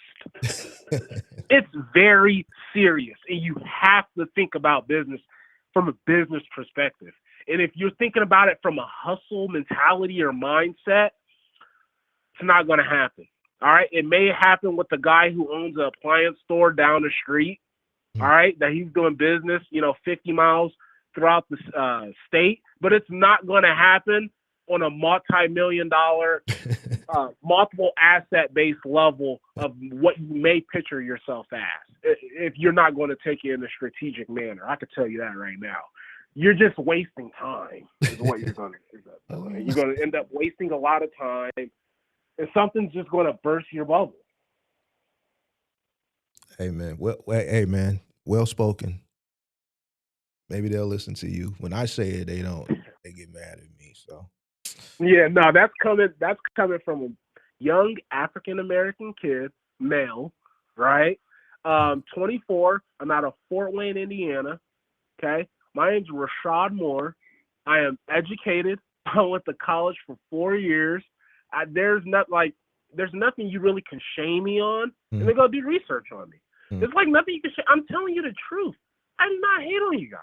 It's very serious, and you have to think about business from a business perspective. And if you're thinking about it from a hustle mentality or mindset, it's not going to happen. All right. It may happen with the guy who owns an appliance store down the street. All right. That he's doing business, 50 miles throughout the state, but it's not going to happen on a multi-million-dollar, multiple asset-based level of what you may picture yourself as if you're not going to take it in a strategic manner. I could tell you that right now. You're just wasting time is what you're going to end up doing. You're going to end up wasting a lot of time, and something's just going to burst your bubble. Hey, man. Hey, man. Well spoken. Maybe they'll listen to you. When I say it, they don't. They get mad at me, so. Yeah, no, that's coming from a young African-American kid, male, right? 24. I'm out of Fort Wayne, Indiana. Okay. My name's Rashad Moore. I am educated. I went to college for 4 years. There's nothing you really can shame me on. And they go do research on me. It's like nothing you can shame. I'm telling you the truth. I do not hate on you guys.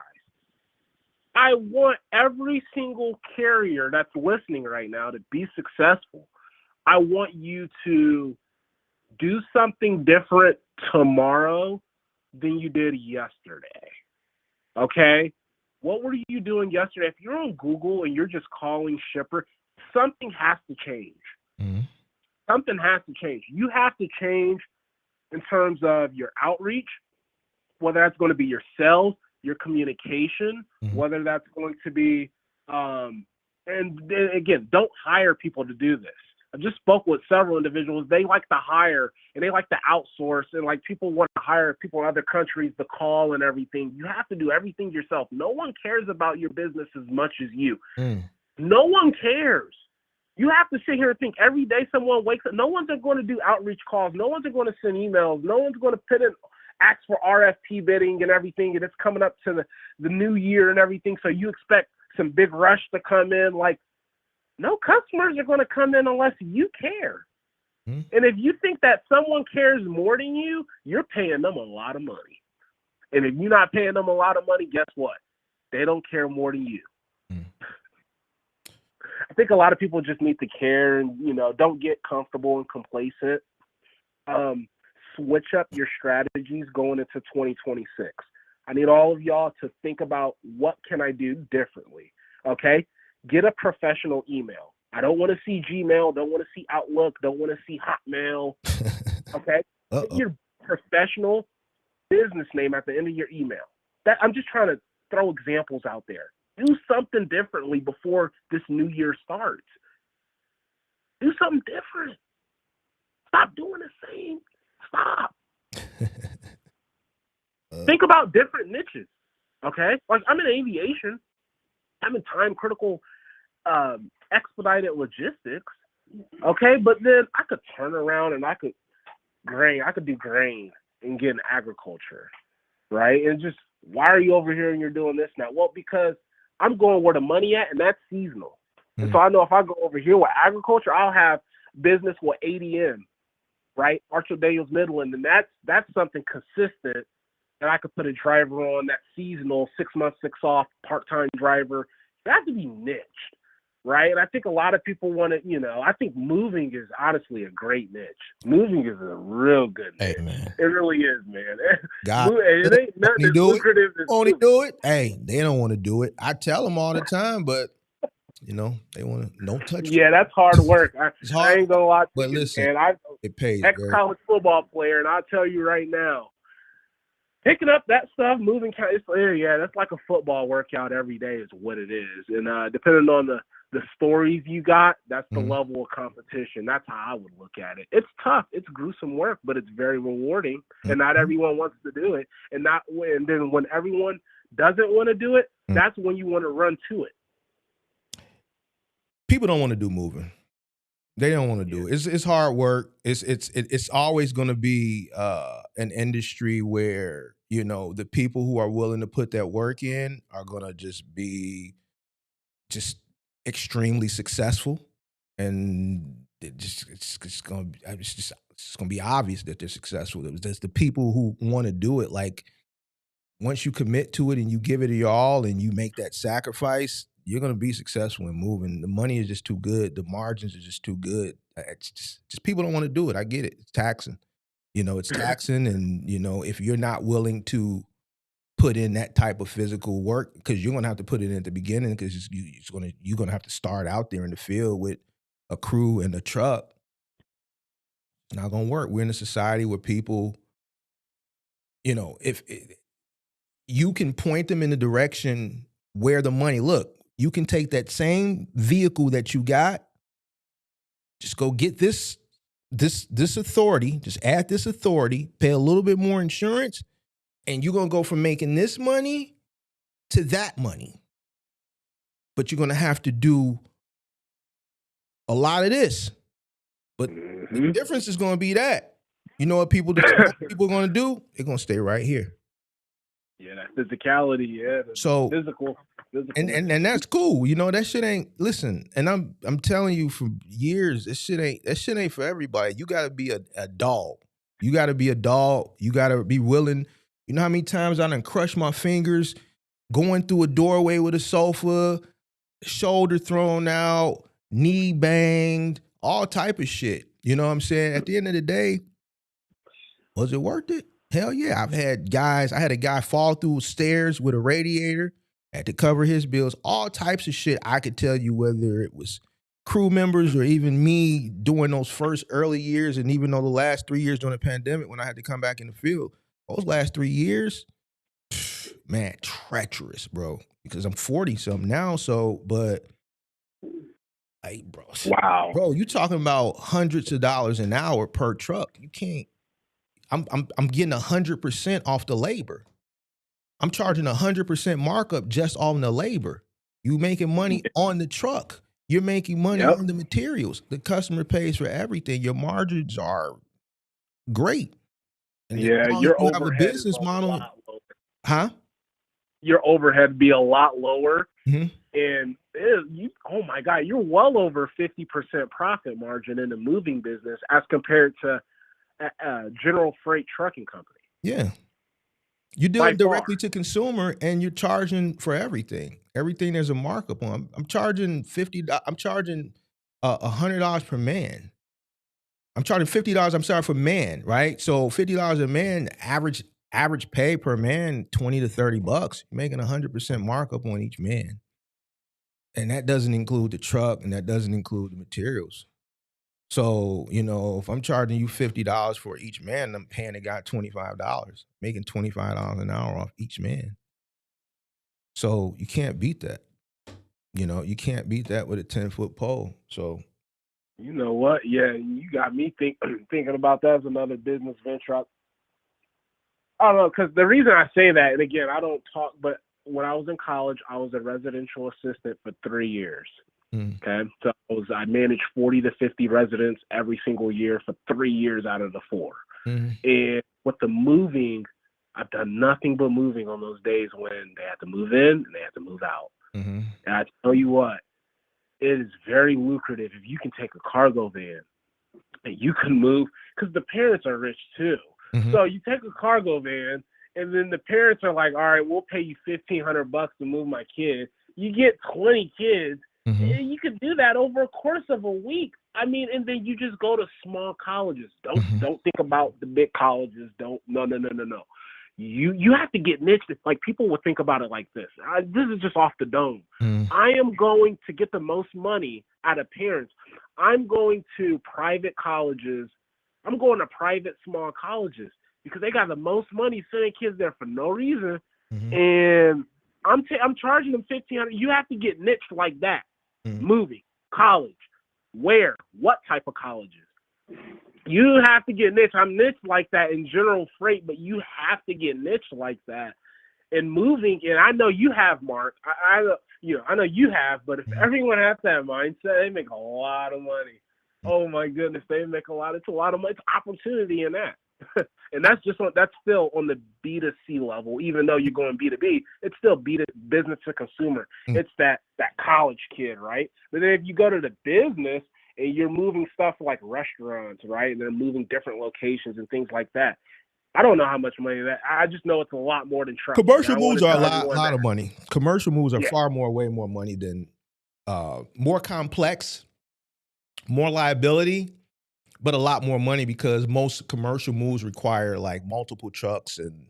I want every single carrier that's listening right now to be successful. I want you to do something different tomorrow than you did yesterday. Okay? What were you doing yesterday? If you're on Google and you're just calling shipper, something has to change. Mm-hmm. Something has to change. You have to change in terms of your outreach, whether that's going to be your sales, your communication, whether that's going to be, and again, don't hire people to do this. I just spoke with several individuals. They like to hire and they like to outsource, and like people want to hire people in other countries to call and everything. You have to do everything yourself. No one cares about your business as much as you. No one cares. You have to sit here and think every day someone wakes up. No one's going to do outreach calls. No one's going to send emails. No one's going to put in ask for RFP bidding and everything, and it's coming up to the new year and everything. So you expect some big rush to come in. Like, no customers are going to come in unless you care. And if you think that someone cares more than you, you're paying them a lot of money. And if you're not paying them a lot of money, guess what? They don't care more than you. I think a lot of people just need to care and, don't get comfortable and complacent. Switch up your strategies going into 2026. I need all of y'all to think about what can I do differently, okay? Get a professional email. I don't want to see Gmail, don't want to see Outlook, don't want to see Hotmail, okay? Get your professional business name at the end of your email. I'm just trying to throw examples out there. Do something differently before this new year starts. Do something different. Stop doing the same. Stop. Think about different niches, okay? Like, I'm in aviation. I'm in time-critical expedited logistics, okay? But then I could turn around and I could do grain and get in agriculture, right? And just, why are you over here and you're doing this now? Well, because I'm going where the money at, and that's seasonal. And so I know if I go over here with agriculture, I'll have business with ADM, right? Archer Daniels Midland, and that's something consistent that I could put a driver on that's seasonal, 6 months, 6 off, part-time driver. You have to be niched, right? And I think a lot of people want to, I think moving is honestly a great niche. Moving is a real good niche. Hey, man. It really is, man. God, it ain't nothing as lucrative as only do it. Hey, they don't want to do it. I tell them all the time, but they want to don't touch. Yeah, that's hard work. It's hard. I ain't gonna lie to but you, listen, and it pays. ex-college football player, and I'll tell you right now, picking up that stuff, moving, that's like a football workout every day is what it is. And depending on the stories you got, that's the level of competition. That's how I would look at it. It's tough. It's gruesome work, but it's very rewarding. And not everyone wants to do it. And then when everyone doesn't want to do it, that's when you want to run to it. People don't want to do moving. They don't want to do it. It's hard work. It's always going to be an industry where, you know, the people who are willing to put that work in are going to just be just extremely successful, and it's going to it's going to be obvious that they're successful. It was the people who want to do it. Like, once you commit to it and you give it your all and you make that sacrifice, you're going to be successful in moving. The money is just too good. The margins are just too good. It's just people don't want to do it. I get it. It's taxing. You know, it's taxing. And, you know, if you're not willing to put in that type of physical work, because you're going to have to put it in at the beginning, because you're going to have to start out there in the field with a crew and a truck. It's not going to work. We're in a society where people, you know, if you can point them in the direction where the money, look, you can take that same vehicle that you got, just go get this authority, just add this authority, pay a little bit more insurance, and you're going to go from making this money to that money. But you're going to have to do a lot of this. But the difference is going to be that, you know what people are going to do? They're going to stay right here. Yeah, that physicality, yeah. So physical. And that's cool. You know, that shit ain't, listen, and I'm telling you for years, that shit ain't for everybody. You gotta be a dog. You gotta be a dog. You gotta be willing. You know how many times I done crushed my fingers going through a doorway with a sofa, shoulder thrown out, knee banged, all type of shit. You know what I'm saying? At the end of the day, was it worth it? Hell yeah. I had a guy fall through stairs with a radiator, had to cover his bills, all types of shit. I could tell you whether it was crew members or even me during those first early years, and even though the last 3 years during the pandemic when I had to come back in the field, those last 3 years, man, treacherous, bro. Because I'm 40-something now, so, but, hey, bro. Wow. Bro, you talking about hundreds of dollars an hour per truck. You can't, I'm getting 100% off the labor. I'm charging 100% markup just on the labor. You making money on the truck. You're making money on the materials. The customer pays for everything. Your margins are great. And yeah, your overhead have a business model. Huh? Your overhead be a lot lower. Mm-hmm. And oh my God, you're well over 50% profit margin in the moving business as compared to a general freight trucking company. Yeah. You're dealing directly to consumer, and you're charging for everything. Everything there's a markup on. I'm charging $50. I'm charging $100 per man. I'm charging $50. I'm sorry, for man, right? So $50 a man, average pay per man, $20 to $30. You're making 100% markup on each man, and that doesn't include the truck, and that doesn't include the materials. So, you know, if I'm charging you $50 for each man, I'm paying the guy $25, making $25 an hour off each man. So you can't beat that. You know, you can't beat that with a 10-foot pole. So, you know what? Yeah, you got me thinking about that as another business venture. I don't know, because the reason I say that, and again, I don't talk, but when I was in college, I was a residential assistant for 3 years. Okay, so I managed 40 to 50 residents every single year for 3 years out of the 4. And with the moving, I've done nothing but moving on those days when they had to move in and they had to move out. And I tell you what, it is very lucrative if you can take a cargo van and you can move, because the parents are rich too. So you take a cargo van and then the parents are like, all right, we'll pay you $1,500 to move my kid. You get 20 kids. You could do that over a course of a week. I mean, and then you just go to small colleges. Don't think about the big colleges. No. You have to get niched. Like, people would think about it like this. This is just off the dome. I am going to get the most money out of parents. I'm going to private colleges. I'm going to private small colleges because they got the most money sending kids there for no reason. And I'm charging them $1,500. You have to get niched like that. Moving, college, where, what type of colleges? You have to get niched. I'm niched like that in general freight, but you have to get niched like that in moving. And I know you have, Mark. I know you have. But if everyone has that mindset, they make a lot of money. Oh my goodness, they make it's a lot of money. It's opportunity in that. And that's still on the B2C level, even though you're going B2B, it's still business to consumer. It's that college kid, right? But then if you go to the business and you're moving stuff like restaurants, right? And they're moving different locations and things like that. I don't know how much money that. I just know it's a lot more than trucking. Commercial moves are a lot of money. Commercial moves are way more money than more complex, more liability, but a lot more money because most commercial moves require like multiple trucks and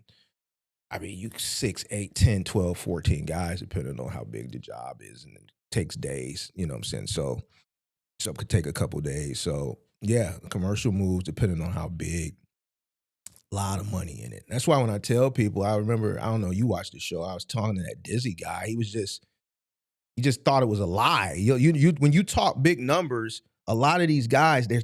I mean you 6, 8, 10, 12, 14 guys depending on how big the job is and it takes days, you know what I'm saying? So some could take a couple days. So yeah, commercial moves depending on how big. Lot of money in it. That's why when I tell people, I remember, I don't know, you watched the show. I was talking to that Dizzy guy. He just thought it was a lie. You when you talk big numbers, a lot of these guys, they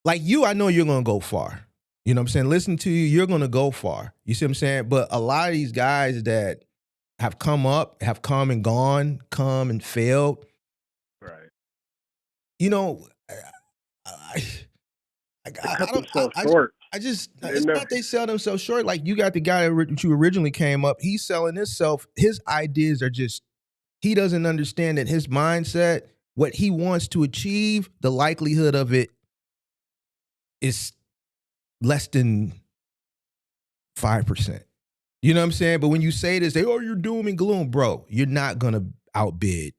like you. I know you're gonna go far. You know what I'm saying? Listen to you, you're gonna go far. You see what I'm saying? But a lot of these guys that have come up, have come and gone, come and failed. Right. You know, it's not they sell themselves short. Like you got the guy that you originally came up, he's selling himself. His ideas are just, he doesn't understand that his mindset, what he wants to achieve, the likelihood of it is less than 5%. You know what I'm saying? But when you say this, you're doom and gloom, bro. You're not gonna outbid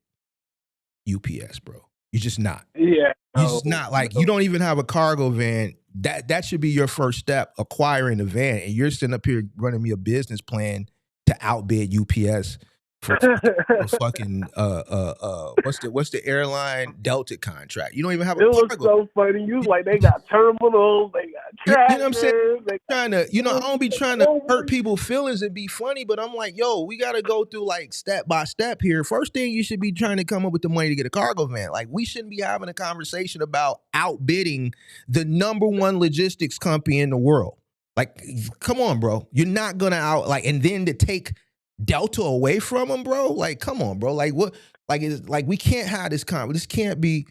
UPS, bro. You're just not. Yeah. You're just not. Like, you don't even have a cargo van. That should be your first step, acquiring a van. And you're sitting up here running me a business plan to outbid UPS for fucking what's the airline Delta contract? You don't even have a cargo. It was so funny. You like they got terminals, they got tractors. You know what I'm saying? I don't be trying to hurt people's feelings and be funny, but I'm like, yo, we got to go through like step by step here. First thing, you should be trying to come up with the money to get a cargo van. Like, we shouldn't be having a conversation about outbidding the #1 logistics company in the world. Like, come on, bro. You're not gonna and then to take Delta away from them, bro. Like, come on, bro. Like, what? Like, it's like we can't have this this can't be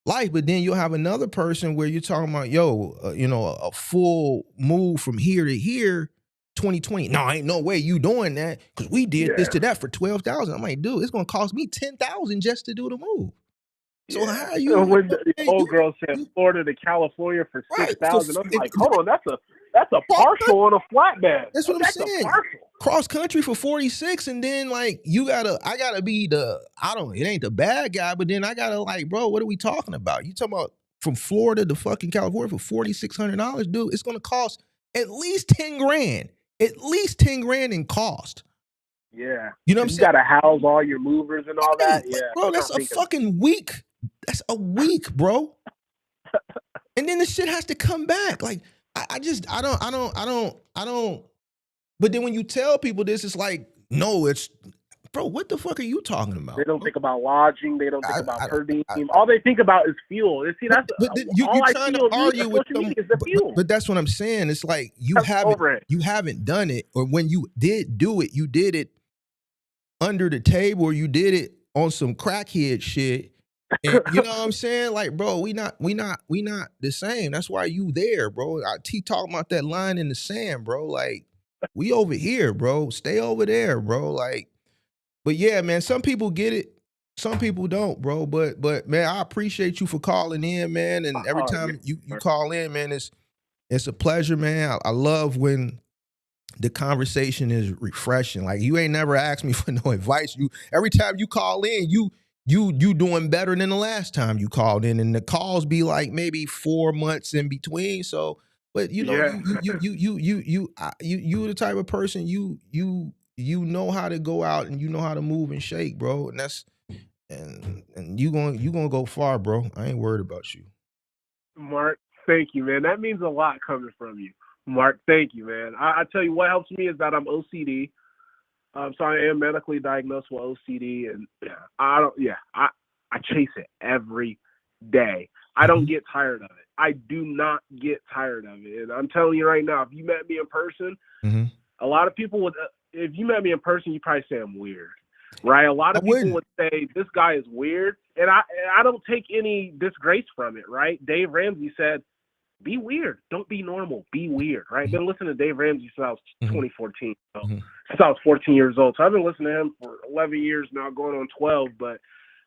life. But then you'll have another person where you're talking about, a full move from here to here, 2020. No, ain't no way you doing that because we did this to that for 12,000. I'm like, dude, it's gonna cost me 10,000 just to do the move. So how are you? So when the old girl said Florida to California for 6,000, I'm like, hold on, that's a partial on a flatbed. That's what I'm saying. Cross country for 46, and then like I gotta be it ain't the bad guy, but then I gotta like, bro, what are we talking about? You talking about from Florida to fucking California for $4,600, dude? It's gonna cost at least 10 grand. At least 10 grand in cost. Yeah. You know what I'm saying? You gotta house all your movers and all that. Yeah. Bro, that's a fucking week. That's a week, bro. And then the shit has to come back. Like, I don't. But then when you tell people this, it's like, no, bro, what the fuck are you talking about? They don't think about lodging. They don't think about per diem. All they think about is fuel. See, that's you're trying to argue with them. Is the fuel. But that's what I'm saying. It's like you haven't done it, or when you did do it, you did it under the table, or you did it on some crackhead shit. And you know what I'm saying? Like, bro, we not the same. That's why you there, bro. Talking about that line in the sand, bro. Like, we over here, bro. Stay over there, bro. Like, but yeah, man, some people get it. Some people don't, bro. But man, I appreciate you for calling in, man. And every time you call in, man, it's a pleasure, man. I love when the conversation is refreshing. Like, you ain't never asked me for no advice. Every time you call in, you doing better than the last time you called in, and the calls be like maybe 4 months in between. So, but you know, you the type of person you know how to go out and you know how to move and shake, bro. And that's and you gonna go far, bro. I ain't worried about you. Mark, thank you, man. That means a lot coming from you. Mark, thank you, man. I tell you what helps me is that I'm OCD. So I am medically diagnosed with OCD, and I chase it every day. I don't get tired of it. I do not get tired of it. And I'm telling you right now, if you met me in person, a lot of people would, if you met me in person, you probably say I'm weird, right? A lot of people would say this guy is weird. and I don't take any disgrace from it, right? Dave Ramsey said, "Be weird, don't be normal, be weird." Right? I've been listening to Dave Ramsey since I was 2014, so since I was 14 years old. So I've been listening to him for 11 years now, going on 12. But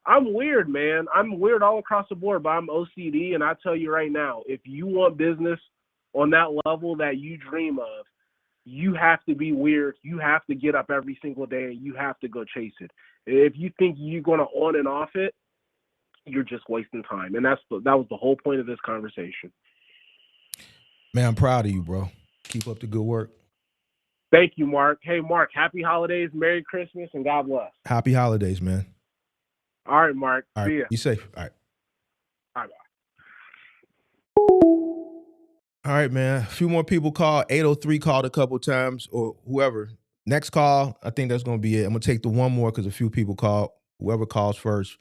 I'm weird, man. I'm weird all across the board, but I'm OCD, and I tell you right now, if you want business on that level that you dream of, you have to be weird. You have to get up every single day, and you have to go chase it. If you think you're going to on and off it, you're just wasting time. And that was the whole point of this conversation. Man, I'm proud of you, bro. Keep up the good work. Thank you, Mark. Hey, Mark, happy holidays, Merry Christmas, and God bless. Happy holidays, man. All right, Mark. All See right, ya. be safe. All right. All right. All right, man. A few more people called. 803 called a couple times, or whoever. Next call, I think that's going to be it. I'm going to take the one more because a few people called. Whoever calls first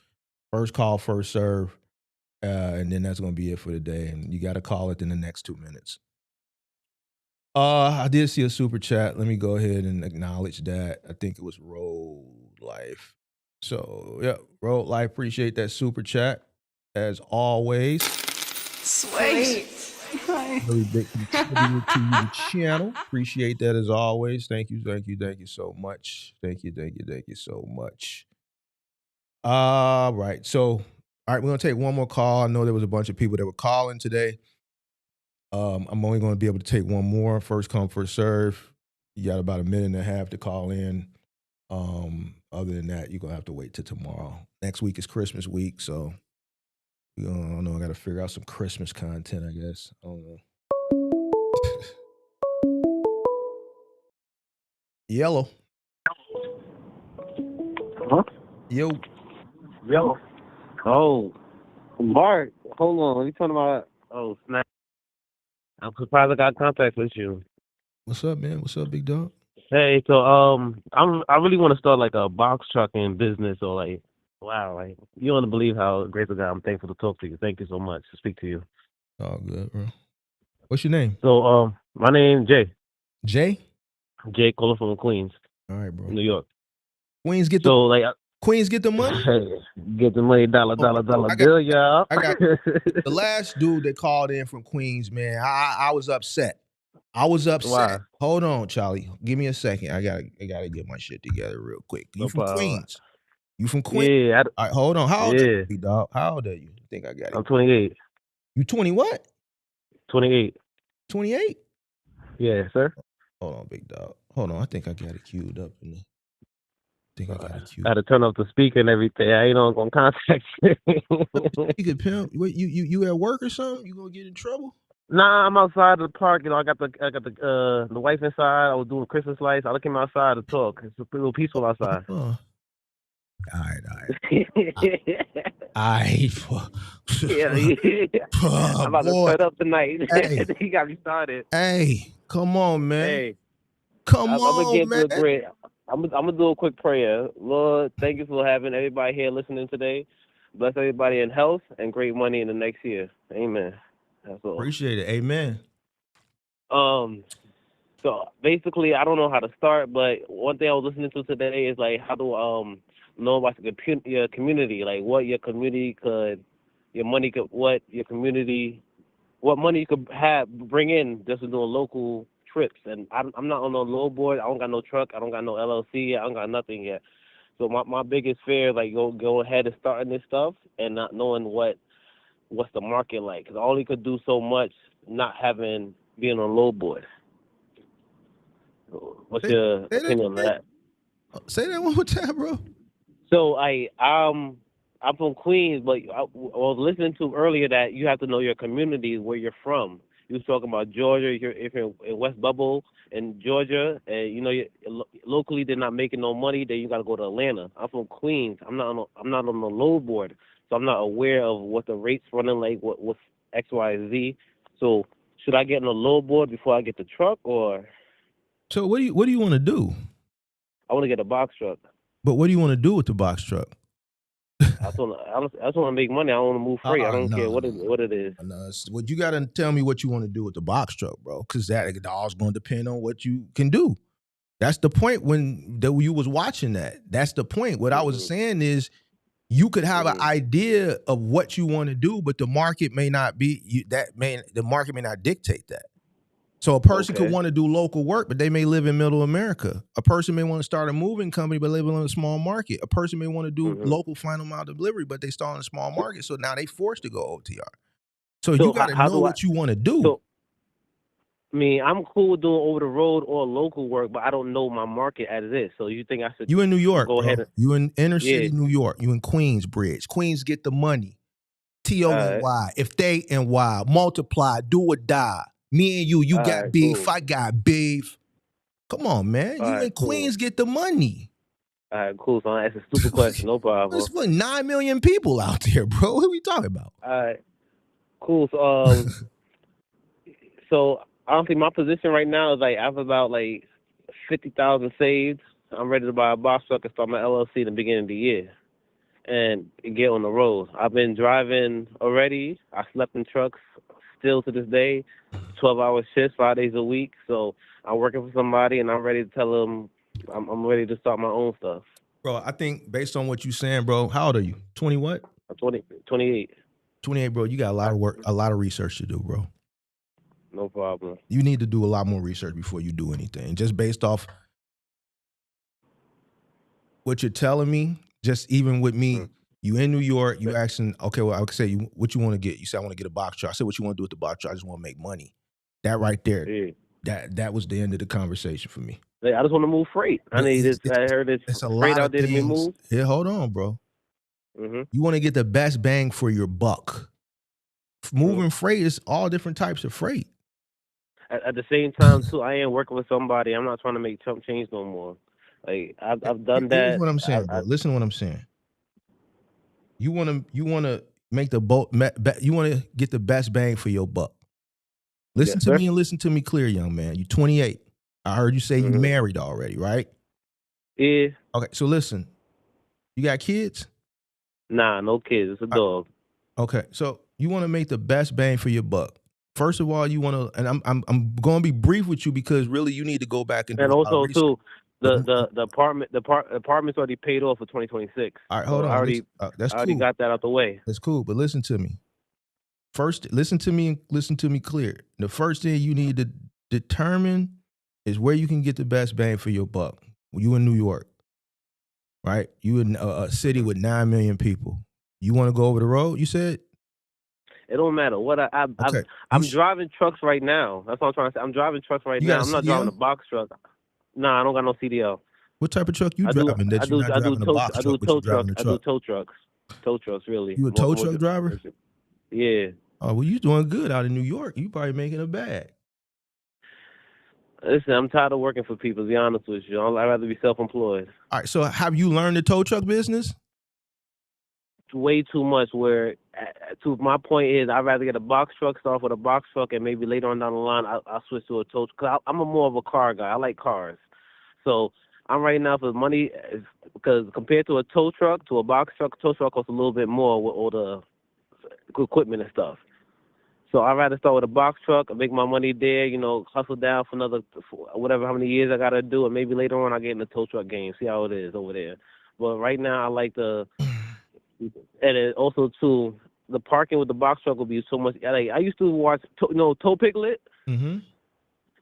call, first serve. And then that's going to be it for the day. And you got to call it in the next 2 minutes. I did see a super chat. Let me go ahead and acknowledge that. I think it was Road Life. So, yeah, Road Life, appreciate that super chat as always. Sweet. Really big contributor to the channel. Appreciate that as always. Thank you so much. Thank you so much. All right. So, all right, we're gonna take one more call. I know there was a bunch of people that were calling today. I'm only gonna be able to take one more. First come, first serve. You got about a minute and a half to call in. Other than that, you're gonna have to wait till tomorrow. Next week is Christmas week, so I don't know. I got to figure out some Christmas content, I guess. I don't know. Yellow. Huh? Yo. Oh, Mark, hold on. You talking about? Oh, snap! I'm surprised I got contact with you. What's up, man? What's up, big dog? Hey, so I really want to start like a box trucking business, or like, wow, like you want to believe how grateful God. I'm thankful to talk to you. Thank you so much to speak to you. Oh, good, bro. What's your name? So my name Jay. Jay. Jay, calling from Queens. All right, bro. New York. Queens get Queens get the money. Get the money, dollar bill, y'all. I got the last dude that called in from Queens, man. I was upset. Why? Hold on, Charlie. Give me a second. I gotta get my shit together real quick. You from Queens? You from Queens? Yeah. All right, hold on. How old are you, dog? How old are you? I think I got it. I'm 28. You 20 what? 28. 28? Yeah, sir. Hold on, big dog. Hold on. I think I got it queued up. I think I got it queued I had to turn up the speaker and everything. I ain't gonna contact you. You could pimp. Wait, you at work or something? You gonna get in trouble? Nah, I'm outside of the park. You know, I got the wife inside. I was doing Christmas lights. I came outside to talk. It's a little peaceful outside. All right. I'm about to set up tonight. Hey. He got me started. Hey, come on, man. Hey, come I'm on, gonna get man. to a great. I'm gonna do a quick prayer. Lord, thank you for having everybody here listening today. Bless everybody in health and great money in the next year. Amen. That's all. Appreciate it. Amen. So basically, I don't know how to start, but one thing I was listening to today is like how to know about your community, like what your community could, what money you could bring in just to doing local trips. And I'm not on no low board. I don't got no truck. I don't got no LLC. I don't got nothing yet. So my biggest fear is like go ahead and starting this stuff and not knowing what's the market like. Because I only could do so much not being on low board. What's your opinion on that? Say that one more time, bro. So I'm from Queens, but I was listening to earlier that you have to know your community, where you're from. You was talking about Georgia. If you're in West Bubble in Georgia, and you know locally they're not making no money, then you got to go to Atlanta. I'm from Queens. I'm not on the low board, so I'm not aware of what the rates running like. What's X, Y, Z. So should I get on the low board before I get the truck, or? So what do you want to do? I want to get a box truck. But what do you want to do with the box truck? I just want to make money. I want to move free. I don't care what it is. No, well, you got to tell me what you want to do with the box truck, bro, because that all's going to depend on what you can do. That's the point when you was watching that. That's the point. What I was saying is You could have an idea of what you want to do, but the market may not be the market may not dictate that. So a person could want to do local work, but they may live in middle America. A person may want to start a moving company, but live in a small market. A person may want to do local final mile delivery, but they start in a small market. So now they forced to go OTR. So you got to know what you want to do. So, I mean, I'm cool with doing over the road or local work, but I don't know my market as it is. So you think I should? You in New York, go ahead. You in inner city New York. You in Queensbridge. Queens get the money. TONY. If they NY, multiply, do or die. Me and you got beef. Cool. I got beef. Come on, man. You in Queens get the money. All right, cool. So that's a stupid question. No problem. There's like 9 million people out there, bro. What are we talking about? All right, cool. So honestly, my position right now is like I have about like 50,000 saved. I'm ready to buy a box truck and start my LLC in the beginning of the year and get on the road. I've been driving already. I slept in trucks still to this day, 12-hour shifts, 5 days a week. So I'm working for somebody, and I'm ready to tell them I'm ready to start my own stuff. Bro, I think based on what you're saying, bro, how old are you? 20 what? I'm 28. 28, bro. You got a lot of work, a lot of research to do, bro. No problem. You need to do a lot more research before you do anything. Just based off what you're telling me, just even with me, you in New York, you asking, okay, well, I would say what you want to get. You say I want to get a box truck. I said what you want to do with the box truck. I just want to make money. That right there, that was the end of the conversation for me. I just want to move freight. I heard it's a freight out there to be moved. Yeah, hold on, bro. You want to get the best bang for your buck. Moving freight is all different types of freight. At the same time, too, I ain't working with somebody. I'm not trying to make chump change no more. Like I've done that. Here's what I'm saying, bro. Listen to what I'm saying. You wanna make the boat. You wanna get the best bang for your buck. Listen to me and listen to me clear, young man. You're 28. I heard you say you married already, right? Yeah. Okay, so listen. You got kids? Nah, no kids. It's a dog. Okay, so you want to make the best bang for your buck. First of all, you want to, and I'm going to be brief with you because really you need to go back and also too, the apartment's already paid off for 2026. All right, hold on. I already got that out the way. That's cool, but listen to me. First, listen to me and listen to me clear. The first thing you need to determine is where you can get the best bang for your buck. You in New York, right? You in a city with 9 million people. You want to go over the road? You said. It don't matter. What I'm driving trucks right now. That's what I'm trying to say. I'm driving trucks right now. I'm not driving a box truck. Nah, I don't got no CDL. What type of truck you driving? I do tow trucks. Tow trucks, really. You a tow truck driver? Yeah. Oh, well, you doing good out in New York. You probably making a bag. Listen, I'm tired of working for people, to be honest with you. I'd rather be self-employed. All right, so have you learned the tow truck business? Way too much where, to my point is, I'd rather get a box truck, start with a box truck, and maybe later on down the line, I'll switch to a tow truck. Cause I'm more of a car guy. I like cars. So I'm right now for money, because compared to a tow truck, to a box truck, tow truck costs a little bit more with all the equipment and stuff. So I'd rather start with a box truck and make my money there, hustle down for another, whatever, how many years I got to do, and maybe later on I get in the tow truck game, see how it is over there. But right now I like the, and it also too, the parking with the box truck will be so much, like, I used to watch, Toe Piglet? Mm-hmm.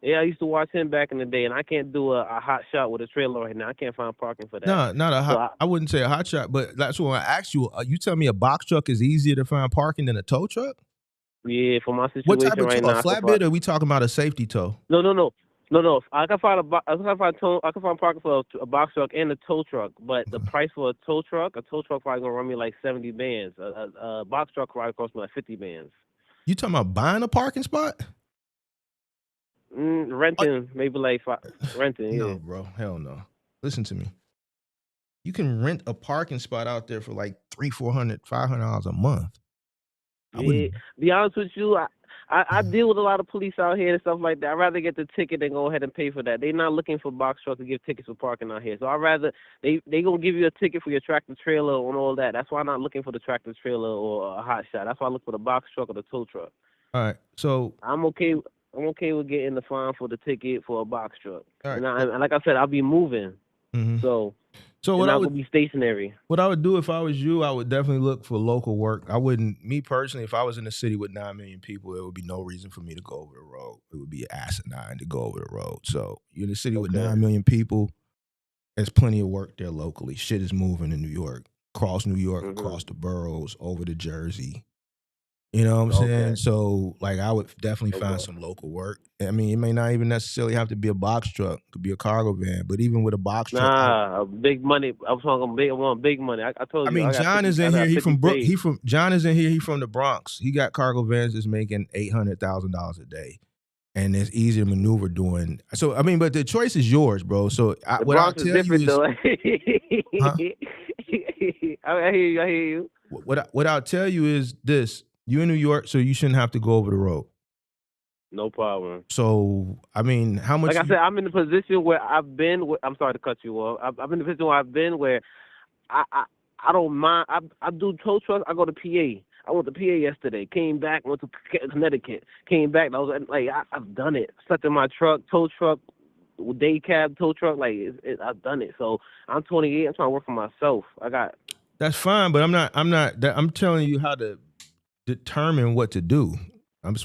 Yeah, I used to watch him back in the day, and I can't do a hot shot with a trailer right now. I can't find parking for that. No, not a hot, I wouldn't say a hot shot, but that's what I asked you. You tell me a box truck is easier to find parking than a tow truck? Yeah, for my situation what type of right tow? now. A flatbed, or are we talking about a safety tow? No. I can find parking for a box truck and a tow truck, but the price for a tow truck probably gonna run me like 70 bands. A box truck probably cost me like 50 bands. You talking about buying a parking spot? Renting, maybe like renting. No, yeah. bro, hell no. Listen to me. You can rent a parking spot out there for like $300, $400, $500 a month. Yeah, be honest with you, I deal with a lot of police out here and stuff like that. I'd rather get the ticket than go ahead and pay for that. They're not looking for box trucks to give tickets for parking out here. So I'd rather, they going to give you a ticket for your tractor trailer and all that. That's why I'm not looking for the tractor trailer or a hot shot. That's why I look for the box truck or the tow truck. All right, so. I'm okay with getting the fine for the ticket for a box truck. All right. And like I said, I'll be moving. Mm-hmm. So So They're what not gonna be stationary. What I would do if I was you, I would definitely look for local work. I wouldn't, me personally, if I was in a city with 9 million people, there would be no reason for me to go over the road. It would be asinine to go over the road. So you're in a city with 9 million people, there's plenty of work there locally. Shit is moving in New York, across New York, across the boroughs, over to Jersey. You know what I'm saying? So, like, I would definitely find some local work. I mean, it may not even necessarily have to be a box truck. It could be a cargo van. But even with a box truck, Big money. I'm talking big. I want big money. I told you. I mean, John is in here. John is in here. He from the Bronx. He got cargo vans that's making $800,000 a day, and it's easy to maneuver doing. So, I mean, but the choice is yours, bro. So, what I'll tell you is, though. I hear you. What I'll tell you is this: you in New York, so you shouldn't have to go over the road. No problem. So, I mean, how much? Like I said, I'm in the position where I've been. I'm sorry to cut you off. I'm in the position where I've been where I don't mind. I do tow trucks. I go to PA. I went to PA yesterday. Came back. Went to Connecticut. Came back. I was like, I've done it. Slept in my truck, tow truck, day cab, tow truck. Like I've done it. So I'm 28. I'm trying to work for myself. That's fine, but I'm not. I'm telling you how to determine what to do. I'm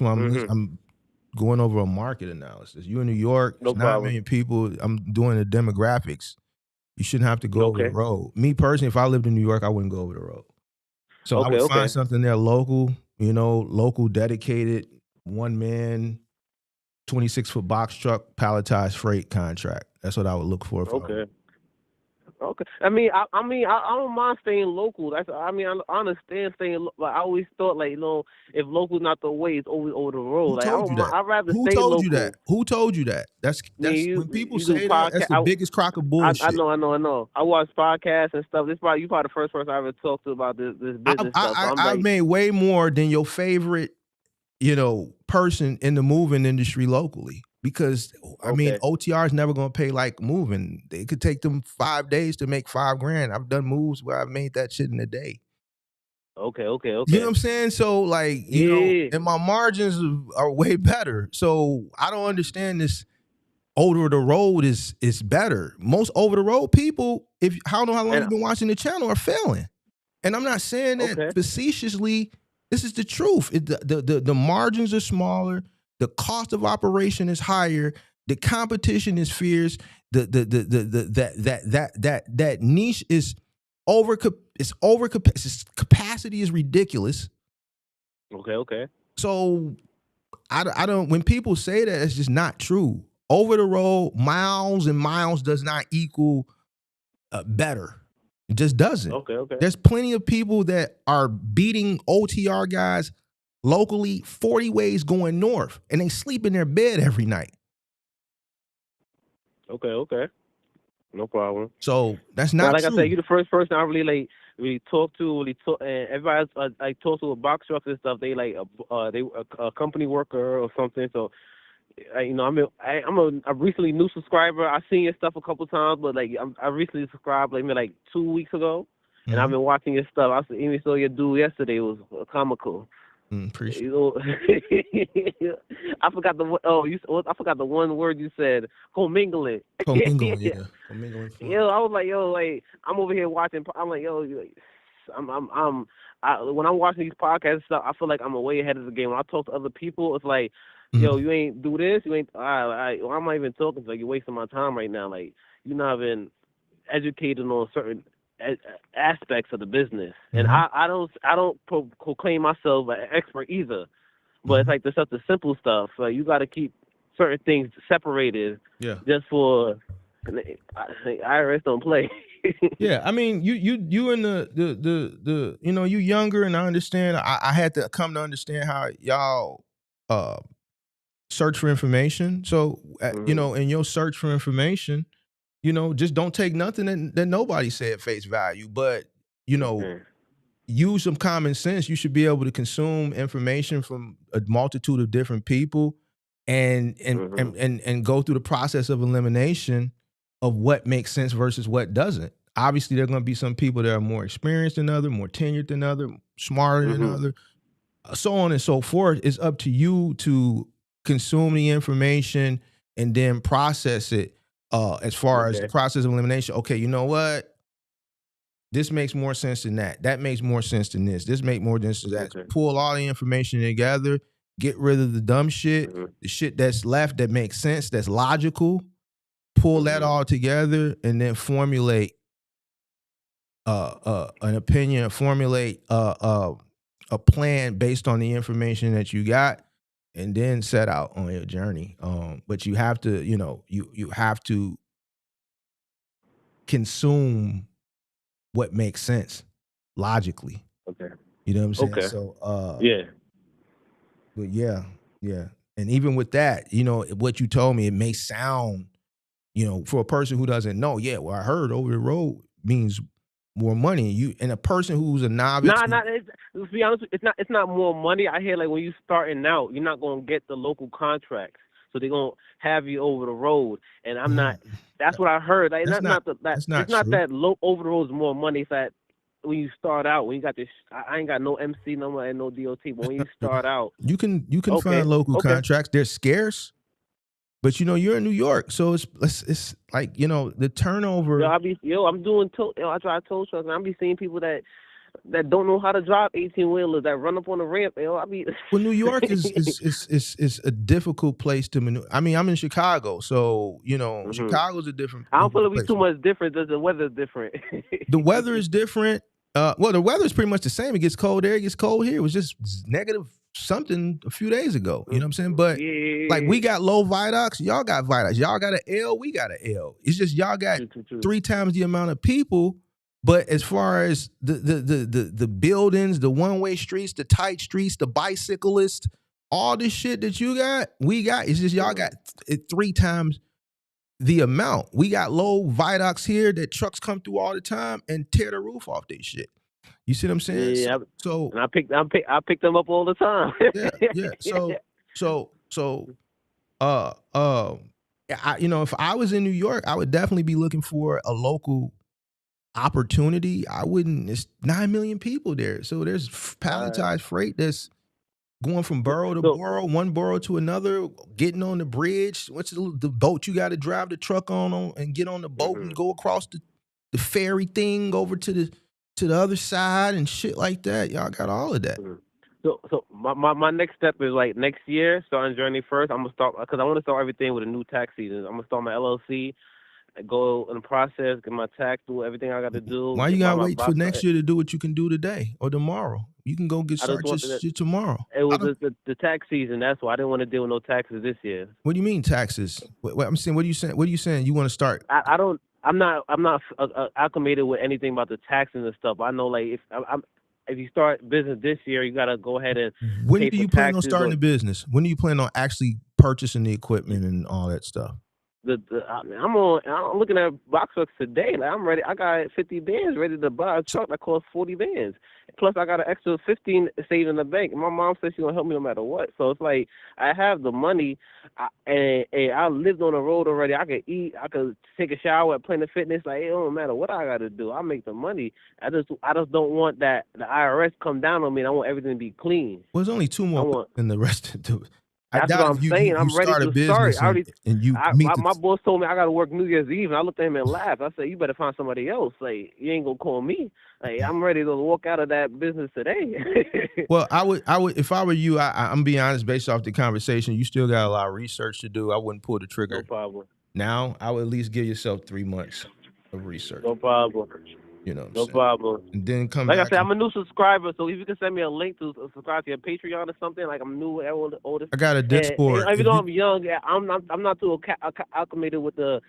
going over a market analysis. You in New York, no 9 million people. I'm doing the demographics. You shouldn't have to go over the road. Me personally, if I lived in New York, I wouldn't go over the road. So I would find something there local, local, dedicated, 1-man, 26-foot box truck, palletized freight contract. That's what I would look for. Okay. I mean, I don't mind staying local. I understand staying. Like I always thought, like if local's not the way, it's always over the road. Like I'd rather stay local. Who told you that? That's when people say that. That's the biggest crock of bullshit. I know. I watch podcasts and stuff. You probably the first person I ever talked to about this business stuff. I've made way more than your favorite, person in the moving industry locally. Because I mean, OTR is never gonna pay like moving. It could take them 5 days to make $5,000. I've done moves where I've made that shit in a day. Okay. You know what I'm saying? So like, and my margins are way better. So I don't understand this. Over the road is better. Most over the road people, I don't know how long you've been watching the channel, are failing. And I'm not saying that facetiously. This is the truth. The margins are smaller. The cost of operation is higher. The competition is fierce. That niche is capacity is ridiculous. Okay. So I don't. When people say that, it's just not true. Over the road, miles and miles does not equal better. It just doesn't. Okay. There's plenty of people that are beating OTR guys locally 40 ways going north, and they sleep in their bed every night. Okay. No problem. So that's not like true. I said, you're the first person I really talk to. And everybody I talk to with box trucks and stuff. They they a company worker or something. So I'm a recently new subscriber. I've seen your stuff a couple times, but I recently subscribed maybe 2 weeks ago, and I've been watching your stuff. I even saw your dude yesterday. It was comical. Appreciate I forgot I forgot the one word you said. Commingling. Commingling, yeah. Commingling. I was like, I'm over here watching. I'm like, when I'm watching these podcasts and stuff, I feel like I'm way ahead of the game. When I talk to other people, it's like, you ain't do this, you ain't. I'm not even talking. You're wasting my time right now. Like, you're not even educated on certain aspects of the business, and I don't proclaim myself an expert either, but it's like the simple stuff. Like you got to keep certain things separated. Yeah. Just for IRS don't play. Yeah, I mean, you in the you younger, and I understand. I had to come to understand how y'all search for information. So in your search for information, just don't take nothing that nobody said at face value, but use some common sense. You should be able to consume information from a multitude of different people and go through the process of elimination of what makes sense versus what doesn't. Obviously, there are going to be some people that are more experienced than other, more tenured than other, smarter than other, so on and so forth. It's up to you to consume the information and then process it. As far as the process of elimination, okay, you know what? This makes more sense than that. That makes more sense than this. This makes more sense than that. Okay. Pull all the information together, get rid of the dumb shit, the shit that's left that makes sense, that's logical. Pull that all together and then formulate an opinion, formulate a plan based on the information that you got, and then set out on your journey. But you have to, you have to consume what makes sense logically. Okay. You know what I'm saying? Okay. So Yeah. but yeah. And even with that, what you told me, it may sound, for a person who doesn't know, well, I heard over the road means more money. And a person who's a novice. Let's be honest, it's not more money. I hear like when you starting out, you're not gonna get the local contracts. So they're gonna have you over the road. And I'm not that's what I heard. Like, That's not that low over the road is more money. It's that when you start out, when you got this, I ain't got no MC number and no DOT, but when you start out, you can find local contracts. They're scarce, but you're in New York, so it's like the turnover. I'm doing I drive tow trucks, and I be seeing people that don't know how to drive 18-wheelers that run up on the ramp. Well, New York is a difficult place to maneuver. I mean, I'm in Chicago, so Chicago's a different. I don't feel it be too much different. Does the weather's different? The weather is different. Well, the weather is pretty much the same. It gets cold there, it gets cold here. It was just negative something a few days ago. You know what I'm saying? But like we got low viaducts, y'all got viaducts. Y'all got an L, we got an L. It's just y'all got 3 times the amount of people. But as far as the buildings, the one-way streets, the tight streets, the bicyclists, all this shit that you got, we got. It's just y'all got 3 times the amount. We got low viaducts here that trucks come through all the time and tear the roof off their shit. You see what I'm saying? Yeah. So and I pick them up all the time. yeah. If I was in New York, I would definitely be looking for a local opportunity. I wouldn't. It's 9 million people there, so there's palletized freight that's going from borough to borough, one borough to another, getting on the bridge. What's the boat you got to drive the truck on and get on the boat and go across the ferry thing over to the other side and shit like that. Y'all got all of that. So my next step is like next year, starting Journey first. I'm gonna start because I want to start everything with a new tax season. I'm gonna start my LLC. Go in the process, get my tax, do everything I got to do. Why you gotta wait for next year to do what you can do today or tomorrow? You can go get started tomorrow. It was the tax season. That's why I didn't want to deal with no taxes this year. What do you mean taxes? I'm saying, what are you saying? What are you saying? You want to start? I'm not acclimated with anything about the taxes and stuff. I know like if you start business this year, you gotta go ahead and. When do you plan on starting the business? When do you plan on actually purchasing the equipment and all that stuff? I'm looking at box trucks today. Like I'm ready. I got 50 bands ready to buy a truck that costs 40 bands. Plus I got an extra 15 saved in the bank. And my mom says she's gonna help me no matter what. So it's like I have the money, and I lived on the road already. I could eat. I could take a shower at Planet Fitness. Like it don't matter what I got to do. I make the money. I just don't want that the IRS come down on me. And I want everything to be clean. Well, there's only 2 more than the rest of the. That's what I'm saying. I'm ready to start. My boss told me I got to work New Year's Eve, and I looked at him and laughed. I said, "You better find somebody else. Like you ain't gonna call me. Like I'm ready to walk out of that business today." Well, I would, if I were you, I'm being honest. Based off the conversation, you still got a lot of research to do. I wouldn't pull the trigger. No problem. Now, I would at least give yourself 3 months of research. No problem. No problem. And then come like back. I said, I'm a new subscriber, so if you can send me a link to subscribe to your Patreon or something, like I'm new, all this. I got a Discord. And even though I'm young, I'm not too acclimated with the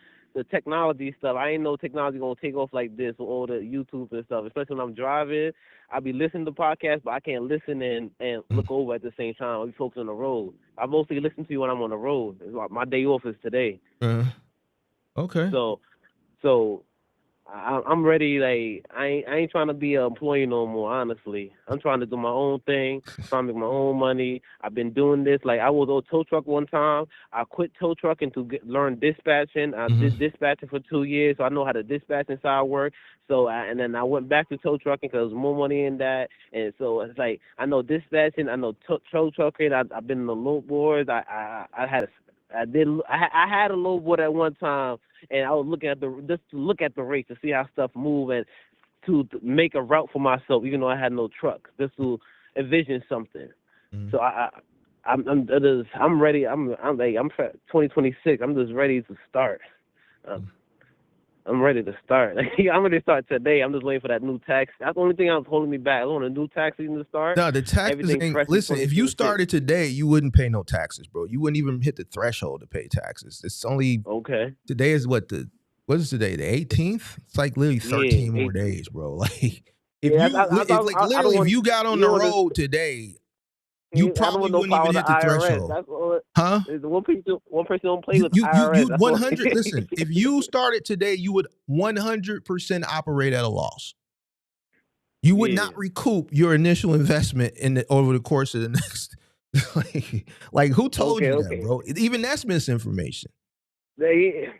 technology stuff. I ain't know technology gonna take off like this with all the YouTube and stuff. Especially when I'm driving, I be listening to podcasts, but I can't listen and look over at the same time. I be focused on the road. I mostly listen to you when I'm on the road. It's like my day off is today. Okay. So I'm ready. Like I ain't trying to be an employee no more. Honestly, I'm trying to do my own thing. Trying to make my own money. I've been doing this. Like I was on tow truck one time. I quit tow trucking to learn dispatching. I did dispatching for 2 years, so I know how the dispatching side work. So and then I went back to tow trucking because there's more money in that. And so it's like I know dispatching. I know tow trucking. I've been in the load boards. I had a load board at one time. And I was looking at the rates to see how stuff move, and to make a route for myself, even though I had no truck, just to envision something. So I'm ready. I'm 2026. I'm just ready to start. I'm ready to start. I'm ready to start today. I'm just waiting for that new tax. That's the only thing that's holding me back. I want a new tax season to start. No, the taxes ain't. Listen, if you started today, you wouldn't pay no taxes, bro. You wouldn't even hit the threshold to pay taxes. It's only Today is what is today? The 18th. It's like literally 13 more days, bro. Like if you got on the road today, you probably wouldn't even hit the threshold. Huh? One person don't play with IRS. You 100. Listen, if you started today, you would 100% operate at a loss. You would not recoup your initial investment over the course of the next. like who told you that, bro? Even that's misinformation. Man,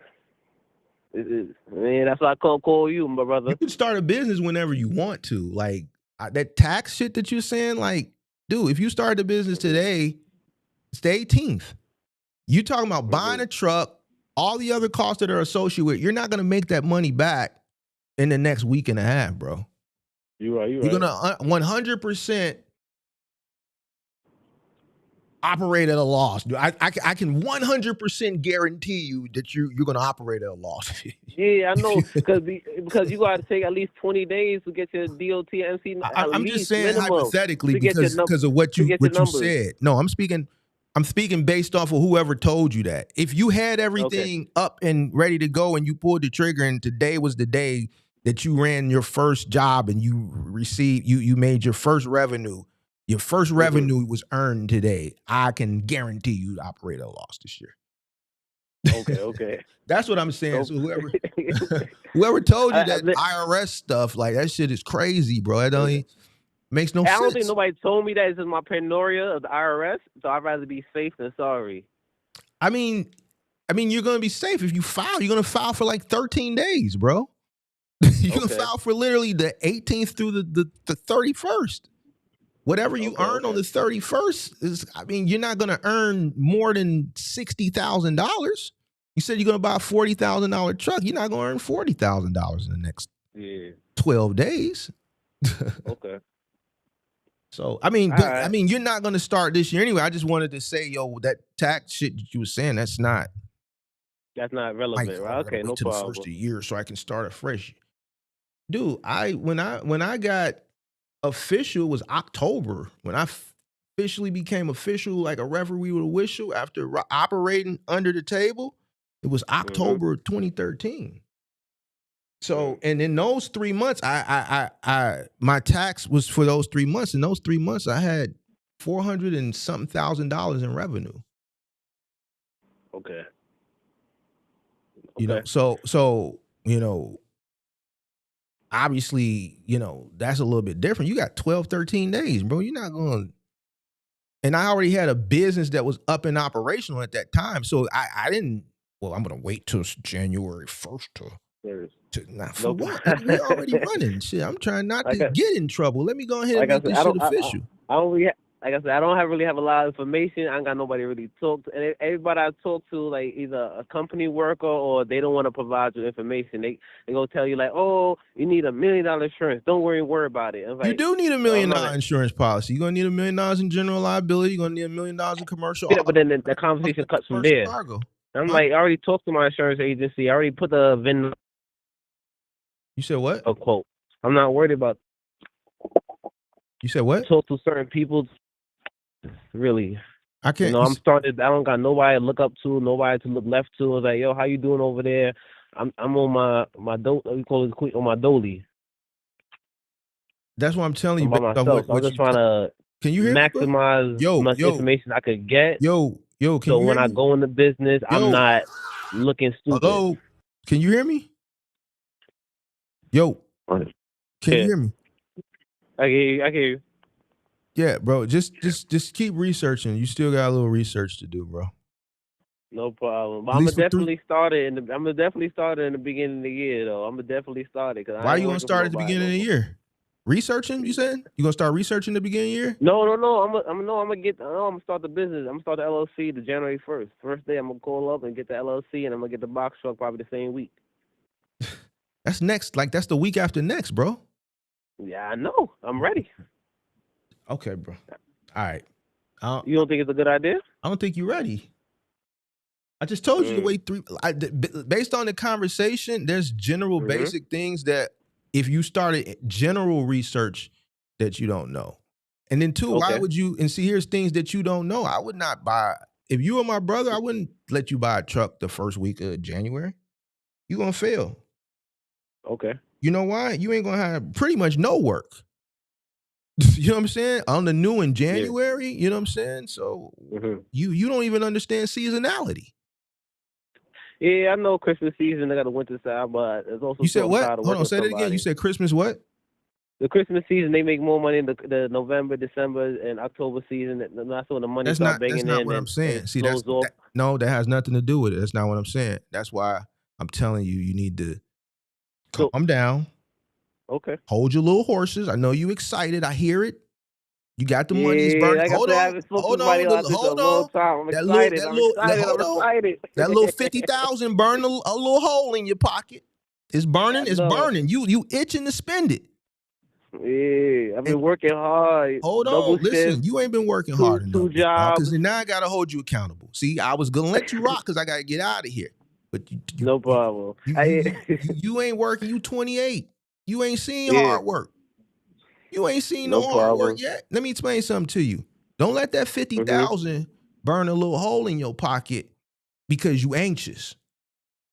that's why I can't call you, my brother. You can start a business whenever you want to. Like that tax shit that you're saying, like. Dude, if you start the business today, it's the 18th. You talking about buying a truck, all the other costs that are associated with it, you're not going to make that money back in the next week and a half, bro. You're right. You're going to 100% operate at a loss. I can 100% guarantee you that you're going to operate at a loss. Yeah, I know, because you got to take at least 20 days to get your DOT and MC. I'm just saying hypothetically because of what you said. No, I'm speaking based off of whoever told you that. If you had everything up and ready to go and you pulled the trigger and today was the day that you ran your first job and you received you made your first revenue. Your first revenue was earned today. I can guarantee you operate at a loss this year. Okay. That's what I'm saying. So whoever told you that IRS stuff, like that shit is crazy, bro. It don't makes no sense. I don't think nobody told me that. It's in my paranoia of the IRS, so I'd rather be safe than sorry. I mean, you're gonna be safe if you file. You're gonna file for like 13 days, bro. You're gonna file for literally the 18th through the 31st. Whatever you earn on the 31st is, you're not going to earn more than $60,000. You said you're going to buy a $40,000 truck. You're not going to earn $40,000 in the next 12 days. Okay. So, you're not going to start this year anyway. I just wanted to say, that tax shit that you were saying, that's not relevant, right? Okay, no problem. The first of the year so I can start afresh. Dude, when I got official was October when I officially became official, like a referee with a whistle after operating under the table. It was October 2013. So, and in those 3 months, I my tax was for those 3 months. In those 3 months, I had $400 and something thousand in revenue. Okay. You know, so obviously, that's a little bit different. You got 12, 13 days, bro. You're not going to. And I already had a business that was up and operational at that time. So I didn't, I'm going to wait till January 1st for what? We're already running. Shit, I'm trying not to get in trouble. Let me go ahead and make this shit official. Like I said, I don't really have a lot of information. I ain't got nobody really talk to. And everybody I talk to, like either a company worker or they don't want to provide you information. They gonna tell you like, oh, you need $1 million insurance. Don't worry about it. You do need $1 million insurance policy. You're gonna need $1 million in general liability. You're gonna need $1 million in commercial. Yeah, but then the conversation cuts from there. Cargo. I'm like, I already talked to my insurance agency. I already put the VIN. You said what? A quote. I'm not worried about. You said what? Talk to certain people. Really, I can't. I'm started. I don't got nobody to look up to, nobody to look left to. I was like, yo, how you doing over there? I'm on my we call it on my dolly. That's what I'm telling you. By myself. I'm just trying to. Can you hear maximize much information I could get. Can you so when I go into business, I'm not looking stupid. Hello, can you hear me? Can you hear me? I hear you. Yeah, bro. Just keep researching. You still got a little research to do, bro. No problem. But I'm gonna definitely start it in the beginning of the year, though. I'm gonna definitely start it. Why are you gonna start at the beginning of the year? Researching? You said you gonna start researching the beginning of the year? No. I'm gonna start the business. I'm gonna start the LLC the January 1st. First day, I'm gonna call up and get the LLC, and I'm gonna get the box truck probably the same week. That's next. Like that's the week after next, bro. Yeah, I know. I'm ready. Okay, bro. All right. You don't think it's a good idea? I don't think you're ready. I just told you to wait based on the conversation, there's general basic things that if you started general research that you don't know. And then two, why would you, and see, here's things that you don't know. I would not buy, if you were my brother, I wouldn't let you buy a truck the first week of January. You're going to fail. Okay. You know why? You ain't going to have pretty much no work. You know what I'm saying? On the new in January, you know what I'm saying? So you don't even understand seasonality. Yeah, I know Christmas season, they got a winter side, but it's also you said what? Hold on, say that somebody. again. You said Christmas what? The Christmas season, they make more money in the November, December, and October season. That's when the money starts banging in. That's not what I'm saying. See, that has nothing to do with it. That's not what I'm saying. That's why I'm telling you, you need to calm down. Okay. Hold your little horses. I know you excited. I hear it. You got the money. It's burning. Like hold on. Hold on. I'm excited. That little 50,000 burn a little hole in your pocket. It's burning. It's burning. You itching to spend it. Yeah, I've been working hard. Hold on. Listen, you ain't been working hard enough. Two jobs. Because now I got to hold you accountable. See, I was going to let you rock because I got to get out of here. But no problem. You ain't working. You 28. You ain't seen hard work. You ain't seen no hard work yet. Let me explain something to you. Don't let that 50,000 burn a little hole in your pocket because you anxious.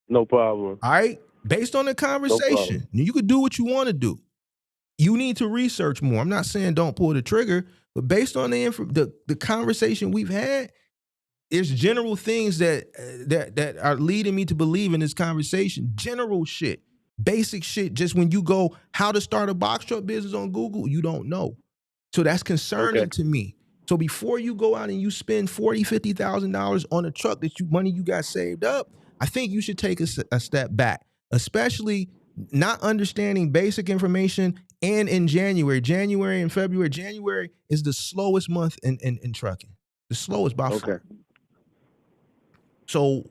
No problem. All right? Based on the conversation, you could do what you want to do. You need to research more. I'm not saying don't pull the trigger, but based on the conversation we've had, there's general things that are leading me to believe in this conversation. General shit. Basic shit. Just when you go how to start a box truck business on Google, you don't know. So that's concerning to me. So before you go out and you spend $40,000, $50,000 on a truck money you got saved up, I think you should take a step back, especially not understanding basic information. And in January and February, January is the slowest month in trucking. The slowest by far. So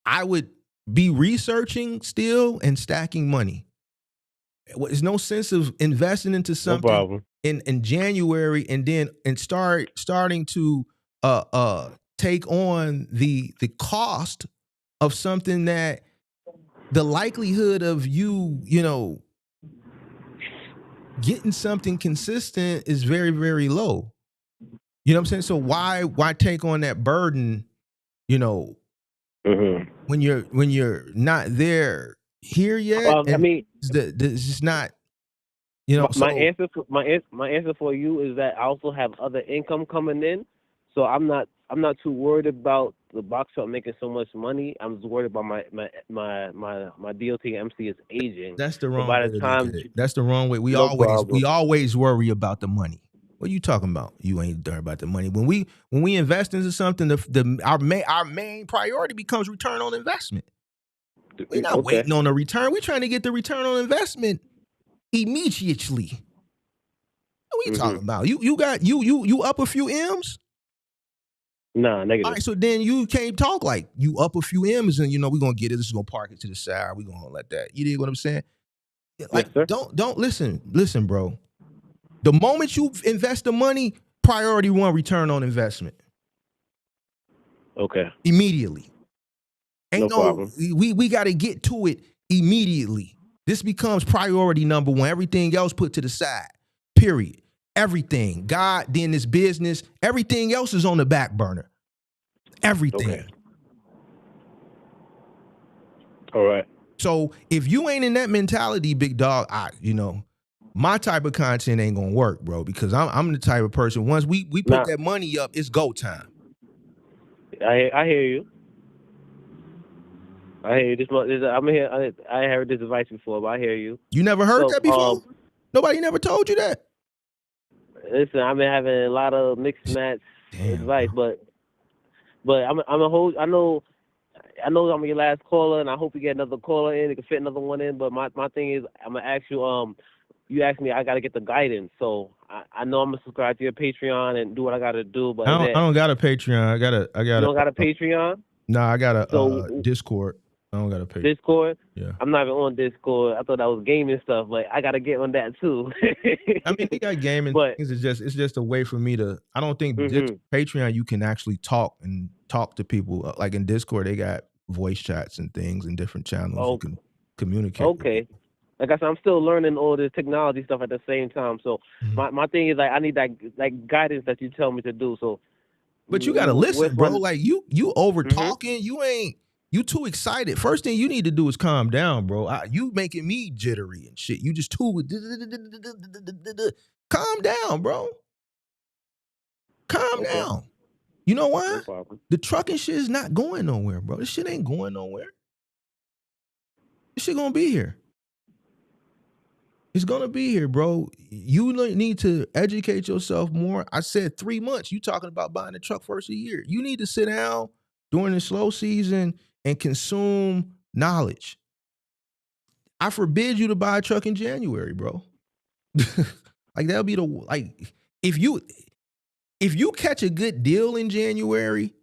I would be researching still and stacking money. There's no sense of investing into something in January and starting to take on the cost of something that the likelihood of you getting something consistent is very, very low. You know what I'm saying? So why take on that burden, when you're not there here yet? I mean, it's just not, my answer for you is that I also have other income coming in, so I'm not too worried about the box truck making so much money. I'm just worried about my DOT MC is aging. That's the wrong way to look at it. That's the wrong way. We always worry about the money. What are you talking about? You ain't worried about the money. When we invest into something, our main priority becomes return on investment. We're not waiting on a return. We're trying to get the return on investment immediately. What are you talking about? You up a few M's? Nah, negative. All right, so then you can't talk like you up a few M's and we're gonna get it. This is gonna park it to the side. We're gonna let that. You dig what I'm saying? Like, don't listen, bro. The moment you invest the money, priority one, return on investment. Okay. Immediately. Ain't no problem. We got to get to it immediately. This becomes priority number one. Everything else put to the side. Period. Everything. God, then this business, everything else is on the back burner. Everything. Okay. All right. So if you ain't in that mentality, big dog, my type of content ain't gonna work, bro, because I'm the type of person, once we put that money up, it's go time. I hear you. I hear you. I'm here. I heard this advice before, but I hear you. You never heard that before? Nobody never told you that? Listen, I've been having a lot of mixed match advice, but I'm a whole. I know I'm your last caller, and I hope you get another caller in. It can fit another one in. But my thing is, I'm gonna ask you. You asked me, I gotta get the guidance, so I know I'm gonna subscribe to your Patreon and do what I gotta do. But I don't got a Patreon. I got. You don't got a Patreon? No, I got a Discord. I don't gotta pay. Discord. Yeah. I'm not even on Discord. I thought that was gaming stuff, but I gotta get on that too. I mean, they got gaming but things. It's just a way for me to. I don't think this Patreon you can actually talk to people. Like in Discord, they got voice chats and things and different channels you can communicate. Okay. Like I said, I'm still learning all this technology stuff at the same time. So my thing is like I need that like guidance that you tell me to do. So, but you gotta listen, bro. Like you over talking. You too excited. First thing you need to do is calm down, bro. You making me jittery and shit. You just too calm down, bro. Calm down. You know why? No the trucking shit is not going nowhere, bro. This shit ain't going nowhere. This shit gonna be here. It's gonna be here, bro. You need to educate yourself more. I said 3 months. You talking about buying a truck first a year. You need to sit down during the slow season and consume knowledge. I forbid you to buy a truck in January, bro. Like that'll be if you catch a good deal in January,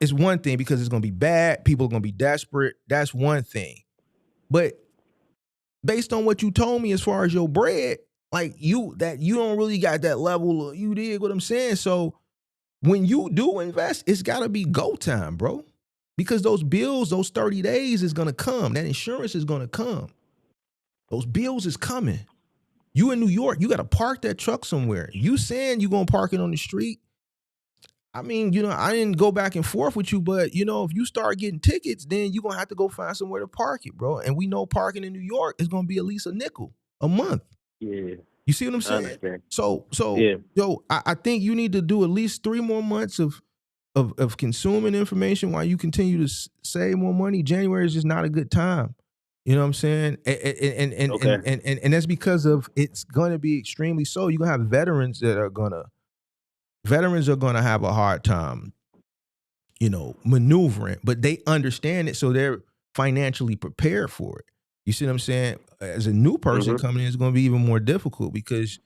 it's one thing because it's gonna be bad. People are gonna be desperate. That's one thing. But based on what you told me as far as your bread, like you don't really got that level of, you dig what I'm saying? So when you do invest, it's gotta be go time, bro. Because those bills, those 30 days is gonna come. That insurance is gonna come. Those bills is coming. You in New York, you gotta park that truck somewhere. You saying you gonna park it on the street. I mean, I didn't go back and forth with you, but if you start getting tickets, then you're gonna have to go find somewhere to park it, bro. And we know parking in New York is gonna be at least a nickel a month. Yeah. You see what I'm saying? I understand. So yeah. Yo, I think you need to do at least 3 more months of consuming information while you continue to save more money. January is just not a good time. You know what I'm saying? And that's because of it's gonna be extremely so. You're gonna have veterans are gonna have a hard time, maneuvering, but they understand it, so they're financially prepared for it. You see what I'm saying? As a new person coming in, it's going to be even more difficult because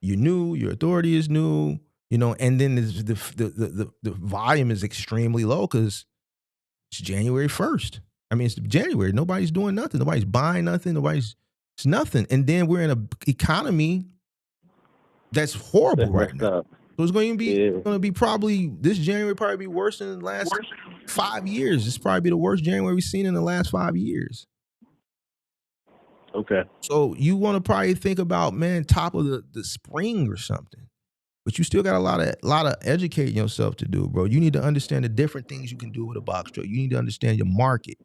you're new, your authority is new, and then the volume is extremely low because it's January 1st. I mean, it's January. Nobody's doing nothing. Nobody's buying nothing. It's nothing. And then we're in an economy that's horrible right now. So it's going to be probably this January probably be worse than the last 5 years. It's probably be the worst January we've seen in the last 5 years. Okay. So you want to probably think about, man, top of the spring or something. But you still got a lot of educating yourself to do, bro. You need to understand the different things you can do with a box truck. You need to understand your market,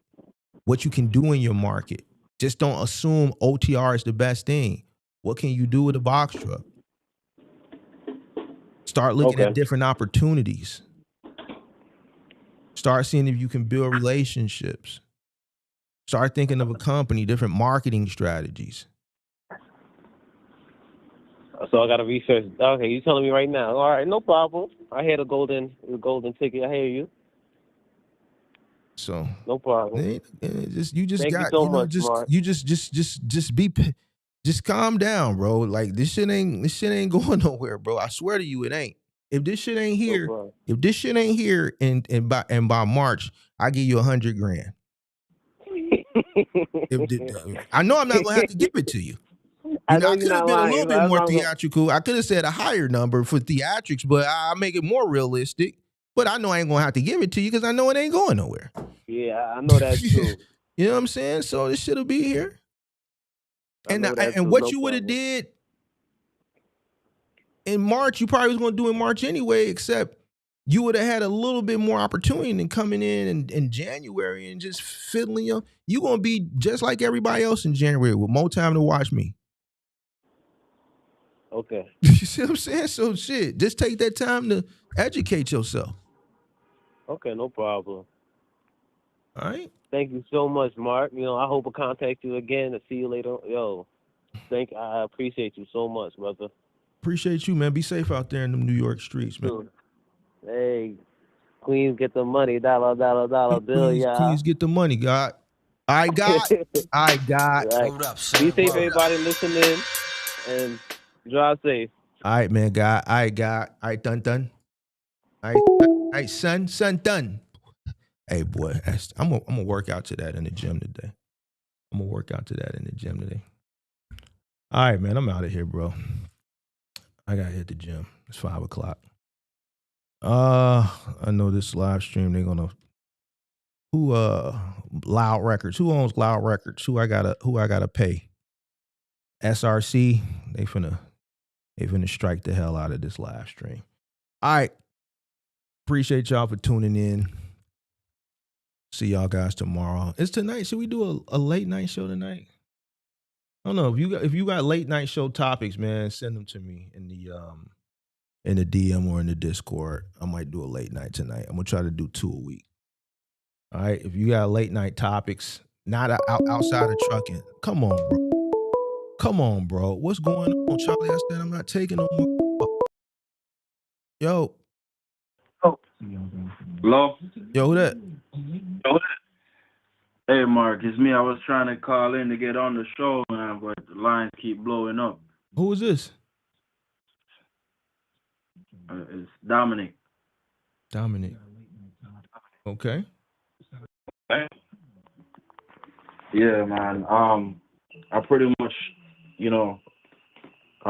what you can do in your market. Just don't assume OTR is the best thing. What can you do with a box truck? Start looking at different opportunities. Start seeing if you can build relationships. Start thinking of a company, different marketing strategies. So I got to research. Okay, you telling me right now. All right, no problem. I hear the golden ticket. I hear you. So no problem. Just calm down, bro. Like this shit ain't going nowhere, bro. I swear to you, it ain't. If this shit ain't here, and by March, I give you $100,000. I know I'm not gonna have to give it to you. I could have been a little bit more theatrical. I could have said a higher number for theatrics, but I make it more realistic. But I know I ain't gonna have to give it to you because I know it ain't going nowhere. Yeah, I know that's true. You know what I'm saying? So this shit'll be here. And what you would have did in March, you probably was gonna do in March anyway, except you would have had a little bit more opportunity than coming in January and just fiddling. You're gonna be just like everybody else in January with more time to watch me. Okay. You see what I'm saying? So shit, just take that time to educate yourself. Okay, no problem. All right. Thank you so much, Mark. I hope to contact you again to see you later. I appreciate you so much, brother. Appreciate you, man. Be safe out there in them New York streets, man. Hey, Queens get the money, dollar bill, y'all. Queens get the money, God. I got. Hold up, son. Be safe, everybody listening, and drive safe. All right, man, God. All right, done. All right, son, done. Hey, boy, I'm gonna work out to that in the gym today. I'm gonna work out to that in the gym today. All right, man, I'm out of here, bro. I gotta hit the gym. It's 5 o'clock. I know this live stream, they're gonna Loud Records. Who owns Loud Records? Who I gotta pay? SRC. They finna strike the hell out of this live stream. All right. Appreciate y'all for tuning in. See y'all guys tomorrow. It's tonight. Should we do a late night show tonight? I don't know. If you got late night show topics, man, send them to me in the DM or in the Discord. I might do a late night tonight. I'm gonna try to do 2 a week. All right. If you got late night topics, not outside of trucking, come on, bro. Come on, bro. What's going on, Charlie? I said I'm not taking no more. Yo. Hello? Yo, who that? Hey, Mark, it's me. I was trying to call in to get on the show, man, but the lines keep blowing up. Who is this? It's Dominic. Dominic. Okay. Yeah, man. I pretty much, I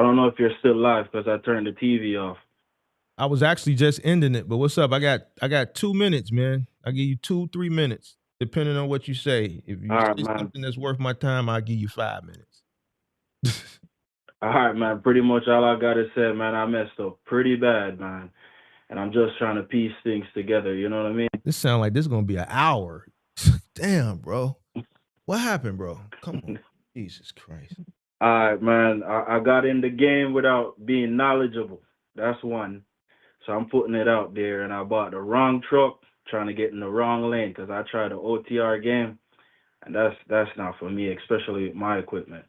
don't know if you're still live because I turned the TV off. I was actually just ending it, but what's up? I got 2 minutes, man. I give you 2-3 minutes, depending on what you say. If you say something that's worth my time, I'll give you 5 minutes. All right, man. Pretty much all I gotta say, man, I messed up pretty bad, man. And I'm just trying to piece things together, you know what I mean? This sounds like this is gonna be an hour. Damn, bro. What happened, bro? Come on. Jesus Christ. All right, man. I got in the game without being knowledgeable. That's one. So I'm putting it out there, and I bought the wrong truck, trying to get in the wrong lane because I tried the OTR game, and that's not for me, especially with my equipment.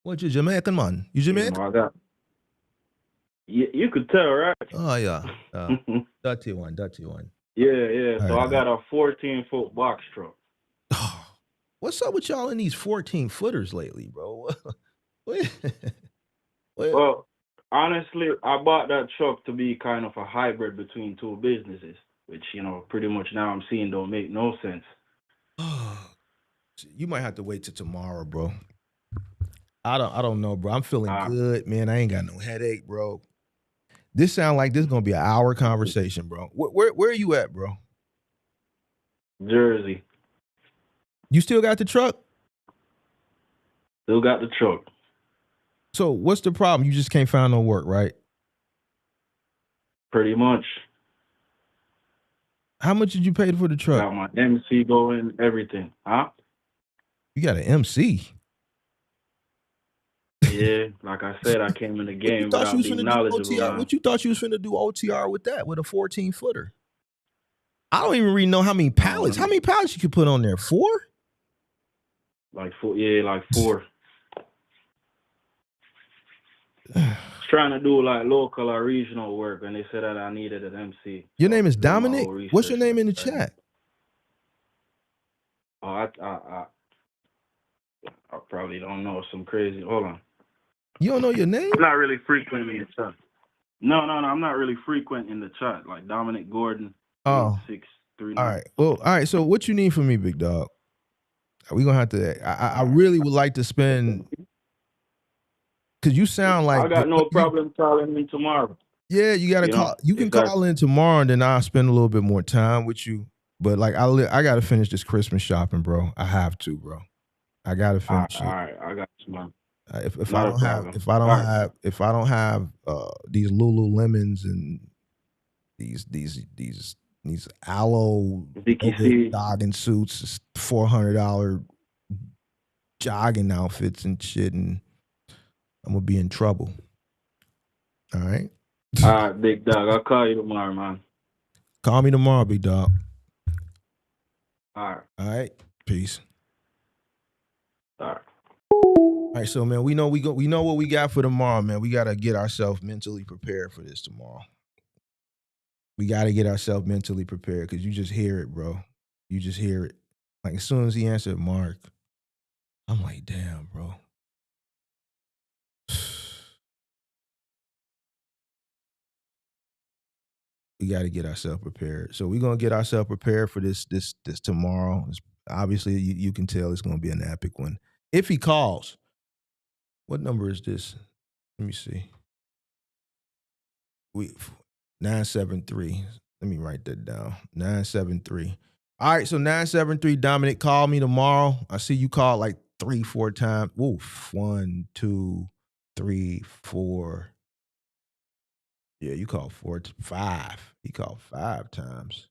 What, you Jamaican, man? You Jamaican? You could tell, right? Oh, yeah. Dirty one. Yeah. All So right. I got a 14-foot box truck. What's up with y'all in these 14-footers lately, bro? Well, honestly, I bought that truck to be kind of a hybrid between two businesses, which, pretty much now I'm seeing don't make no sense. You might have to wait till tomorrow, bro. I don't know, bro. I'm feeling good, man. I ain't got no headache, bro. This sounds like this is gonna be an hour conversation, bro. Where are you at, bro? Jersey. You still got the truck? Still got the truck. So what's the problem? You just can't find no work, right? Pretty much. How much did you pay for the truck? Got my MC going, everything. Huh? You got an MC? Yeah, like I said, I came in the game without being knowledgeable. What you thought you was finna do OTR with that, with a 14-footer? I don't even really know how many pallets. How many pallets you could put on there? 4? Like 4. Yeah, like 4. Trying to do like local or regional work, and they said that I needed an MC. Your name is Dominic? What's your name in the chat? Oh, I probably don't know. Some crazy. Hold on. You don't know your name? I'm not really frequent in the chat. No, I'm not really frequent in the chat. Like Dominic Gordon. Oh. 639. All right. Well, all right. So what you need from me, big dog? We're gonna have to. I really would like to spend. Cause you sound like I got no problem calling me tomorrow. Yeah, you gotta call. You can call in tomorrow, and then I'll spend a little bit more time with you. But like, I gotta finish this Christmas shopping, bro. I have to, bro. I gotta finish it. All right, I got you, man. If I don't have these Lululemons and these aloe jogging suits, $400 jogging outfits and shit, and I'm gonna be in trouble. All right. All right, big dog. I'll call you tomorrow, man. Call me tomorrow, big dog. All right. All right. Peace. All right. All right. So, man, we know what we got for tomorrow, man. We gotta get ourselves mentally prepared for this tomorrow. We gotta get ourselves mentally prepared because you just hear it, bro. You just hear it. Like as soon as he answered Mark, I'm like, damn, bro. we got to get ourselves prepared. So we're gonna get ourselves prepared for this tomorrow. Obviously, you can tell it's gonna be an epic one. If he calls, what number is this? Let me see. 973. Let me write that down. 973. All right, so 973, Dominic, call me tomorrow. I see you called like 3-4 times. Woof. 1, 2, 3, 4. Yeah, you called 5. He called 5 times.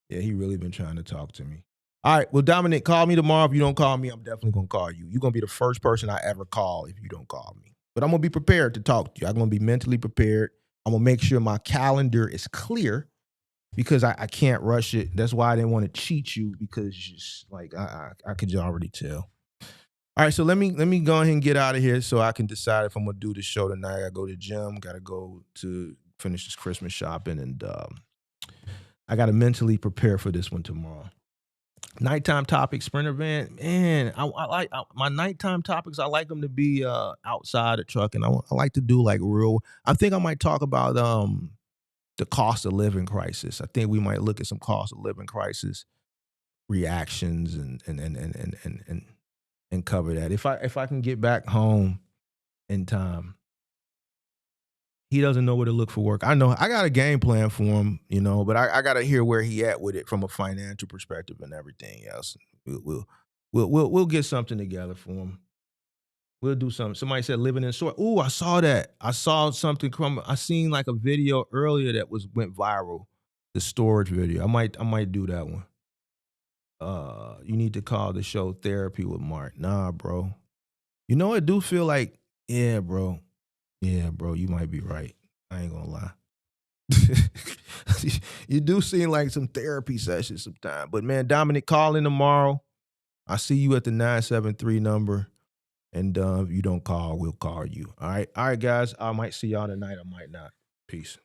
Yeah, he really been trying to talk to me. All right, well, Dominic, call me tomorrow. If you don't call me, I'm definitely going to call you. You're going to be the first person I ever call if you don't call me. But I'm going to be prepared to talk to you. I'm going to be mentally prepared. I'm going to make sure my calendar is clear because I can't rush it. That's why I didn't want to cheat you because just like I could already tell. All right, so let me go ahead and get out of here so I can decide if I'm going to do the show tonight. I got to go to the gym, got to go to finish this Christmas shopping, and I got to mentally prepare for this one tomorrow. Nighttime topics, Sprinter van. Man, I like my nighttime topics. I like them to be outside the truck, and I like to do like real. I think I might talk about the cost of living crisis. I think we might look at some cost of living crisis reactions and cover that. If I can get back home in time. He doesn't know where to look for work. I know I got a game plan for him, you know, but I got to hear where he at with it from a financial perspective and everything else. We'll get something together for him. We'll do something. Somebody said living in storage. Ooh, I saw that. I saw something I seen like a video earlier that went viral. The storage video. I might do that one. You need to call the show Therapy with Mark. Nah, bro. You know, I do feel like, yeah, bro, you might be right. I ain't gonna lie. You do seem like some therapy sessions sometimes. But man, Dominic, call in tomorrow. I see you at the 973 number. And if you don't call, we'll call you. All right, guys. I might see y'all tonight. I might not. Peace.